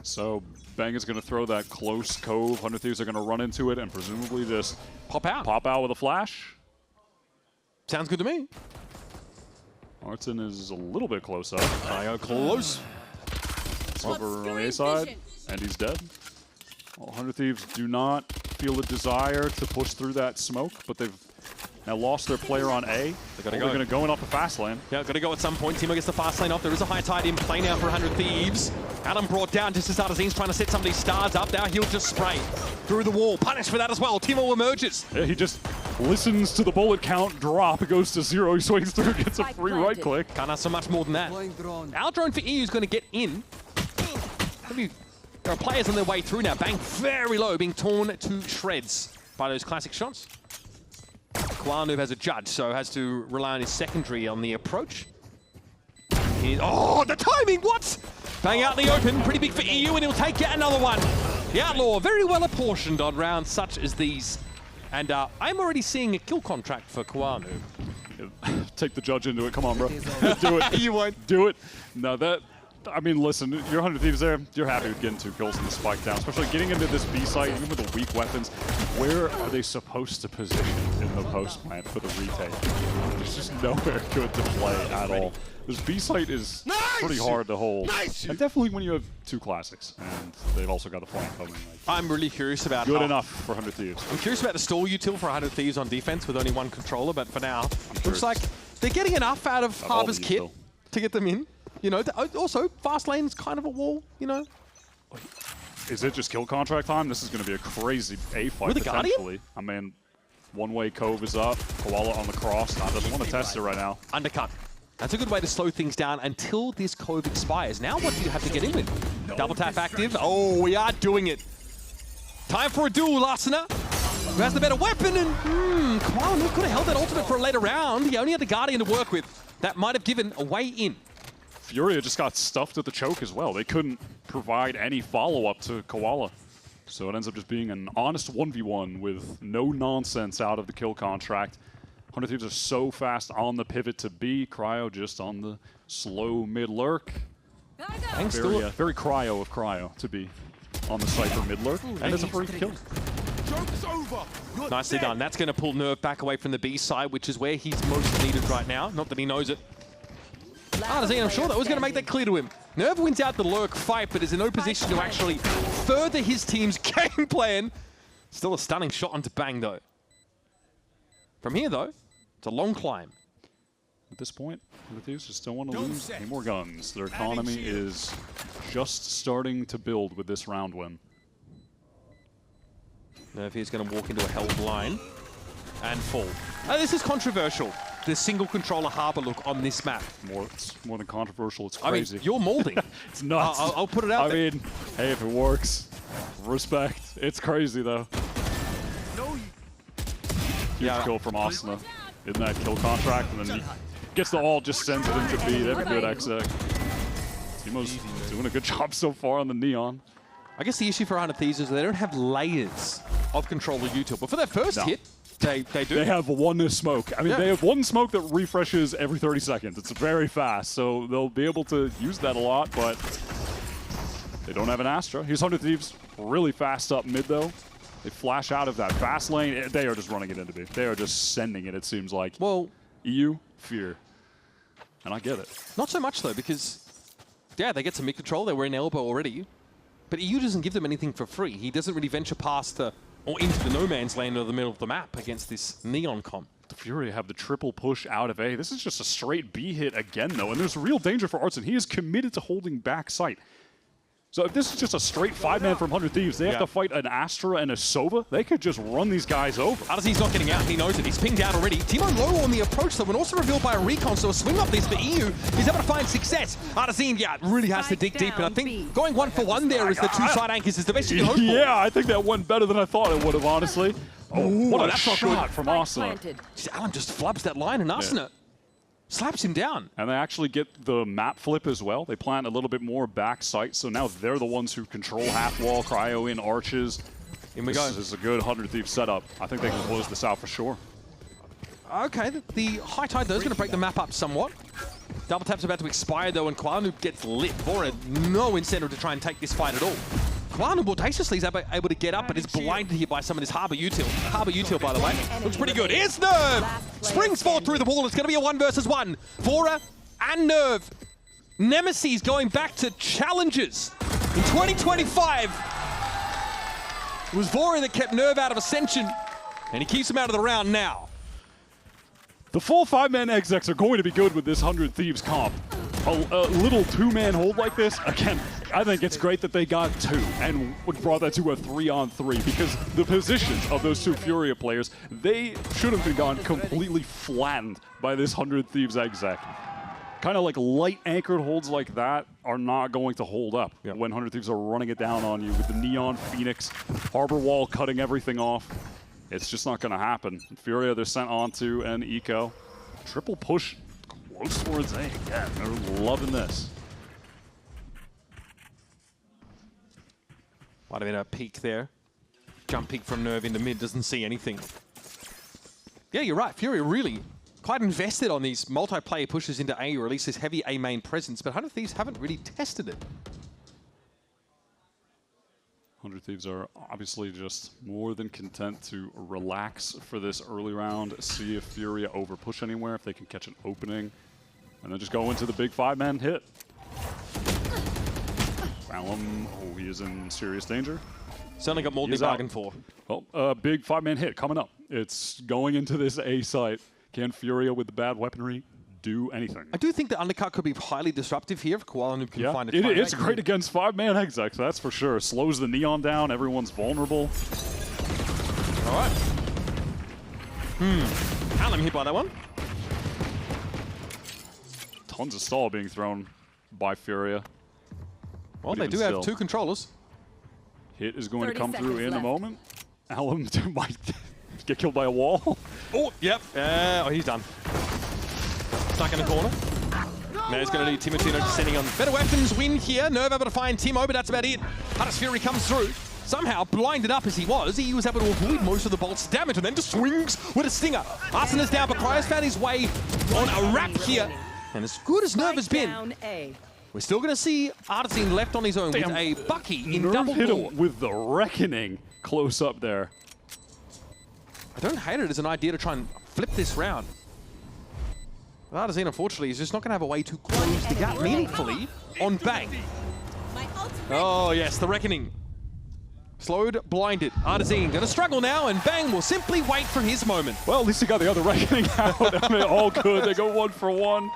Speaker 2: So Bang is going to throw that close cove. 100 Thieves are going to run into it and presumably just
Speaker 1: Pop out.
Speaker 2: pop out with a flash.
Speaker 1: Sounds good to me.
Speaker 2: Artsin is a little bit close up.
Speaker 1: I go close.
Speaker 2: Over on the A side, and he's dead. Well, 100 Thieves do not feel a desire to push through that smoke, but they've now lost their player on A. They're going to go in off the fast lane.
Speaker 1: Yeah, got to go at some point. Teemo gets the fast lane off. There is a high tide in play now for 100 Thieves. Adam brought down just as Artisan's trying to set some of these stars up. Now he'll just spray through the wall. Punished for that as well. Teemo emerges.
Speaker 2: Yeah, he just listens to the bullet count drop. It goes to 0. He swings through, gets a free right click.
Speaker 1: Can't ask so much more than that. Our drone for EU is going to get in. Maybe there are players on their way through now. Bang very low, being torn to shreds by those classic shots. Koala has a judge, so has to rely on his secondary on the approach. Oh, the timing, what? Bang out in the open, pretty big for EU, and he'll take yet another one. The Outlaw, very well apportioned on rounds such as these. And I'm already seeing a kill contract for Koala.
Speaker 2: Take the judge into it, come on, bro. Do it.
Speaker 1: You won't.
Speaker 2: Do it. No, that... I mean, listen, you're 100 Thieves there. You're happy with getting 2 kills in the spike down, especially getting into this B site, even with the weak weapons. Where are they supposed to position in the post plant for the retake? There's just nowhere good to play at all. This B site is pretty hard to hold. And definitely when you have 2 classics, and they've also got a flank coming. Like,
Speaker 1: I'm really curious about
Speaker 2: good enough for 100 Thieves.
Speaker 1: I'm curious about the stall util for 100 Thieves on defense with only 1 controller, but for now, looks like they're getting enough out of Harbor's kit to get them in. You know, also, fast lane's kind of a wall, you know.
Speaker 2: Is it just kill contract time? This is going to be a crazy A fight
Speaker 1: with the
Speaker 2: potentially.
Speaker 1: Guardian?
Speaker 2: I mean, one-way Cove is up. Koala on the cross. Doesn't want to test it right now.
Speaker 1: Undercut. That's a good way to slow things down until this Cove expires. Now what do you have to get in with? Double tap active. Oh, we are doing it. Time for a duel, Arsenal. Who has the better weapon? And Koala could have held that ultimate for a later round. He only had the Guardian to work with. That might have given a way in.
Speaker 2: Furia just got stuffed at the choke as well. They couldn't provide any follow-up to Koala. So it ends up just being an honest 1v1 with no nonsense out of the kill contract. 100 Thieves are so fast on the pivot to B. Cryo just on the slow mid-lurk. Very Cryo of Cryo to be on the site for mid-lurk. And it's a free kill.
Speaker 1: Nicely done. That's going to pull Nerve back away from the B side, which is where he's most needed right now. Not that he knows it. Artisan, I'm sure that was going to make that clear to him. Nerve wins out the lurk fight, but is in no position to actually further his team's game plan. Still a stunning shot onto Bang, though. From here, though, it's a long climb.
Speaker 2: At this point, the Thieves just don't want to lose any more guns. Their economy is just starting to build with this round win.
Speaker 1: Nerve here's going to walk into a held line and fall. This is controversial. The single controller Harbor look on this map.
Speaker 2: It's more than controversial, it's crazy.
Speaker 1: I mean, you're molding.
Speaker 2: It's nuts.
Speaker 1: I'll put it out there.
Speaker 2: I mean, hey, if it works, respect. It's crazy, though. Huge kill from Asuna in that kill contract, and then he gets the ult, just sends it into B. They have a good exec. Teemo's doing a good job so far on the Neon.
Speaker 1: I guess the issue for 100 Thieves is they don't have layers of controller util, but for their first hit, they do.
Speaker 2: They have one smoke. I mean, they have one smoke that refreshes every 30 seconds. It's very fast, so they'll be able to use that a lot, but they don't have an Astra. Here's 100 Thieves really fast up mid, though. They flash out of that fast lane. They are just running it into B. They are just sending it, it seems like.
Speaker 1: Well,
Speaker 2: EU, fear. And I get it.
Speaker 1: Not so much, though, because, yeah, they get some mid-control. They were in elbow already. But EU doesn't give them anything for free. He doesn't really venture past or into the no man's land or the middle of the map against this Neon comp.
Speaker 2: The Fury have the triple push out of A. This is just a straight B hit again, though, and there's real danger for Artson. He is committed to holding back sight. So if this is just a straight 5-man from 100 Thieves, they have to fight an Astra and a Sova. They could just run these guys over.
Speaker 1: Artisan's not getting out. He knows it. He's pinged out already. Teemo low on the approach, though, and also revealed by a recon, so a swing up this for EU. He's able to find success. Artisan, really has to dig deep, and I think going 1-for-1 there as the two side anchors is the best you can hope for.
Speaker 2: Yeah, I think that went better than I thought it would have, honestly. Oh, what a shot from Asuna.
Speaker 1: Alan just flubs that line, and Asuna slaps him down.
Speaker 2: And they actually get the map flip as well. They plant a little bit more back sight, so now they're the ones who control half wall, Cryo in, arches.
Speaker 1: In we go.
Speaker 2: This is a good 100 Thieves setup. I think they can close this out for sure.
Speaker 1: Okay, the high tide, though, is going to break the map up somewhat. Double tap's about to expire, though, and Koala gets lit. Vora, no incentive to try and take this fight at all. Koala audaciously is able to get up, but is blinded here by some of this Harbor util. Harbor util, by the way, looks pretty good. Here's Nerve! Springs forward through the wall. It's going to be a 1 versus 1. Vora and Nerve. Nemesis going back to challenges in 2025. It was Vora that kept Nerve out of Ascension, and he keeps him out of the round now.
Speaker 2: The full 5-man execs are going to be good with this 100 Thieves comp. A little 2-man hold like this, again, I think it's great that they got 2 and brought that to a 3-on-3 because the positions of those 2 Furia players, they should have been gone completely flattened by this 100 Thieves exec. Kind of like light anchored holds like that are not going to hold up when 100 Thieves are running it down on you with the Neon Phoenix, Harbor Wall cutting everything off. It's just not going to happen. Furia, they're sent onto an eco. Triple push close towards A again. They're loving this.
Speaker 1: Might have been a peek there. Jump peek from Nerve into mid, doesn't see anything. Yeah, you're right. Furia really quite invested on these multiplayer pushes into A, or at least this heavy A main presence, but 100 Thieves haven't really tested it.
Speaker 2: 100 Thieves are obviously just more than content to relax for this early round, see if Furia overpush anywhere, if they can catch an opening, and then just go into the big 5-man hit. Alum, oh, he is in serious danger.
Speaker 1: Certainly got more than they bargained for.
Speaker 2: Well, a big 5-man hit coming up. It's going into this A site. Can Furia with the bad weaponry do anything?
Speaker 1: I do think the undercut could be highly disruptive here if Qualification can find a
Speaker 2: it's great against 5-man execs, that's for sure. Slows the Neon down, everyone's vulnerable.
Speaker 1: All right. Alum hit by that one.
Speaker 2: Tons of stall being thrown by Furia.
Speaker 1: Well, they do have 2 controllers.
Speaker 2: Hit is going to come through in a moment. Alum might get killed by a wall.
Speaker 1: Oh, yep. Oh, he's done. Stuck in the corner. Now he's going to need Timotino descending on better weapons. Win here. Nerve able to find Timo, but that's about it. Hardest Fury comes through. Somehow, blinded up as he was able to avoid most of the bolt's damage and then just swings with a stinger. Arsena's down, but Cryo's found his way on a wrap here. And as good as Nerve has been, we're still going to see Artisan left on his own with a Bucky in double
Speaker 2: hit
Speaker 1: door.
Speaker 2: him with the Reckoning close up there.
Speaker 1: I don't hate it as an idea to try and flip this round. But Artisan, unfortunately, is just not going to have a way to close the gap meaningfully on Bang. Oh, yes, the Reckoning. Slowed, blinded. Artisan going to struggle now, and Bang will simply wait for his moment.
Speaker 2: Well, at least he got the other Reckoning out. I mean, all good. They go 1 for 1.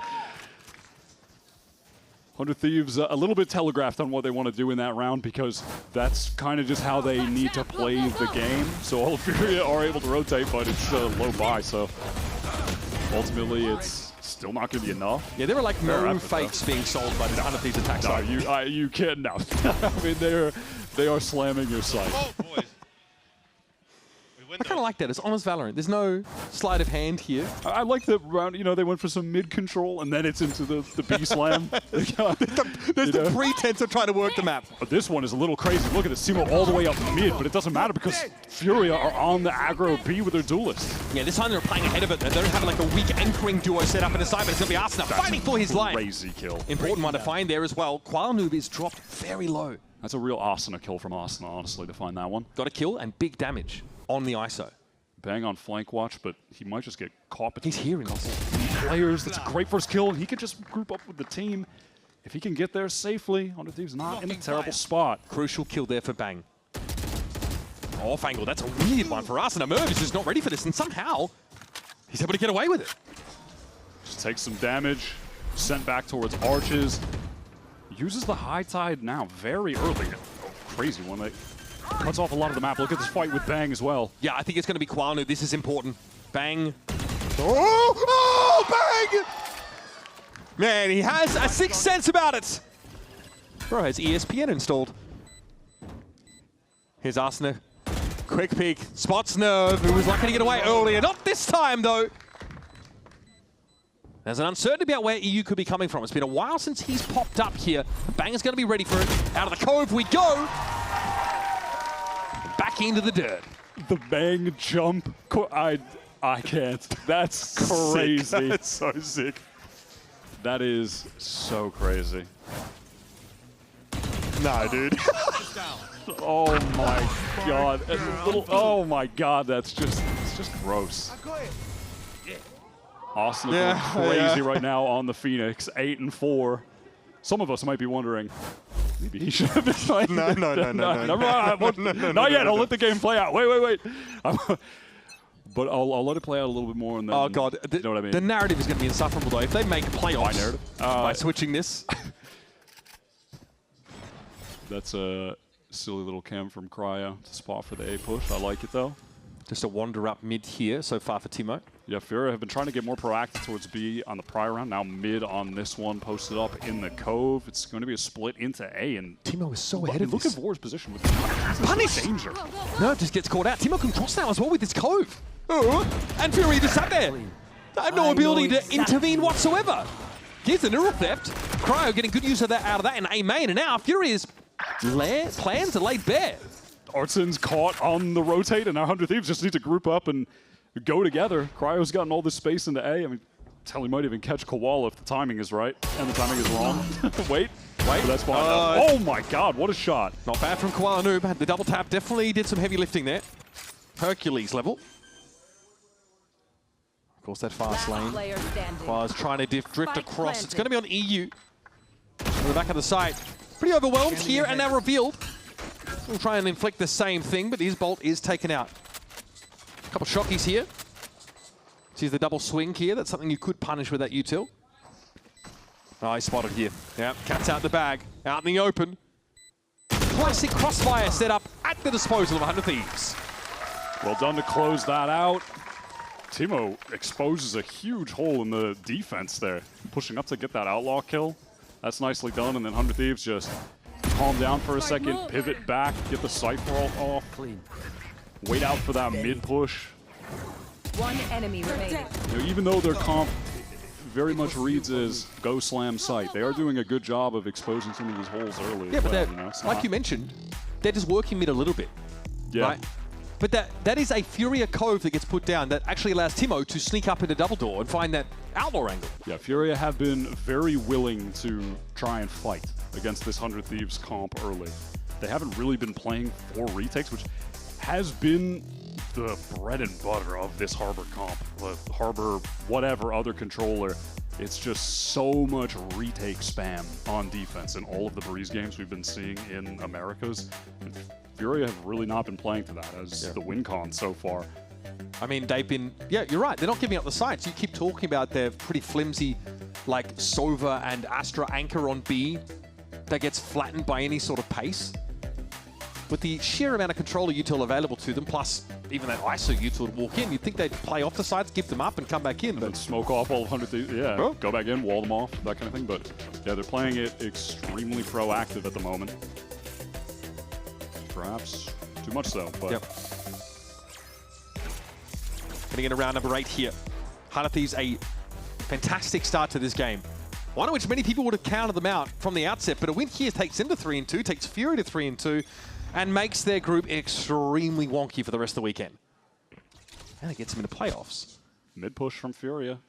Speaker 2: 100 Thieves a little bit telegraphed on what they want to do in that round because that's kind of just how they need to play the game. So all of Furia are able to rotate, but it's low buy, so ultimately it's still not going to be enough.
Speaker 1: Yeah, there are like no fakes being sold by the 100 Thieves attack side.
Speaker 2: You can't, no. I mean, they are slamming your site.
Speaker 4: Oh, boys.
Speaker 1: I kind of like that. It's honest Valorant. There's no sleight of hand here.
Speaker 2: I like the round, they went for some mid control and then it's into the B slam. There's
Speaker 1: the pretense of trying to work the map.
Speaker 2: But this one is a little crazy. Look at this, Timo all the way up mid, but it doesn't matter because Furia are on the aggro B with their duelist.
Speaker 1: Yeah, this time they're playing ahead of it. They don't have like a weak anchoring duo set up in the side, but it's going to be Arsena fighting for his life.
Speaker 2: Crazy kill.
Speaker 1: Important one to find there as well. Qualification is dropped very low.
Speaker 2: That's a real Arsena kill from Arsena, honestly, to find that one.
Speaker 1: Got a kill and big damage on the ISO.
Speaker 2: Bang on flank watch, but he might just get caught between
Speaker 1: He's hearing us.
Speaker 2: players. That's a great first kill. He could just group up with the team. If he can get there safely, 100 Thieves not in a terrible spot.
Speaker 1: Crucial kill there for Bang. Off angle, that's a weird one for Arsena. Merv is just not ready for this, and somehow he's able to get away with it.
Speaker 2: Just takes some damage, sent back towards arches. Uses the high tide now very early. Oh, crazy one. They cuts off a lot of the map. Look at this fight with Bang as well.
Speaker 1: Yeah, I think it's going to be Qualification. This is important. Bang. Oh, Bang! Man, he has a sixth sense about it. Bro has ESPN installed. Here's Arsena. Quick peek. Spots Nerve, who was lucky to get away earlier. Not this time, though. There's an uncertainty about where EU could be coming from. It's been a while since he's popped up here. Bang is going to be ready for it. Out of the cove we go. Back into the dirt.
Speaker 2: The Bang jump. I can't. That's crazy.
Speaker 9: Sick. That's so sick.
Speaker 2: That is so crazy.
Speaker 9: Nah, dude.
Speaker 2: Oh my god. Oh my god, it's just gross. Austin is going crazy right now on the Phoenix, 8-4. Some of us might be wondering, maybe he should have been playing.
Speaker 9: No.
Speaker 2: Not yet. I'll let the game play out. Wait. But I'll let it play out a little bit more and then.
Speaker 1: Oh god,
Speaker 2: you know what I mean?
Speaker 1: The narrative is going to be insufferable though. If they make playoffs by switching this.
Speaker 2: That's a silly little cam from Cryo to spot for the A push. I like it though.
Speaker 1: Just a wander up mid here so far for Timo.
Speaker 2: Yeah, Furia have been trying to get more proactive towards B on the prior round. Now mid on this one, posted up in the Cove. It's going to be a split into A. And
Speaker 1: Timo is so ahead of
Speaker 2: look
Speaker 1: this.
Speaker 2: at Vor's position with
Speaker 1: Punish!
Speaker 2: danger.
Speaker 1: No, just gets caught out. Timo can cross now as well with his Cove. And Furia just sat there. They have no ability to intervene whatsoever. Here's the neural theft. Cryo getting good use of that out of that in A main, and now Furia's plans are laid bare.
Speaker 2: Artsen's caught on the rotate, and now 100 Thieves just need to group up and go together. Cryo's gotten all this space into A. I mean, tell he might even catch Koala if the timing is right, and the timing is wrong. Wait, but that's fine. Oh my god, what a shot.
Speaker 1: Not bad from Koala Noob. The double tap definitely did some heavy lifting there. Hercules level. Of course, that fast lane. Koala's trying to drift across. It's going to be on EU. On the back of the site. Pretty overwhelmed here and now revealed. We'll try and inflict the same thing, but his bolt is taken out. A couple shockies here. Sees the double swing here. That's something you could punish with that util. Oh, he's spotted here. Yeah, cat's out the bag. Out in the open. Classic crossfire set up at the disposal of 100 Thieves.
Speaker 2: Well done to close that out. Timo exposes a huge hole in the defense there. Pushing up to get that outlaw kill. That's nicely done, and then 100 Thieves just calm down for a second, pivot back, get the Cypher off, wait out for that mid push.
Speaker 11: One enemy remaining.
Speaker 2: You know, even though their comp very much reads as go slam site, they are doing a good job of exposing some of these holes early.
Speaker 1: Yeah, but
Speaker 2: you know,
Speaker 1: like you mentioned, they're just working mid a little bit.
Speaker 2: Yeah.
Speaker 1: Right? But that is a Furia Cove that gets put down that actually allows Timo to sneak up into double door and find that outlaw angle.
Speaker 2: Yeah, Furia have been very willing to try and fight against this 100 Thieves comp early. They haven't really been playing for retakes, which has been the bread and butter of this Harbor comp. The Harbor, whatever other controller, it's just so much retake spam on defense in all of the Breeze games we've been seeing in Americas. And Furia have really not been playing to that as the win con so far.
Speaker 1: I mean, they've been, yeah, you're right. They're not giving up the sights. You keep talking about their pretty flimsy, like Sova and Astra anchor on B that gets flattened by any sort of pace. With the sheer amount of controller util available to them, plus even that ISO util to walk in, you'd think they'd play off the sides, give them up, and come back in.
Speaker 2: But smoke off all 100 Thieves, go back in, wall them off, that kind of thing. But yeah, they're playing it extremely proactive at the moment. Perhaps too much so, but...
Speaker 1: Yep. Getting into round number 8 here. 100 Thieves, a fantastic start to this game. One of which many people would have counted them out from the outset, but a win here takes them to 3-2, takes Fury to 3-2, and makes their group extremely wonky for the rest of the weekend. And it gets them into playoffs.
Speaker 2: Mid push from Furia.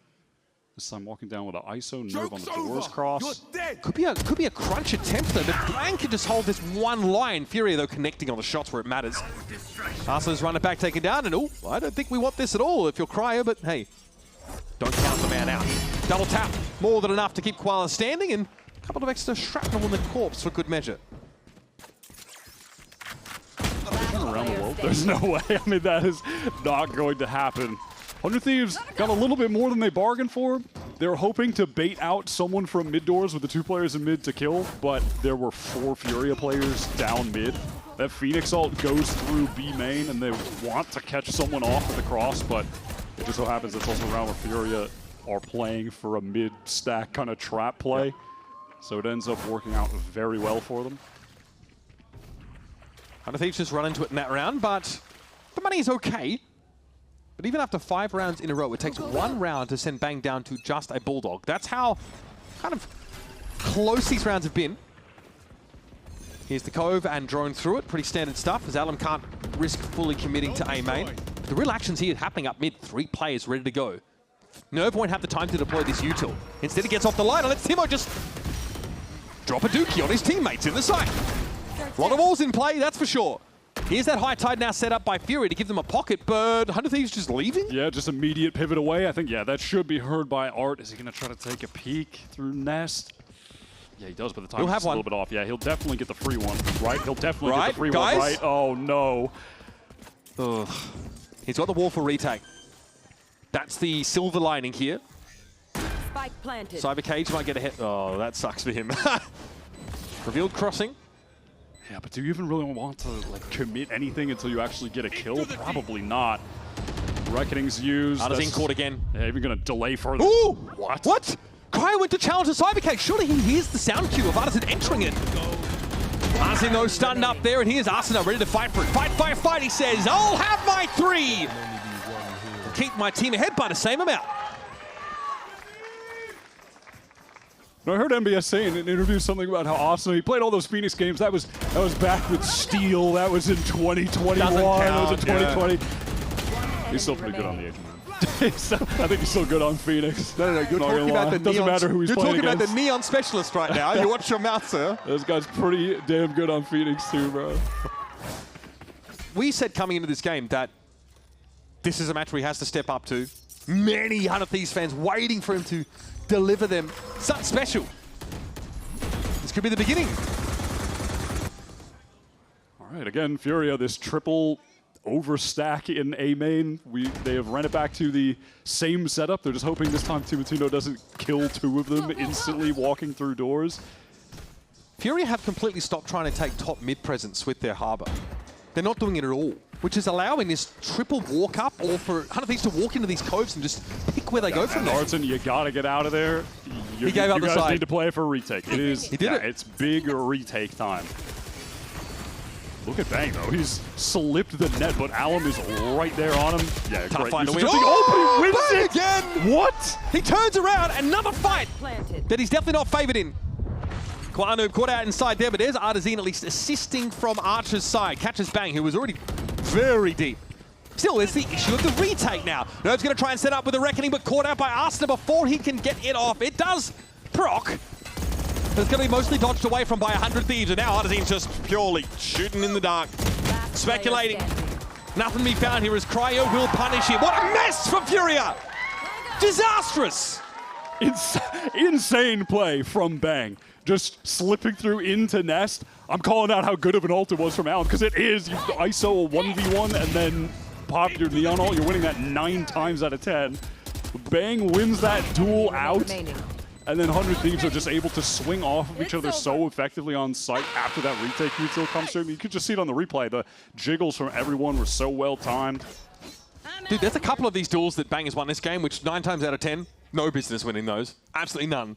Speaker 2: This time walking down with an ISO nerve on the doors cross.
Speaker 1: Could be a crunch attempt though, but Blank can just hold this one line. Furia though connecting on the shots where it matters. Arsenal's run it back, taken down, and I don't think we want this at all if you're Cryo, but hey, don't count the man out. Double tap, more than enough to keep Koala standing, and a couple of extra shrapnel in the corpse for good measure.
Speaker 2: Around the world, there's no way. I mean, that is not going to happen. 100 Thieves got a little bit more than they bargained for. They were hoping to bait out someone from mid doors with the 2 players in mid to kill, but there were 4 Furia players down mid. That Phoenix ult goes through B main, and they want to catch someone off with the cross, but it just so happens it's also around where Furia are playing for a mid stack kind of trap play. So it ends up working out very well for them.
Speaker 1: 100 Thieves just run into it in that round, but the money is okay. But even after 5 rounds in a row, it takes 1 round to send Bang down to just a Bulldog. That's how kind of close these rounds have been. Here's the Cove and drone through it. Pretty standard stuff, as Alum can't risk fully committing to A main. But the real action's here happening up mid. 3 players ready to go. Nerve won't have the time to deploy this util. Instead, he gets off the line and lets Timo just drop a dookie on his teammates in the site. A lot of walls in play, that's for sure. Here's that high tide now set up by Fury to give them a pocket, but 100 Thieves just leaving?
Speaker 2: Yeah, just immediate pivot away. I think, yeah, that should be heard by Art. Is he going to try to take a peek through Nest? Yeah, he does, but the time is a little bit off. Yeah, he'll definitely get the free one, right? He'll definitely get the free one, right? Oh, no.
Speaker 1: Ugh. He's got the wall for retake. That's the silver lining here.
Speaker 11: Spike planted.
Speaker 1: Cyber Cage might get a hit. Oh, that sucks for him. Revealed crossing.
Speaker 2: Yeah, but do you even really want to like commit anything until you actually get a kill? Probably not. Reckoning's used.
Speaker 1: Artisan caught again.
Speaker 2: Yeah, even gonna delay further.
Speaker 1: Ooh!
Speaker 2: What?
Speaker 1: What? Cryo went to challenge the Cyber Cage. Surely he hears the sound cue of Artisan entering it. Artisan though stunned up there, and here's Arsenal ready to fight for it. Fight, fight, fight, he says. I'll have my 3! Keep my team ahead by the same amount.
Speaker 2: I heard MBS saying in an interview something about how awesome he played all those Phoenix games. That was back with Steel. That was in 2021. That was in 2020. Yeah. He's still pretty good on the Age, man. I think he's still good on Phoenix.
Speaker 9: No, you're talking about the
Speaker 2: Doesn't matter who he's playing
Speaker 9: You're talking
Speaker 2: against.
Speaker 9: about the Neon Specialist right now. You watch your mouth, sir.
Speaker 2: This guy's pretty damn good on Phoenix too, bro.
Speaker 1: We said coming into this game that this is a match where he has to step up to. Many 100 Thieves fans waiting for him to deliver them something special. This could be the beginning.
Speaker 2: All right, again, Furia, this triple overstack in A main. They have ran it back to the same setup. They're just hoping this time Timatino doesn't kill 2 of them instantly walking through doors.
Speaker 1: Furia have completely stopped trying to take top mid presence with their Harbor. They're not doing it at all, which is allowing this triple walk up or for 100 Thieves to walk into these coves and just pick where they go from there.
Speaker 2: Artisan, you gotta get out of there.
Speaker 1: He gave up the side.
Speaker 2: You guys need to play for a retake. It is.
Speaker 1: He did it.
Speaker 2: It's big retake time. Look at Bang though. He's slipped the net, but Alum is right there on him. Yeah,
Speaker 1: Tough
Speaker 2: great.
Speaker 1: fight to
Speaker 2: He's
Speaker 1: win.
Speaker 2: jumping
Speaker 1: Oh,
Speaker 2: open, he wins
Speaker 1: Bang
Speaker 2: it
Speaker 1: again!
Speaker 2: What?
Speaker 1: He turns around, another fight
Speaker 11: Planted.
Speaker 1: that he's definitely not favored in. Quanoob caught out inside there, but there's Artisan at least assisting from Archer's side. Catches Bang, who was already very deep. Still, there's the issue of the retake now. Noob's going to try and set up with a Reckoning, but caught out by Arsenal before he can get it off. It does proc. But it's going to be mostly dodged away from by 100 Thieves, and now Artisan's just purely shooting in the dark. Speculating. Nothing to be found here as Cryo will punish him. What a mess from Furia! Disastrous!
Speaker 2: Insane play from Bang. Just slipping through into Nest. I'm calling out how good of an ult it was from Allen, because it is. You ISO a 1v1 and then pop your Neon ult. You're winning that 9 times out of 10. Bang wins that duel out. And then 100 Thieves are just able to swing off of each other so effectively on site after that retake util comes through. You could just see it on the replay. The jiggles from everyone were so well timed.
Speaker 1: Dude, there's a couple of these duels that Bang has won this game, which 9 times out of 10, no business winning those. Absolutely none.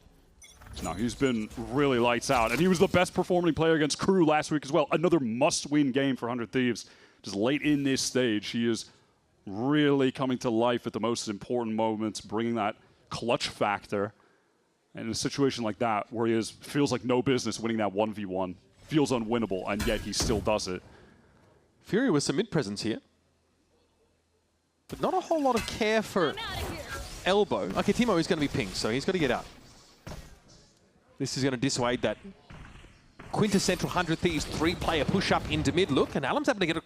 Speaker 2: No, he's been really lights out. And he was the best performing player against Crew last week as well. Another must-win game for 100 Thieves. Just late in this stage, he is really coming to life at the most important moments, bringing that clutch factor. And in a situation like that, where he feels like no business winning that 1v1, feels unwinnable, and yet he still does it.
Speaker 1: Furia with some mid-presence here. But not a whole lot of care for Elbow. Okay, Timo is going to be pinged, so he's got to get out. This is going to dissuade that quintessential 100 Thieves 3-player push-up into mid. Look, and Alum's able to get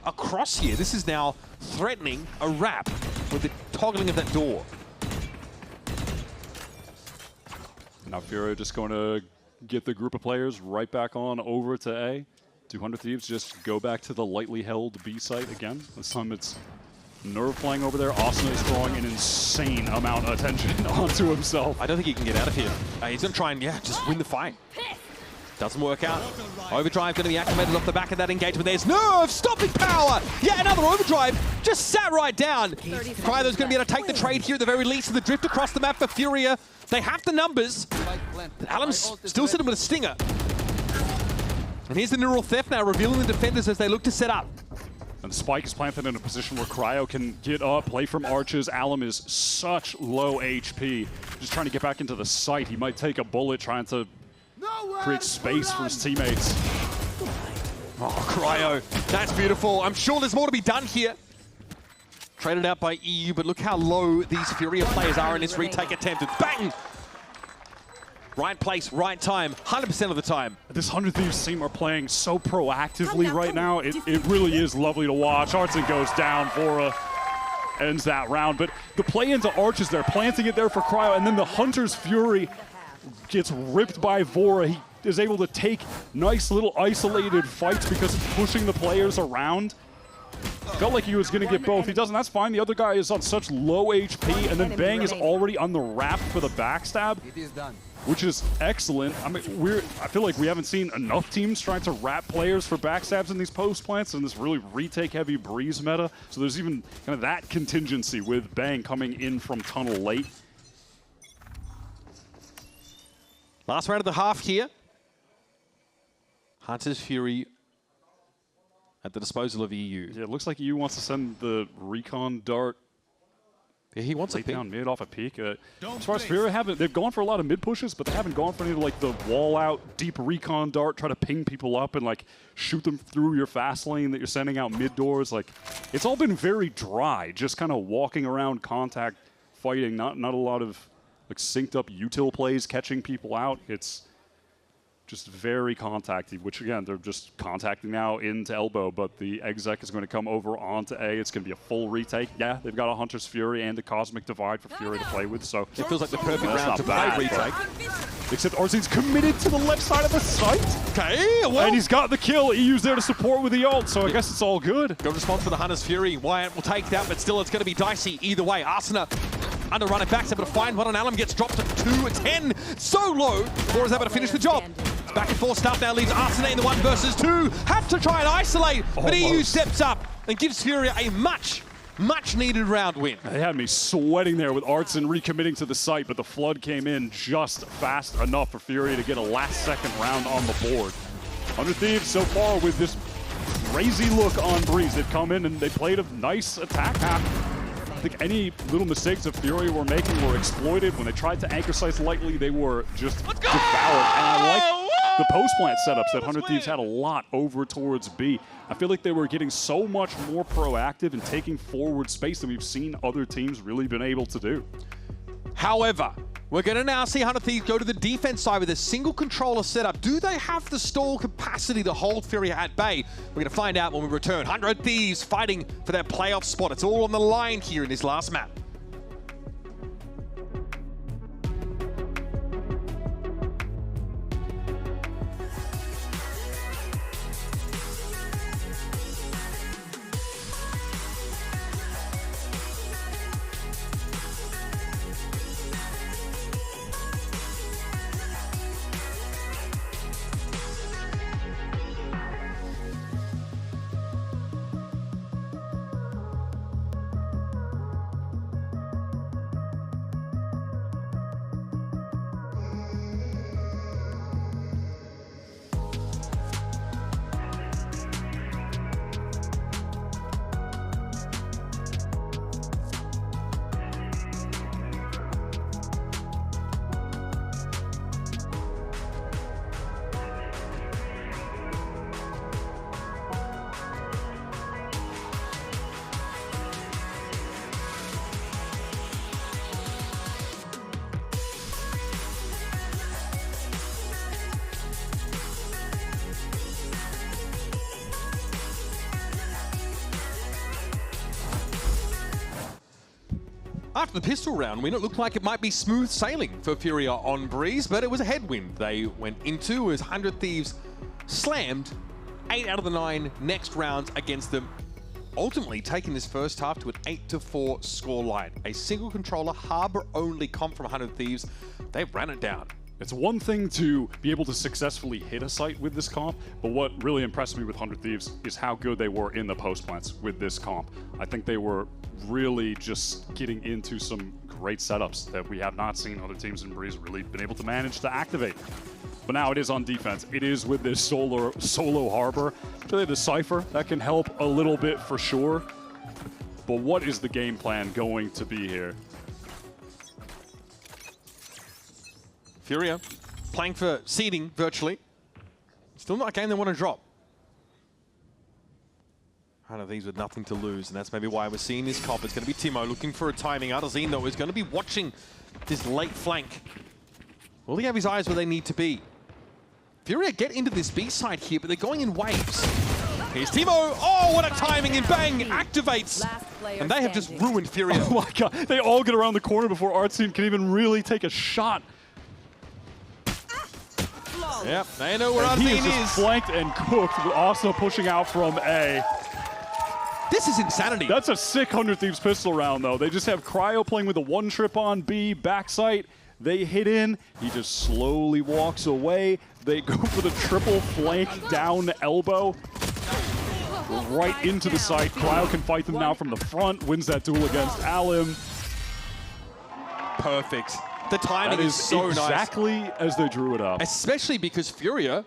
Speaker 1: across here. This is now threatening a wrap with the toggling of that door.
Speaker 2: Now Furia just going to get the group of players right back on over to A. 200 Thieves just go back to the lightly held B site again. This time it's Nerve playing over there. Austin is drawing an insane amount of attention onto himself.
Speaker 1: I don't think he can get out of here. He's going to try and, just win the fight. Doesn't work out. Overdrive going to be activated off the back of that engagement. There's Nerve stopping power. Yeah, another Overdrive. Just sat right down. Cryo's going to be able to take the trade here at the very least. The drift across the map for Furia. They have the numbers. But Alum's still sitting with a stinger. And here's the Neural Theft now, revealing the defenders as they look to set up.
Speaker 2: And the spike is planted in a position where Cryo can get up, play from arches. Alum is such low HP. Just trying to get back into the site. He might take a bullet trying to create space for his teammates.
Speaker 1: Oh, Cryo. That's beautiful. I'm sure there's more to be done here. Traded out by EU, but look how low these Furia players are in this retake attempt. It's bang! Right place, right time, 100% of the time.
Speaker 2: This 100 Thieves team are playing so proactively right now. It really is lovely to watch. Artson goes down, Vora ends that round. But the play into Arches, they're planting it there for Cryo, and then the Hunter's Fury gets ripped by Vora. He is able to take nice little isolated fights because of pushing the players around. Felt like he was going to get both. He doesn't. That's fine. The other guy is on such low HP, and then Bang is already on the wrap for the backstab, which is excellent. I mean, I feel like we haven't seen enough teams trying to wrap players for backstabs in these post plants in this really retake-heavy Breeze meta. So there's even kind of that contingency with Bang coming in from tunnel late.
Speaker 1: Last round of the half here. Hunter's Fury at the disposal of EU.
Speaker 2: Yeah, it looks like EU wants to send the recon dart.
Speaker 1: Yeah, he wants a
Speaker 2: late
Speaker 1: pick.
Speaker 2: down mid off a peak. As far as Furia, they've gone for a lot of mid pushes, but they haven't gone for any of like the wall out deep recon dart, try to ping people up and like shoot them through your fast lane that you're sending out mid doors. Like, it's all been very dry, just kind of walking around contact fighting, not a lot of like synced up util plays catching people out. It's just very contacty, which again, they're just contacting now into elbow, but the exec is going to come over onto A. It's going to be a full retake. Yeah, they've got a Hunter's Fury and a Cosmic Divide for Fury to play with, so
Speaker 1: it feels like the perfect round to play retake.
Speaker 2: Except Arzene's committed to the left side of the site.
Speaker 1: Okay, well.
Speaker 2: And he's got the kill. EU's there to support with the ult, so I guess it's all good.
Speaker 1: Good response for the Hunter's Fury. Wyatt will take that, but still it's going to be dicey either way. Arsena under run it back, able to find one on Alum, gets dropped to 2-10. So low, Four is able to finish the job. Back and forth stuff now leaves Arsene in the 1 versus 2. Have to try and isolate, but EU steps up and gives Furia a much needed round win.
Speaker 2: They had me sweating there with Artson recommitting to the site, but the flood came in just fast enough for Furia to get a last-second round on the board. Under Thieves so far with this crazy look on Breeze. They've come in and they played a nice attack half. I think any little mistakes that Furia were making were exploited. When they tried to anchor sites lightly, they were just devoured. And I like the post-plant setups that 100 Thieves had a lot over towards B. I feel like they were getting so much more proactive and taking forward space than we've seen other teams really been able to do.
Speaker 1: However, we're going to now see 100 Thieves go to the defense side with a single controller setup. Do they have the stall capacity to hold Furia at bay? We're going to find out when we return. 100 Thieves fighting for their playoff spot. It's all on the line here in this last map. After the pistol round win, it looked like it might be smooth sailing for Furia on Breeze, but it was a headwind they went into as 100 Thieves slammed 8 out of the 9 next rounds against them, ultimately taking this first half to an 8-4 scoreline. A single controller harbor-only comp from 100 Thieves. They ran it down.
Speaker 2: It's one thing to be able to successfully hit a site with this comp, but what really impressed me with 100 Thieves is how good they were in the post plants with this comp. I think they were really just getting into some great setups that we have not seen other teams in Breeze really been able to manage to activate. But now it is on defense. It is with this solo harbor. Really the Cypher, that can help a little bit for sure. But what is the game plan going to be here?
Speaker 1: Furia playing for seeding virtually. Still not a game they want to drop. 100 Thieves with nothing to lose, and that's maybe why we're seeing this comp. It's going to be Timo looking for a timing. Arzene, though, is going to be watching this late flank. Will he have his eyes where they need to be? Furia get into this B side here, but they're going in waves. Here's Timo. Oh, what a timing, and Bang activates. And they have just ruined Furia.
Speaker 2: Oh my god, they all get around the corner before Artzine can even really take a shot.
Speaker 1: Yep, they know where
Speaker 2: Arzene
Speaker 1: Arzene
Speaker 2: is. Flanked and cooked, with also pushing out from A.
Speaker 1: This is insanity.
Speaker 2: That's a sick 100 Thieves pistol round, though. They just have Cryo playing with a one trip on B, backside. They hit in. He just slowly walks away. They go for the triple flank down elbow. Right into the site. Cryo can fight them now from the front. Wins that duel against Alim.
Speaker 1: Perfect. The timing
Speaker 2: That
Speaker 1: is so nice.
Speaker 2: exactly as they drew it up.
Speaker 1: Especially because Furia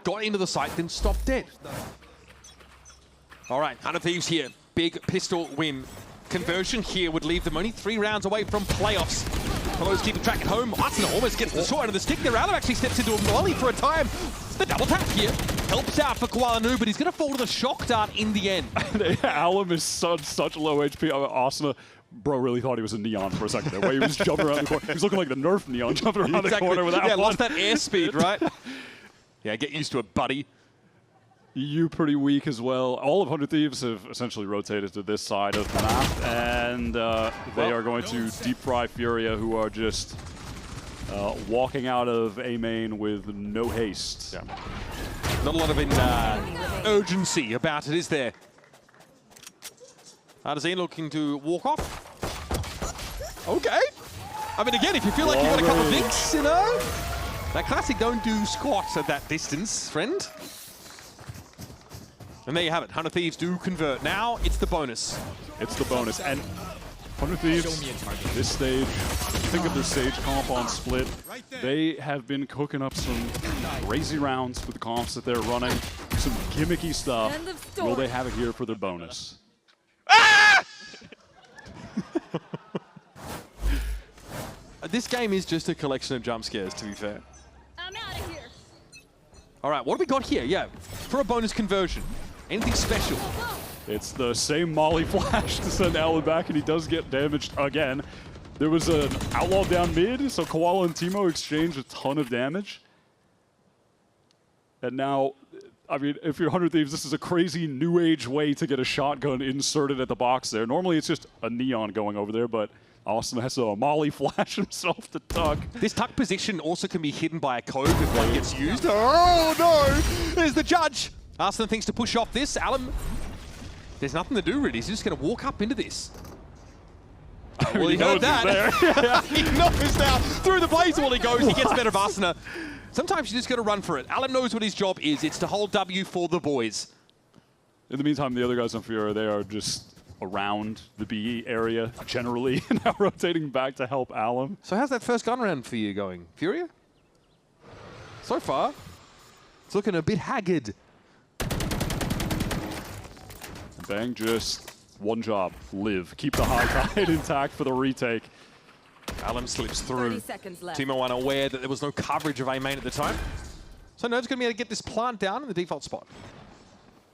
Speaker 1: got into the site, then stopped dead. All right, 100 Thieves here. Big pistol win. Conversion here would leave them only 3 rounds away from playoffs. Pelo's keeping track at home. Arsenal almost gets the short end of the stick there. Alan actually steps into a volley for a time. The double tap here helps out for Qualification, but he's going to fall to the shock dart in the end.
Speaker 2: Alim is such low HP. Asuna, bro, really thought he was a Neon for a second there. Where he was jumping around the corner. He was looking like the Nerf Neon jumping around the corner with that one.
Speaker 1: Lost that airspeed, right? Yeah, get used to it, buddy.
Speaker 2: EU pretty weak as well. All of 100 Thieves have essentially rotated to this side of the map, and they are going to deep fry Furia, who are just walking out of A main with no haste.
Speaker 1: Yeah. Not a lot of urgency about it, is there? Artazine looking to walk off. Okay. I mean, again, if you feel like you've got a couple of vinks, you know, that classic don't do squats at that distance, friend. And there you have it. 100 Thieves do convert. Now it's the bonus.
Speaker 2: It's the bonus. And 100 Thieves, this stage, think of their stage comp on Split. They have been cooking up some crazy rounds with the comps that they're running. Some gimmicky stuff. Will they have it here for their bonus?
Speaker 4: Ah!
Speaker 1: This game is just a collection of jump scares, to be fair.
Speaker 11: I'm out of here.
Speaker 1: All right, what do we got here? Yeah, for a bonus conversion. Anything special?
Speaker 2: It's the same Molly flash to send Alan back, and he does get damaged again. There was an outlaw down mid, so Koala and Timo exchanged a ton of damage. And now, I mean, if you're 100 Thieves, this is a crazy new age way to get a shotgun inserted at the box there. Normally it's just a Neon going over there, but Austin has a Molly flash himself to tuck.
Speaker 1: This tuck position also can be hidden by a code if one gets used. Oh no! There's the judge! Arsenal thinks to push off this. Alan, there's nothing to do really. He's just going to walk up into this. Well, he heard that. He knows now. Through the blaze wall he goes. He gets better of Arsenal. Sometimes you just got to run for it. Alan knows what his job is. It's to hold W for the boys.
Speaker 2: In the meantime, the other guys on Furia, they are just around the B area generally, now rotating back to help Alan.
Speaker 1: So how's that first gun round for you going, Furia? So far, it's looking a bit haggard.
Speaker 2: Bang, just one job, live. Keep the high tide intact for the retake.
Speaker 1: Alan slips through.
Speaker 11: 30 seconds left.
Speaker 1: Timo unaware that there was no coverage of A main at the time. So Nerd's going to be able to get this plant down in the default spot.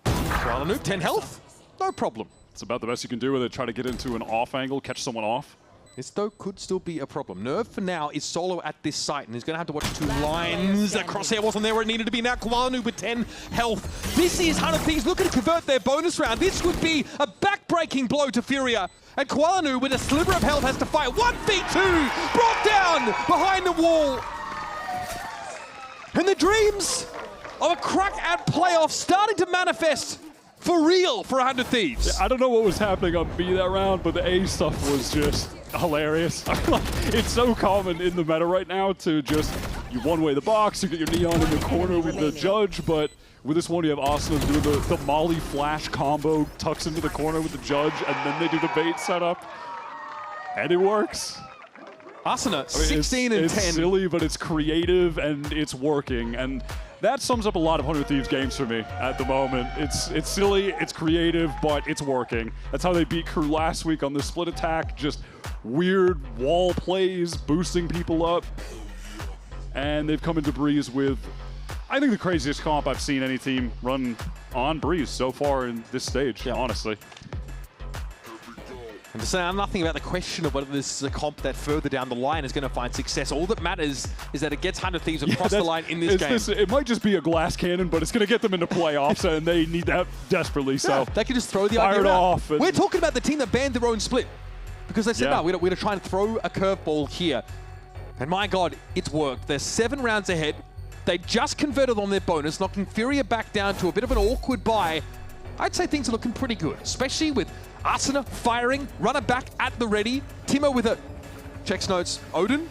Speaker 1: Noob, 10 health, no problem.
Speaker 2: It's about the best you can do with it. Try to get into an off angle, catch someone off.
Speaker 1: This, though, could still be a problem. Nerve, for now, is solo at this site, and he's going to have to watch 2 lines. That crosshair wasn't there where it needed to be. Now Kwanu with 10 health. This is 100 Thieves looking to convert their bonus round. This would be a back-breaking blow to Furia. And Kwanu, with a sliver of health, has to fight 1v2, brought down behind the wall. And the dreams of a crack at playoffs starting to manifest for real for 100 Thieves.
Speaker 2: I don't know what was happening on B that round, but the A stuff was just hilarious. It's so common in the meta right now to just, you one-way the box, you get your Neon in the corner with the judge, but with this one you have Austin doing the Molly flash combo, tucks into the corner with the judge, and then they do the bait setup, and it works.
Speaker 1: Asuna, 16 and 10.
Speaker 2: It's silly, but it's creative, and it's working, and that sums up a lot of 100 Thieves games for me at the moment. It's silly, it's creative, but it's working. That's how they beat Crew last week on the split attack. Just weird wall plays, boosting people up. And they've come into Breeze with, I think, the craziest comp I've seen any team run on Breeze so far in this stage, honestly.
Speaker 1: And to say nothing about the question of whether this is a comp that further down the line is going to find success. All that matters is that it gets 100 Thieves across the line in this game.
Speaker 2: It might just be a glass cannon, but it's going to get them into playoffs, and they need that desperately. So
Speaker 1: they can just throw the
Speaker 2: idea off.
Speaker 1: We're talking about the team that banned their own split because they said, no, we're going to try and throw a curveball here. And my God, it's worked. They're 7 rounds ahead. They just converted on their bonus, knocking Furia back down to a bit of an awkward bye. I'd say things are looking pretty good, especially with Asuna firing, runner back at the ready, Timo with a, checks notes, Odin.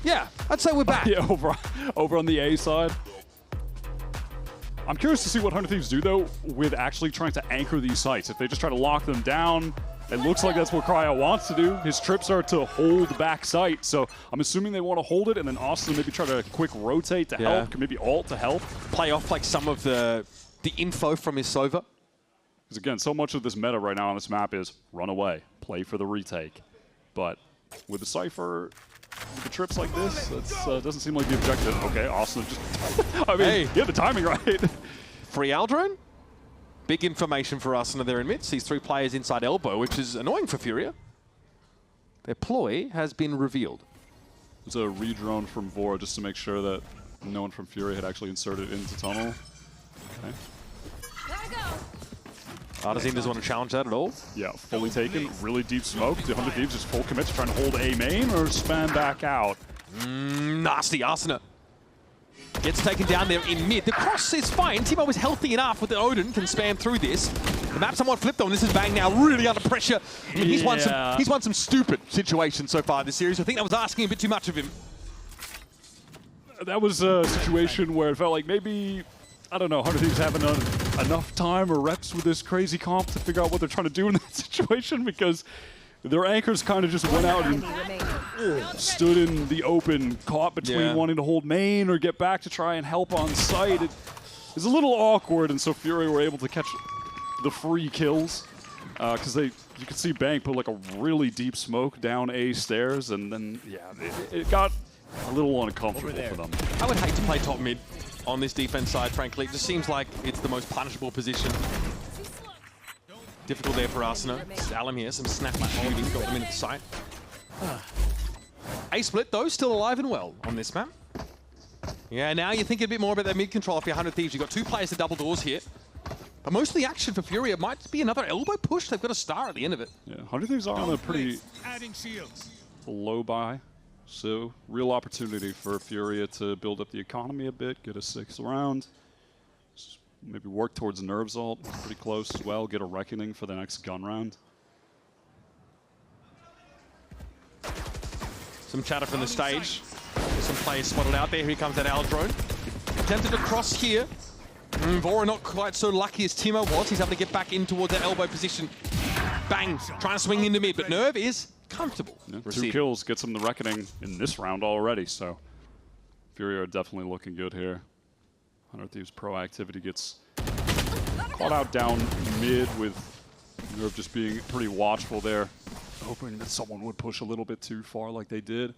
Speaker 1: Yeah, I'd say we're back.
Speaker 2: Yeah, over on the A side. I'm curious to see what 100 Thieves do, though, with actually trying to anchor these sites. If they just try to lock them down, it looks like that's what Cryo wants to do. His trips are to hold back site, so I'm assuming they want to hold it, and then Austin maybe try to quick rotate to help, maybe ult to help.
Speaker 1: Play off like some of the info from his Sova.
Speaker 2: Because again, so much of this meta right now on this map is run away, play for the retake. But with the Cypher, with the trips like this, that doesn't seem like the objective. Okay, Austin just, I mean, yeah, the timing right.
Speaker 1: Free Aldrone. Big information for Asuna there in mid. Sees 3 players inside elbow, which is annoying for Furia. Their ploy has been revealed.
Speaker 2: There's a redrone from Vora just to make sure that no one from Furia had actually inserted into tunnel. Okay.
Speaker 1: Artazine doesn't want to challenge that at all.
Speaker 2: Yeah, fully taken. Really deep smoke. The 100 Thieves just full commit to trying to hold A main or span back out.
Speaker 1: Nasty. Asuna gets taken down there in mid. The cross is fine. Timo was healthy enough with the Odin, can spam through this. The map somewhat flipped on. This is Bang now really under pressure. I mean, he's won some stupid situations so far this series. I think that was asking a bit too much of him.
Speaker 2: That was a situation where it felt like maybe, I don't know, 100 Thieves haven't enough time or reps with this crazy comp to figure out what they're trying to do in that situation, because their anchors kind of just went out and stood in the open, caught between wanting to hold main or get back to try and help on site. It was a little awkward, and so Furia were able to catch the free kills because you could see Bang put like a really deep smoke down A stairs, and then it got a little uncomfortable for them.
Speaker 1: I would hate to play top mid on this defense side, frankly. It just seems like it's the most punishable position. Difficult there for Asuna. Salam here, some snap shooting, got them into the site. A split though, still alive and well on this map. Yeah, now you're thinking a bit more about that mid control for your 100 Thieves. You've got 2 players to double doors here. But most of the action for Furia might be another elbow push. They've got a star at the end of it.
Speaker 2: Yeah, 100 Thieves are on a pretty low buy. So, real opportunity for Furia to build up the economy a bit, get a 6th round. Maybe work towards Nerves ult, pretty close as well. Get a Reckoning for the next gun round.
Speaker 1: Some chatter from the stage. Some players spotted out there. Here comes that Aldrone. Attempted to cross here. Vora not quite so lucky as Timo was. He's having to get back in towards that elbow position. Bang, trying to swing into mid, but Nerve is comfortable.
Speaker 2: Yeah, 2 kills gets him the Reckoning in this round already, so Furia are definitely looking good here. 100 Thieves proactivity gets caught out down mid with Nerve just being pretty watchful there, hoping that someone would push a little bit too far like they did.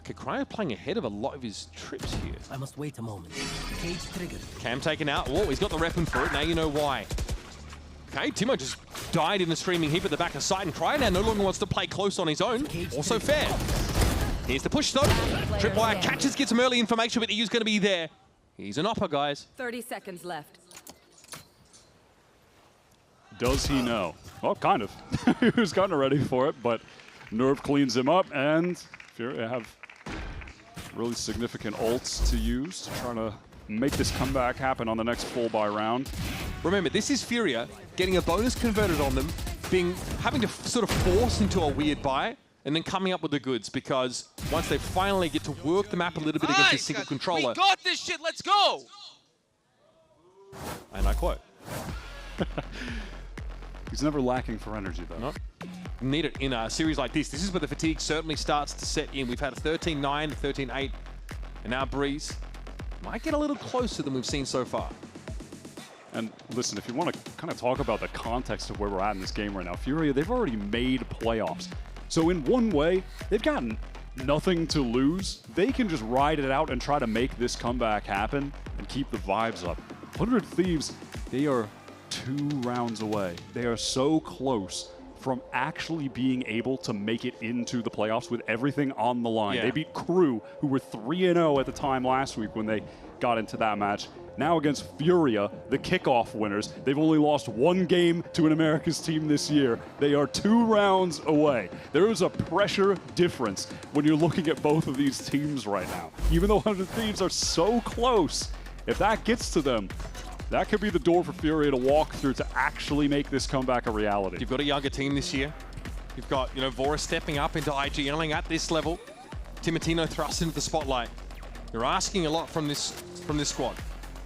Speaker 1: Okay, Cryo playing ahead of a lot of his trips here.
Speaker 8: I must wait a moment. Cage triggered.
Speaker 1: Cam taken out. Oh, he's got the weapon for it. Now you know why. Okay, Timo just died in the streaming heap at the back of site, and Cryo now no longer wants to play close on his own. Also fair. Here's the push though. Tripwire catches, gets some early information, but Eu's going to be there. He's an upper, guys.
Speaker 11: 30 seconds left.
Speaker 2: Does he know? Well, kind of. He was kind of ready for it, but Nerve cleans him up, and Furia have really significant ults to use to try to make this comeback happen on the next full buy round.
Speaker 1: Remember, this is Furia getting a bonus converted on them, having to sort of force into a weird buy, and then coming up with the goods, because once they finally get to work the map a little bit against this single controller.
Speaker 6: We got this shit, let's go!
Speaker 1: And I quote.
Speaker 2: He's never lacking for energy, though.
Speaker 1: No. Need it in a series like this. This is where the fatigue certainly starts to set in. We've had a 13-9, 13-8, and now Breeze might get a little closer than we've seen so far.
Speaker 2: And listen, if you want to kind of talk about the context of where we're at in this game right now, Furia, they've already made playoffs. So in one way, they've gotten nothing to lose. They can just ride it out and try to make this comeback happen and keep the vibes up. 100 Thieves, they are 2 rounds away. They are so close from actually being able to make it into the playoffs with everything on the line.
Speaker 1: Yeah.
Speaker 2: They beat Crew, who were 3-0 at the time last week when they got into that match. Now against Furia, the kickoff winners, they've only lost 1 game to an Americas team this year. They are 2 rounds away. There is a pressure difference when you're looking at both of these teams right now. Even though 100 Thieves are so close, if that gets to them, That could be the door for Furia to walk through to actually make this comeback a reality.
Speaker 1: You've got a younger team this year. You've got, Vora stepping up into IGLing at this level. Timotino thrust into the spotlight. You're asking a lot from this squad.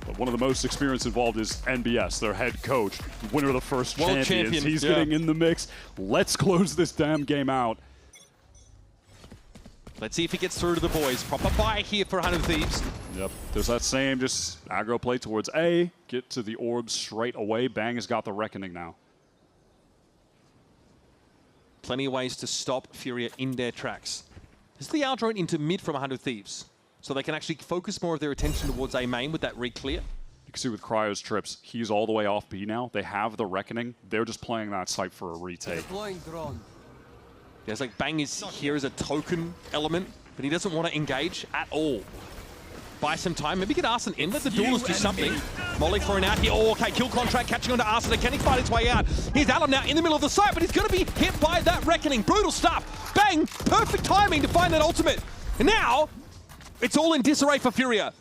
Speaker 2: But one of the most experienced involved is NBS, their head coach, winner of the first
Speaker 1: World
Speaker 2: Champions.
Speaker 1: champion.
Speaker 2: He's getting in the mix. Let's close this damn game out.
Speaker 1: Let's see if he gets through to the boys. Proper buy here for 100 Thieves.
Speaker 2: Yep, there's that same just aggro play towards A. Get to the orbs straight away. Bang has got the Reckoning now.
Speaker 1: Plenty of ways to stop Furia in their tracks. This is the out drone into mid from 100 Thieves. So they can actually focus more of their attention towards A main with that re-clear.
Speaker 2: You can see with Cryo's trips, he's all the way off B now. They have the Reckoning. They're just playing that site for a retake.
Speaker 1: There's like Bang is here as a token element, but he doesn't want to engage at all. Buy some time. Maybe get Arson in. Let the duelist do something. Molly thrown out here. Oh, okay. Kill contract catching onto Arson. Can he fight his way out? Here's Alan now in the middle of the site, but he's going to be hit by that Reckoning. Brutal stuff. Bang. Perfect timing to find that ultimate. And now, it's all in disarray for Furia.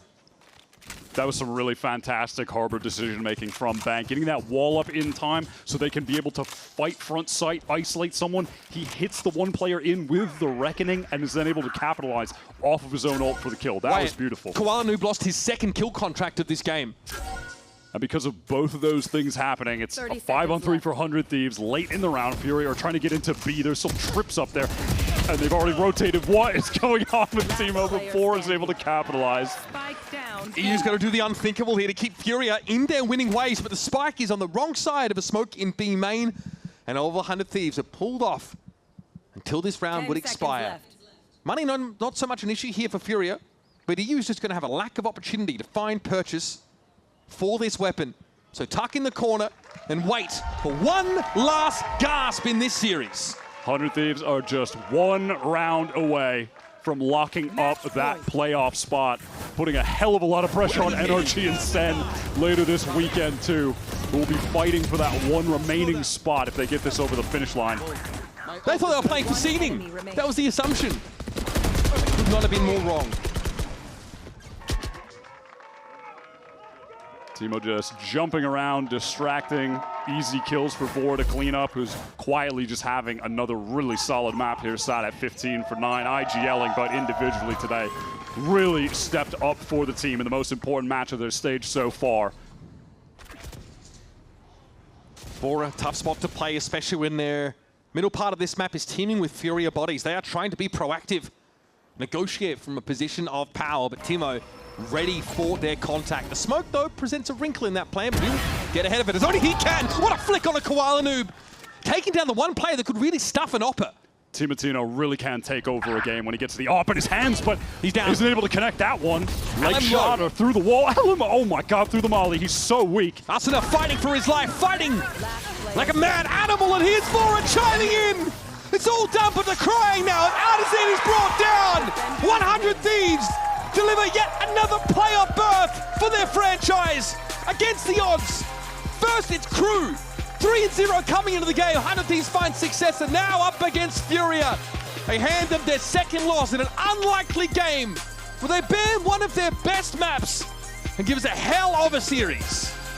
Speaker 2: That was some really fantastic harbor decision-making from Bang. Getting that wall up in time so they can be able to fight front sight, isolate someone. He hits the one player in with the Reckoning and is then able to capitalize off of his own ult for the kill. That was beautiful.
Speaker 1: Koala lost his second kill contract of this game.
Speaker 2: And because of both of those things happening, it's a 5-on-3 for 100 Thieves. Late in the round, Furia are trying to get into B. There's some trips up there, and they've already rotated. What is going on with Timo before is able to capitalize?
Speaker 1: EU's got to do the unthinkable here to keep Furia in their winning ways, but the spike is on the wrong side of a smoke in B main, and all 100 Thieves are pulled off until this round would expire. Money not so much an issue here for Furia, but EU's just going to have a lack of opportunity to find purchase for this weapon. So tuck in the corner and wait for one last gasp in this series.
Speaker 2: 100 Thieves are just one round away from locking up that playoff spot, putting a hell of a lot of pressure on NRG and Sen later this weekend too, who will be fighting for that one remaining spot if they get this over the finish line.
Speaker 1: They thought they were playing for seeding. That was the assumption. Could not have been more wrong.
Speaker 2: Timo just jumping around, distracting, easy kills for Vora to clean up, who's quietly just having another really solid map here, sat at 15 for 9, IGLing, but individually today really stepped up for the team in the most important match of their stage so far.
Speaker 1: Vora, tough spot to play, especially when their middle part of this map is teaming with Furia bodies. They are trying to be proactive, negotiate from a position of power, but Timo ready for their contact. The smoke, though, presents a wrinkle in that plan, but he'll get ahead of it as only he can. What a flick on a Koala Noob. Taking down the one player that could really stuff an Oppa.
Speaker 2: Timotino really can take over a game when he gets the AWP in his hands, but
Speaker 1: he's down.
Speaker 2: Isn't able to connect that one. Leg shot or through the wall. Oh my god, through the molly. He's so weak.
Speaker 1: Asuna fighting for his life, fighting like a mad animal, and here's Vora chiming in. It's all done, but they're crying now. Artisan is brought down. 100 Thieves deliver yet another playoff berth for their franchise against the odds. First, it's Crew. 3-0 coming into the game. 100 Thieves find success and now up against Furia. They hand them their second loss in an unlikely game where they ban one of their best maps and give us a hell of a series.